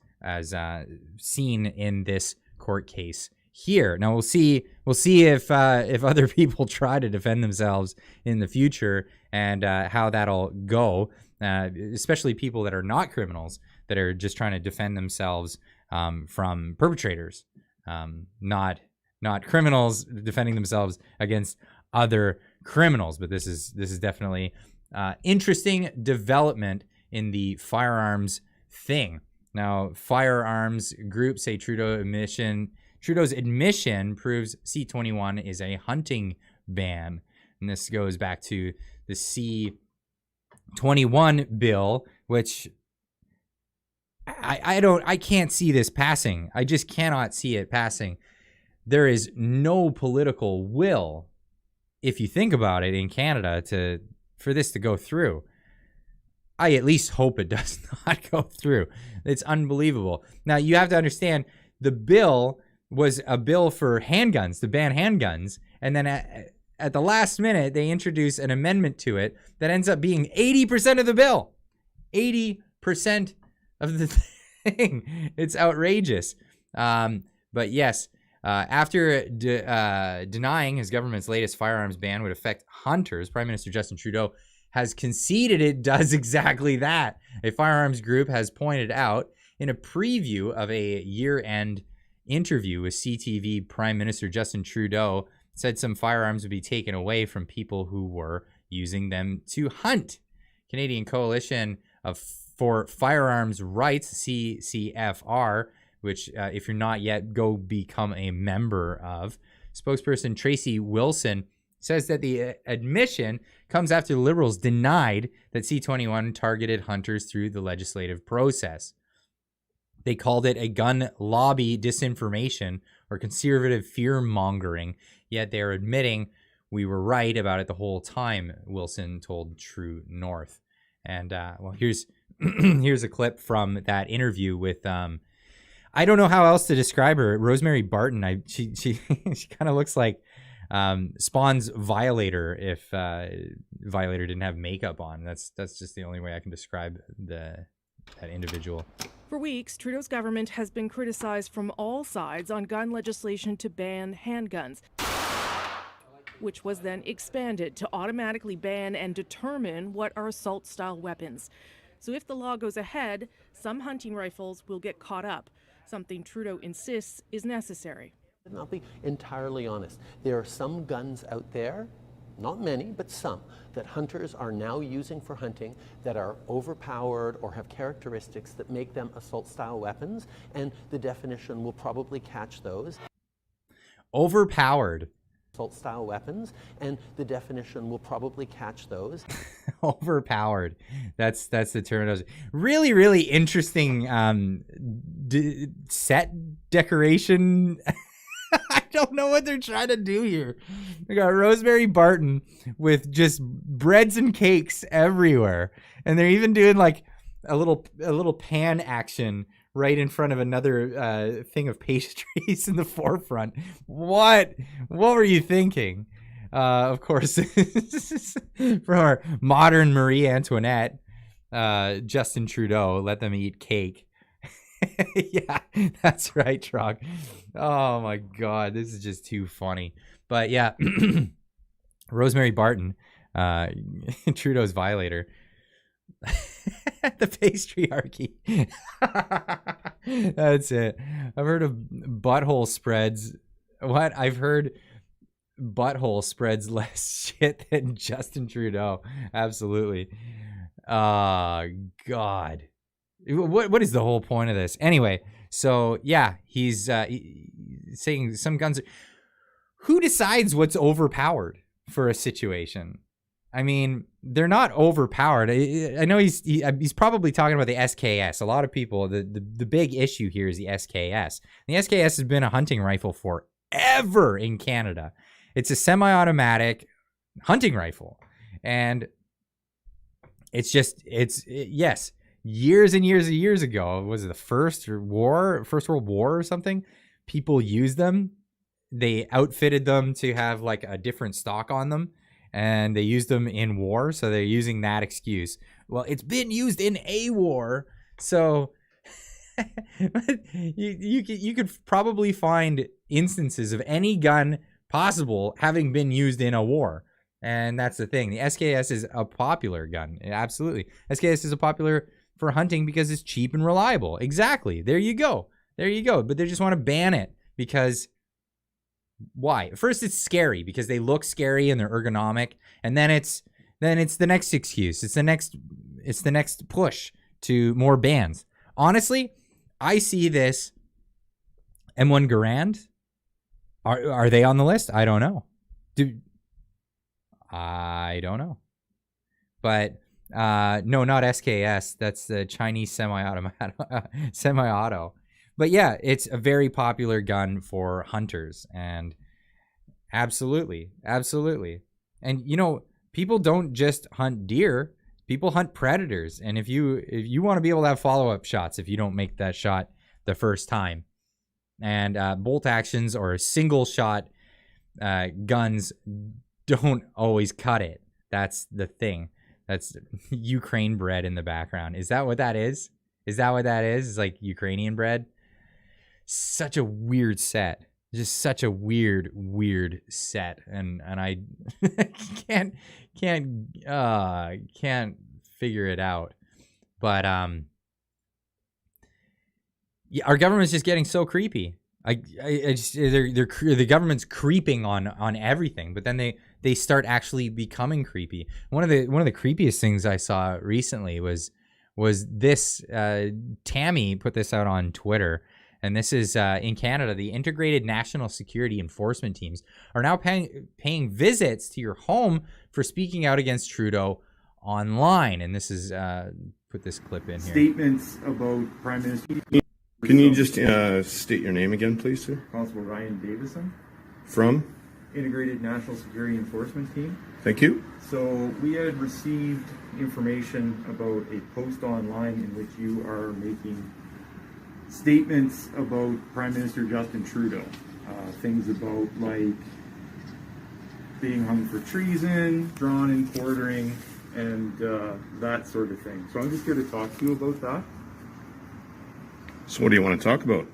Speaker 1: seen in this court case here. Now we'll see if other people try to defend themselves in the future, and how that'll go. Especially people that are not criminals, that are just trying to defend themselves from perpetrators, not criminals defending themselves against other criminals. But this is definitely interesting development in the firearms thing. Now, firearms groups say Trudeau's admission proves C-21 is a hunting ban. And this goes back to the C-21 bill, which I can't see this passing. I just cannot see it passing. There is no political will, if you think about it, in Canada for this to go through. I at least hope it does not go through. It's unbelievable. Now, you have to understand, the bill was a bill for handguns, to ban handguns. And then at the last minute, they introduce an amendment to it that ends up being 80% of the bill. 80% of the thing. It's outrageous. But yes, after denying his government's latest firearms ban would affect hunters, Prime Minister Justin Trudeau has conceded it does exactly that. A firearms group has pointed out in a preview of a year-end interview with CTV, Prime Minister Justin Trudeau said some firearms would be taken away from people who were using them to hunt. Canadian Coalition for Firearms Rights, CCFR, which if you're not yet, go become a member of. Spokesperson Tracy Wilson says that the admission comes after the Liberals denied that C-21 targeted hunters through the legislative process. They called it a gun lobby disinformation or conservative fear-mongering, yet they're admitting we were right about it the whole time, Wilson told True North. And, well, here's a clip from that interview with, I don't know how else to describe her, Rosemary Barton. She kind of looks like Spawn's Violator if Violator didn't have makeup on. That's just the only way I can describe that individual.
Speaker 11: For weeks, Trudeau's government has been criticized from all sides on gun legislation to ban handguns, which was then expanded to automatically ban and determine what are assault-style weapons. So if the law goes ahead, some hunting rifles will get caught up, something Trudeau insists is necessary.
Speaker 10: And I'll be entirely honest. There are some guns out there, not many, but some, that hunters are now using for hunting that are overpowered or have characteristics that make them assault-style weapons, and the definition will probably catch those.
Speaker 1: Overpowered.
Speaker 10: assault-style weapons, and the definition will probably catch those.
Speaker 1: Overpowered. That's the term. Really, really interesting set decoration. I don't know what they're trying to do here. We got Rosemary Barton with just breads and cakes everywhere, and they're even doing like a little pan action right in front of another thing of pastries in the forefront. What were you thinking? Of course, from our modern Marie Antoinette, Justin Trudeau, let them eat cake. Yeah, that's right, Trog. Oh my God, this is just too funny. But yeah, Rosemary Barton, Trudeau's violator. The patriarchy. That's it. I've heard of butthole spreads. What? I've heard butthole spreads less shit than Justin Trudeau. Absolutely. God. What is the whole point of this? Anyway, so yeah, he's saying some guns. Who decides what's overpowered for a situation? I mean, they're not overpowered. I know he's probably talking about the SKS. A lot of people, the big issue here is the SKS. The SKS has been a hunting rifle forever in Canada. It's a semi-automatic hunting rifle, and it's yes, years and years and years ago, was it the First World War or something? People used them. They outfitted them to have like a different stock on them, and they used them in war, so they're using that excuse. Well, it's been used in a war, so you could probably find instances of any gun possible having been used in a war. And that's the thing. The SKS is a popular gun. Absolutely. SKS is a popular for hunting because it's cheap and reliable. Exactly. There you go. But they just want to ban it because why? First, it's scary because they look scary and they're ergonomic. And then it's the next excuse. It's the next push to more bans. Honestly, I see this M1 Garand. Are they on the list? I don't know. I don't know. But no, not SKS. That's the Chinese semi-auto. But yeah, it's a very popular gun for hunters, and absolutely. And you know, people don't just hunt deer; people hunt predators. And if you want to be able to have follow-up shots, if you don't make that shot the first time, and bolt actions or single shot guns don't always cut it. That's the thing. That's Ukraine bread in the background. Is that what that is? It's like Ukrainian bread. Such a weird set. Just such a weird set. And I can't figure it out. But yeah, our government's just getting so creepy. The government's creeping on everything, but then they start actually becoming creepy. One of the creepiest things I saw recently was this. Tammy put this out on Twitter, and this is in Canada. The Integrated National Security Enforcement Teams are now paying visits to your home for speaking out against Trudeau online. And this is put this clip in here.
Speaker 12: Statements about Prime Minister.
Speaker 13: Can you just state your name again, please, sir?
Speaker 12: Constable Ryan Davison.
Speaker 13: From?
Speaker 12: Integrated National Security Enforcement Team.
Speaker 13: Thank you.
Speaker 12: So we had received information about a post online in which you are making statements about Prime Minister Justin Trudeau. Things about like being hung for treason, drawn and quartering, and that sort of thing. So I'm just here to talk to you about that.
Speaker 13: So what do you want to talk about?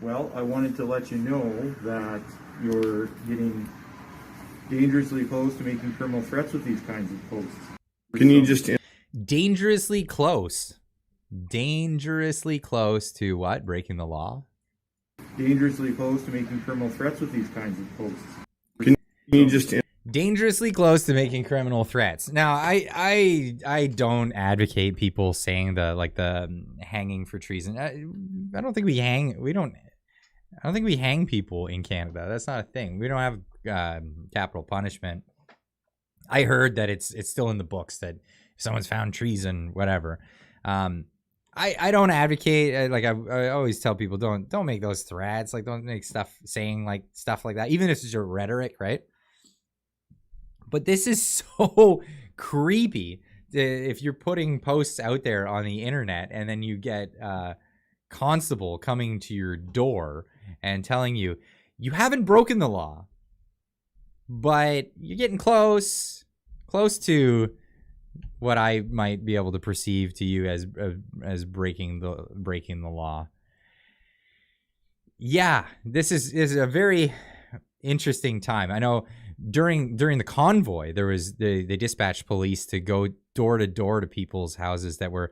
Speaker 12: Well, I wanted to let you know that you're getting dangerously close to making criminal threats with these kinds of posts.
Speaker 13: Can you just...
Speaker 1: Dangerously close. Dangerously close to what? Breaking the law?
Speaker 12: Dangerously close to making criminal threats with these kinds of posts.
Speaker 13: Can you just...
Speaker 1: Dangerously close to making criminal threats. Now, I don't advocate people saying the hanging for treason. I don't think we hang. I don't think we hang people in Canada. That's not a thing. We don't have capital punishment. I heard that it's still in the books that if someone's found treason, whatever. I don't advocate, like I always tell people, don't make those threats, like don't make stuff saying like stuff like that, even if it's your rhetoric, right? But this is so creepy if you're putting posts out there on the internet and then you get constable coming to your door and telling you haven't broken the law, but you're getting close to what I might be able to perceive to you as breaking the law. Yeah, this is a very interesting time. I know during the convoy, they dispatched police to go door to door to people's houses that were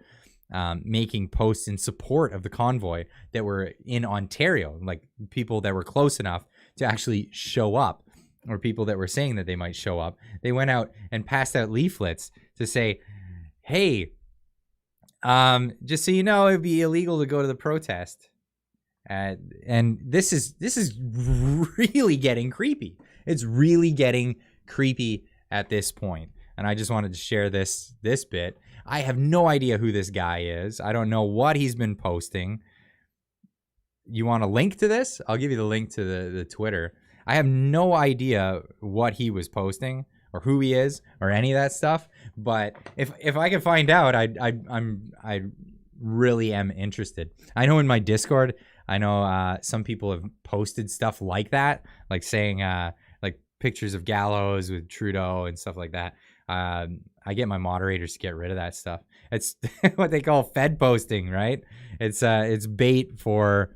Speaker 1: making posts in support of the convoy that were in Ontario, like people that were close enough to actually show up, or people that were saying that they might show up. They went out and passed out leaflets to say, hey, just so you know, it'd be illegal to go to the protest. And this is really getting creepy. It's really getting creepy at this point. And I just wanted to share this bit. I have no idea who this guy is. I don't know what he's been posting. You want a link to this? I'll give you the link to the Twitter. I have no idea what he was posting or who he is or any of that stuff. But if I can find out, I really am interested. I know in my Discord, I know some people have posted stuff like that, like saying like pictures of gallows with Trudeau and stuff like that. I get my moderators to get rid of that stuff. It's what they call Fed posting, right? It's bait for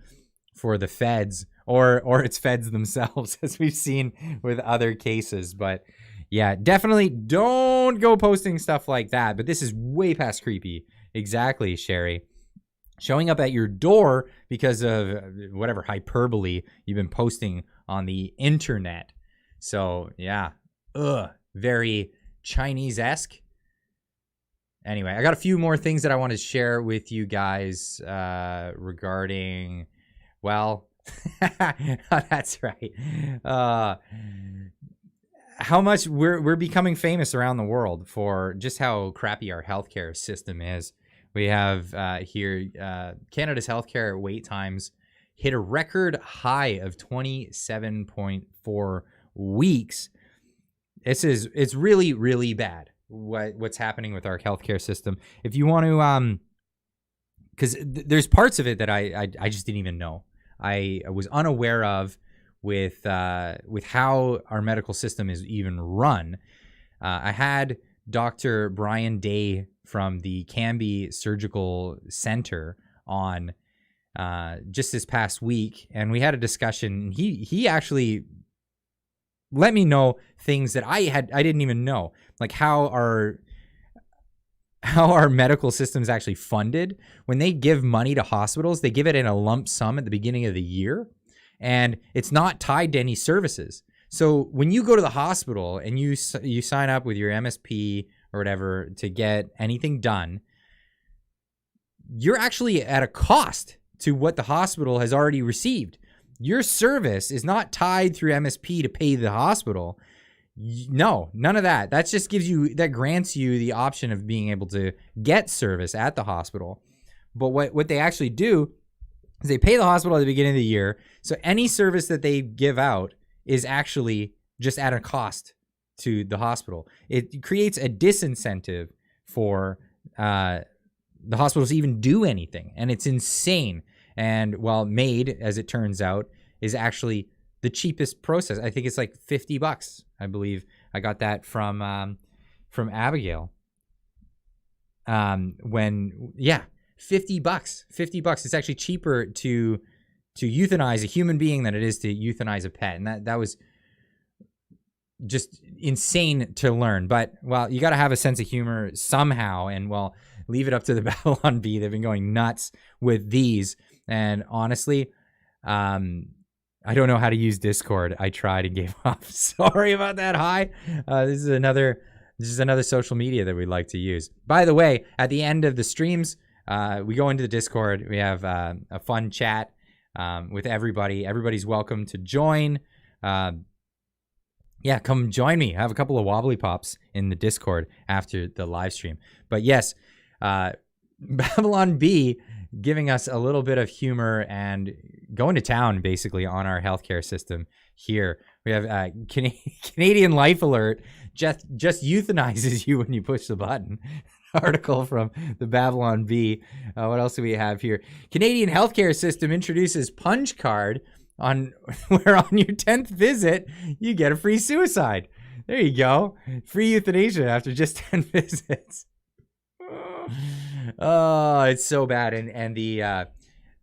Speaker 1: the feds or it's feds themselves, as we've seen with other cases. But yeah, definitely don't go posting stuff like that. But this is way past creepy. Exactly, Sherry. Showing up at your door because of whatever hyperbole you've been posting on the internet. So yeah, very Chinese-esque. Anyway, I got a few more things that I want to share with you guys regarding, well, that's right. How much we're becoming famous around the world for just how crappy our healthcare system is. We have here Canada's healthcare wait times hit a record high of 27.4 weeks. It's really, really bad what's happening with our healthcare system. If you want to, because there's parts of it that I just didn't even know. I was unaware of with how our medical system is even run. I had Dr. Brian Day from the Cambie Surgical Center on just this past week, and we had a discussion. He actually let me know things that I didn't even know, like how our medical system is actually funded. When they give money to hospitals, they give it in a lump sum at the beginning of the year, and it's not tied to any services. So when you go to the hospital and you sign up with your MSP or whatever to get anything done, you're actually at a cost to what the hospital has already received. Your service is not tied through MSP to pay the hospital. No, none of that. That grants you the option of being able to get service at the hospital. But what they actually do is they pay the hospital at the beginning of the year. So any service that they give out is actually just at a cost to the hospital. It creates a disincentive for the hospitals to even do anything. And it's insane. And well, MAID, as it turns out, is actually the cheapest process. I think it's like $50. I believe I got that from Abigail. $50. $50. It's actually cheaper to euthanize a human being than it is to euthanize a pet. And that was just insane to learn. But, well, you got to have a sense of humor somehow. And, well, leave it up to the Babylon Bee. They've been going nuts with these. And honestly, I don't know how to use Discord. I tried and gave up. Sorry about that. Hi. This is another social media that we'd like to use. By the way, at the end of the streams, we go into the Discord. We have a fun chat with everybody. Everybody's welcome to join. yeah, come join me. I have a couple of wobbly pops in the Discord after the live stream. But yes, Babylon B giving us a little bit of humor and going to town basically on our healthcare system here. We have Canadian Life Alert just euthanizes you when you push the button. Article from the Babylon B. What else do we have here? Canadian healthcare system introduces punch card on where on your 10th visit you get a free suicide. There you go. Free euthanasia after just 10 visits. Oh, it's so bad. And the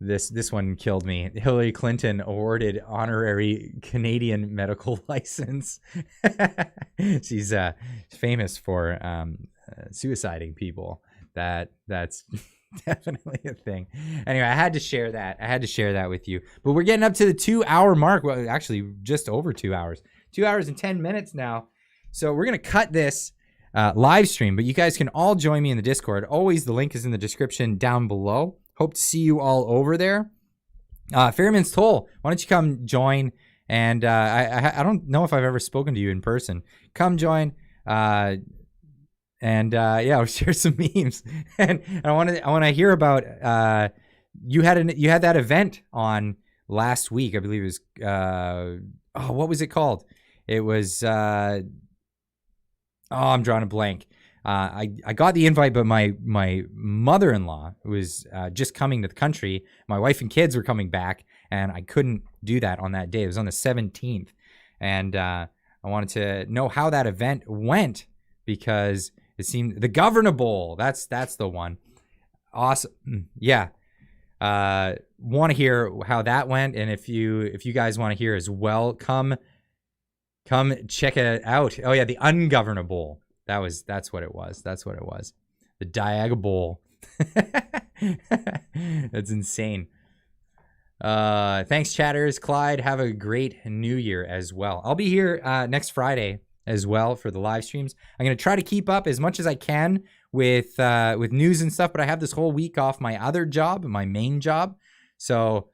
Speaker 1: this one killed me. Hillary Clinton awarded honorary Canadian medical license. She's famous for suiciding people. That's definitely a thing. Anyway, I had to share that with you. But we're getting up to the 2-hour mark. Well, actually, just over 2 hours. 2 hours and 10 minutes now. So we're gonna cut this live stream, but you guys can all join me in the Discord. Always, the link is in the description down below. Hope to see you all over there. Fairman's Toll, why don't you come join? And I don't know if I've ever spoken to you in person. Come join. And yeah, I'll share some memes. And I want to hear about you had that event on last week. I believe it was what was it called? It was I'm drawing a blank. I got the invite, but my mother-in-law was just coming to the country. My wife and kids were coming back, and I couldn't do that on that day. It was on the 17th, and I wanted to know how that event went because it seemed the Governor Bowl. That's the one. Awesome. Yeah. Want to hear how that went, and if you guys want to hear as well, come check it out. Oh yeah, the Ungovernable. That's what it was. The Diag Bowl. That's insane. Thanks, chatters. Clyde, have a great new year as well. I'll be here next Friday as well for the live streams. I'm gonna try to keep up as much as I can with news and stuff, but I have this whole week off my other job, my main job. So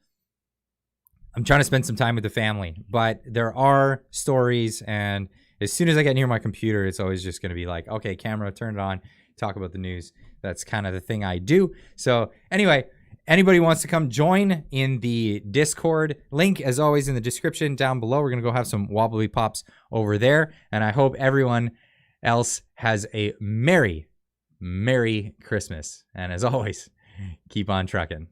Speaker 1: I'm trying to spend some time with the family, but there are stories, and as soon as I get near my computer, it's always just going to be like, okay, camera, turn it on, talk about the news. That's kind of the thing I do. So anyway, anybody wants to come join in the Discord, link as always in the description down below. We're going to go have some wobbly pops over there, and I hope everyone else has a Merry Christmas. And as always, keep on trucking.